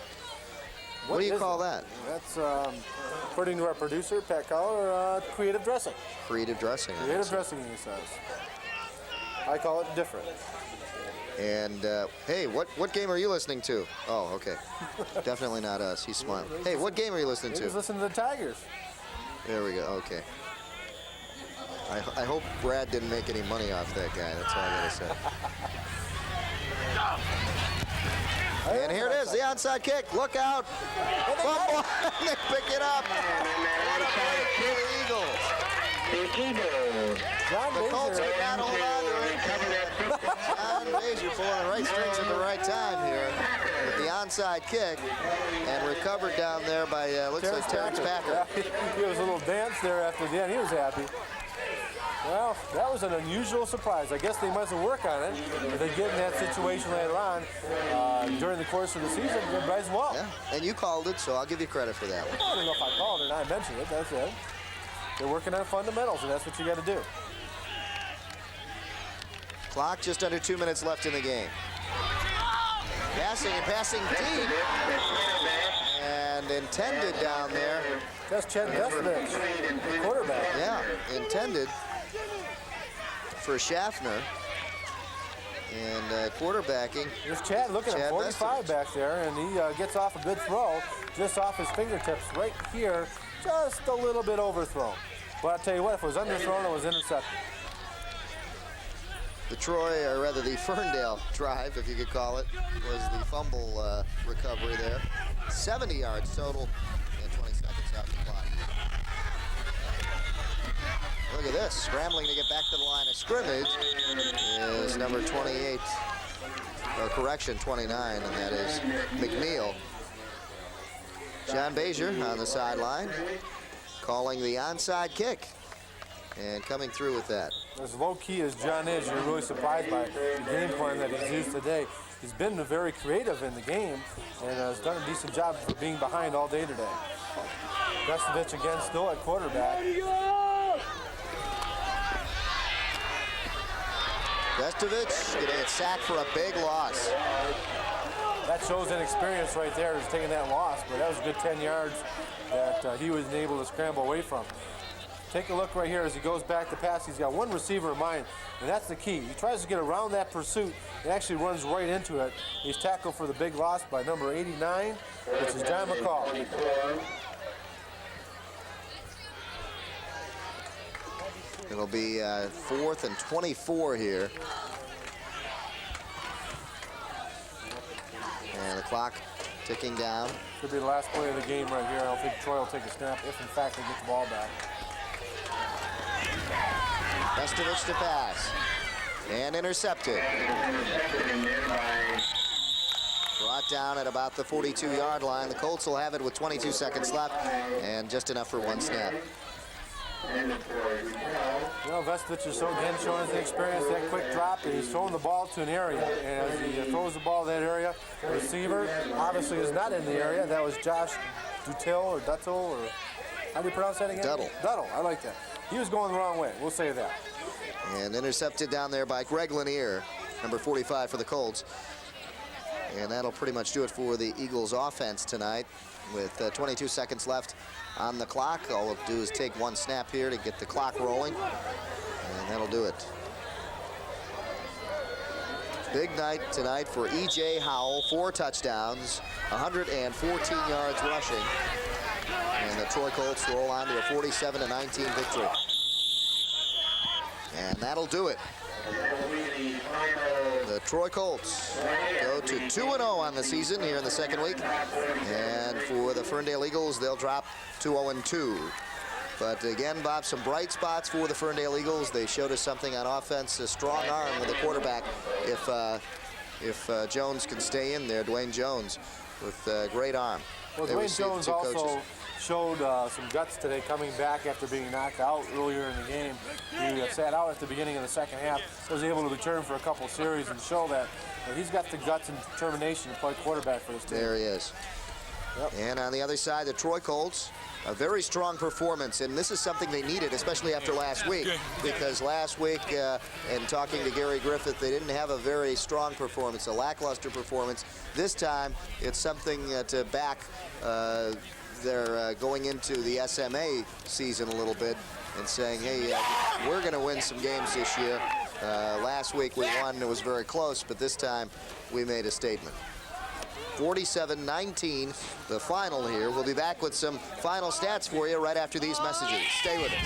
What do you call that? That's, according to our producer, Pat Collar, creative dressing. Creative dressing. Creative dressing, he says. I call it different. And, hey, what game are you listening to? Oh, okay. Definitely not us. He's smiling. Hey, what game are you listening to? He's listening to the Tigers. There we go. Okay. I hope Brad didn't make any money off that guy. That's all I gotta say. And here it is, the onside kick. Look out. Fumble. They pick it up. What a break for the Eagles. The Colts could not hold on to it. John Major pulling the right strings at the right time here with the onside kick, and recovered down there by, looks like Terrence Packer. He was a little dance there after the end. He was happy. Well, that was an unusual surprise. I guess they must have worked on it. If they get in that situation later on during the course of the season, they might as well. Yeah, and you called it, so I'll give you credit for that one. I don't know if I called it or not. I mentioned it. That's it. They're working on fundamentals, and that's what you got to do. Clock just under 2 minutes left in the game. Passing deep. And intended down there. That's Chad Vestovich, the quarterback. Yeah, intended for Schaffner. And quarterbacking. There's Chad looking at 45 Vestovich back there, and he gets off a good throw just off his fingertips right here, just a little bit overthrown. But I'll tell you what, if it was underthrown, it was intercepted. The Ferndale drive, if you could call it, was the fumble recovery there. 70 yards total and 20 seconds out the clock. Look at this, scrambling to get back to the line of scrimmage is number 28, or correction, 29, and that is McNeil. John Bazier on the sideline, calling the onside kick, and coming through with that. As low-key as John is, you're really surprised by the game plan that he's used today. He's been very creative in the game and has done a decent job for being behind all day today. Vestovich again still at quarterback. Vestovich going to get sacked for a big loss. That shows inexperience right there, is taking that loss, but that was a good 10 yards that he was able to scramble away from. Take a look right here as he goes back to pass. He's got one receiver in mind, and that's the key. He tries to get around that pursuit and actually runs right into it. He's tackled for the big loss by number 89, which is John McCall. It'll be 4th and 24 here. And the clock ticking down. Could be the last play of the game right here. I don't think Troy will take a snap if, in fact, they get the ball back. Vestovich to pass. And intercepted. Brought down at about the 42-yard line. The Colts will have it with 22 seconds left and just enough for one snap. You know, Vestovich is again showing his experience, that quick drop, and he's throwing the ball to an area. And as he throws the ball to that area, the receiver obviously is not in the area. That was Josh Duttel or Duttel, or how do you pronounce that again? Duttel, I like that. He was going the wrong way, we'll say that. And intercepted down there by Greg Lanier, number 45 for the Colts. And that'll pretty much do it for the Eagles offense tonight. With 22 seconds left on the clock, all we'll do is take one snap here to get the clock rolling, and that'll do it. Big night tonight for E.J. Howell, 4 touchdowns, 114 yards rushing, and the Troy Colts roll on to a 47-19 victory. And that'll do it. The Troy Colts go to 2-0 on the season here in the second week. And for the Ferndale Eagles, they'll drop to 0-2. But again, Bob, some bright spots for the Ferndale Eagles. They showed us something on offense, a strong arm with the quarterback. If Jones can stay in there, Dwayne Jones, with a great arm. Well, Dwayne Jones also showed some guts today, coming back after being knocked out earlier in the game. He sat out at the beginning of the second half, was able to return for a couple series and show that he's got the guts and determination to play quarterback for this team. There he is. And on the other side, the Troy Colts, a very strong performance, and this is something they needed, especially after last week, because last week, in talking to Gary Griffith, they didn't have a very strong performance, a lackluster performance. This time, it's something to back their going into the SMA season a little bit and saying, hey, we're going to win some games this year. Last week we won, it was very close, but this time we made a statement. 47-19, the final here. We'll be back with some final stats for you right after these messages. Stay with us.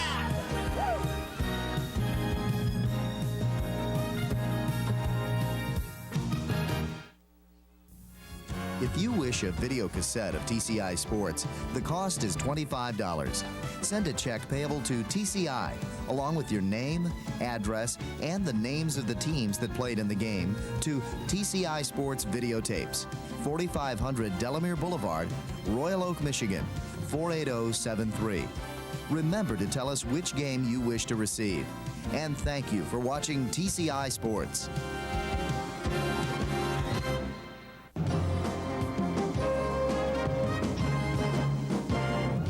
If you wish a video cassette of TCI Sports, the cost is $25. Send a check payable to TCI, along with your name, address, and the names of the teams that played in the game, to TCI Sports Videotapes, 4500 Delamere Boulevard, Royal Oak, Michigan, 48073. Remember to tell us which game you wish to receive. And thank you for watching TCI Sports.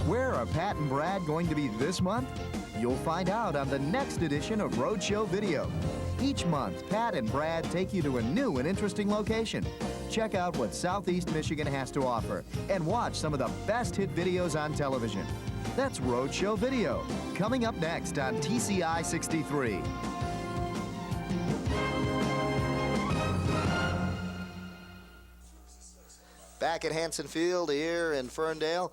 Where are Pat and Brad going to be this month? You'll find out on the next edition of Roadshow Video. Each month, Pat and Brad take you to a new and interesting location. Check out what Southeast Michigan has to offer and watch some of the best hit videos on television. That's Roadshow Video, coming up next on TCI 63. Back at Hanson Field here in Ferndale.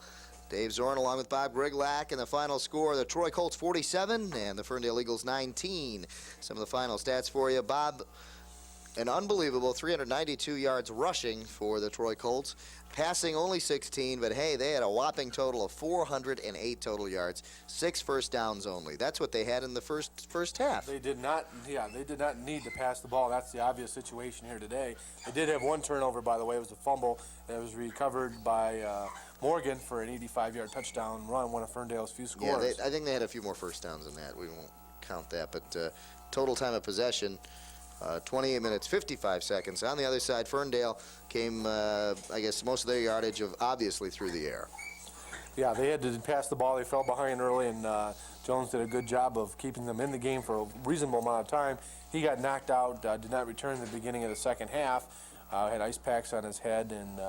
Dave Zorn along with Bob Griglack, and the final score, the Troy Colts 47 and the Ferndale Eagles 19. Some of the final stats for you. Bob, an unbelievable 392 yards rushing for the Troy Colts, passing only 16, but hey, they had a whopping total of 408 total yards, 6 first downs only. That's what they had in the first half. They did not need to pass the ball. That's the obvious situation here today. They did have one turnover, by the way. It was a fumble that was recovered by Morgan for an 85-yard touchdown run, one of Ferndale's few scores. Yeah, I think they had a few more first downs than that. We won't count that, but total time of possession, 28 minutes, 55 seconds. On the other side, Ferndale came, I guess, most of their yardage obviously through the air. Yeah, they had to pass the ball. They fell behind early, and Jones did a good job of keeping them in the game for a reasonable amount of time. He got knocked out, did not return in the beginning of the second half, had ice packs on his head, and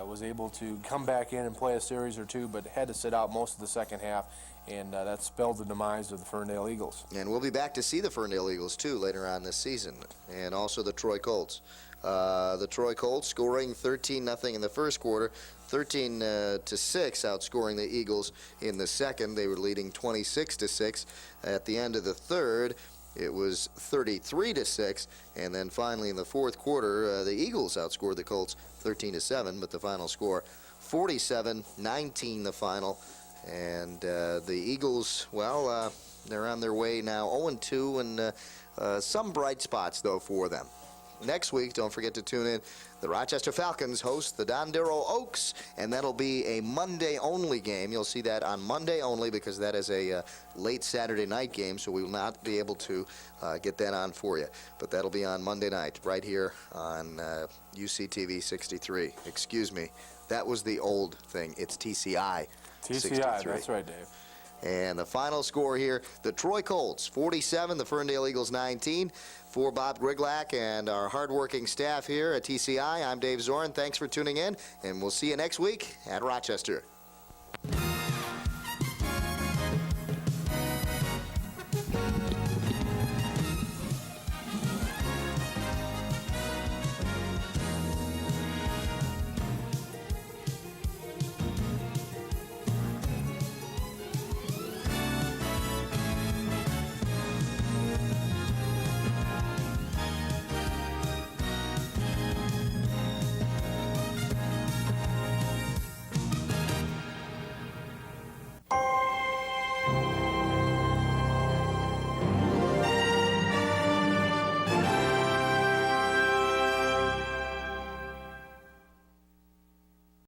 was able to come back in and play a series or two, but had to sit out most of the second half, and that spelled the demise of the Ferndale Eagles. And we'll be back to see the Ferndale Eagles, too, later on this season, and also the Troy Colts. The Troy Colts scoring 13-0 in the first quarter, 13-6 outscoring the Eagles in the second. They were leading 26-6 at the end of the third. It was 33-6, and then finally in the fourth quarter, the Eagles outscored the Colts 13-7, but the final score 47-19 the final. And the Eagles, well, they're on their way now 0-2, and some bright spots, though, for them. Next week, don't forget to tune in. The Rochester Falcons host the Dondero Oaks, and that'll be a Monday-only game. You'll see that on Monday only because that is a late Saturday night game, so we will not be able to get that on for you. But that'll be on Monday night right here on UCTV 63. Excuse me. That was the old thing. It's TCI 63. TCI, that's right, Dave. And the final score here, the Troy Colts 47, the Ferndale Eagles 19. For Bob Griglack and our hardworking staff here at TCI, I'm Dave Zorn. Thanks for tuning in, and we'll see you next week at Rochester.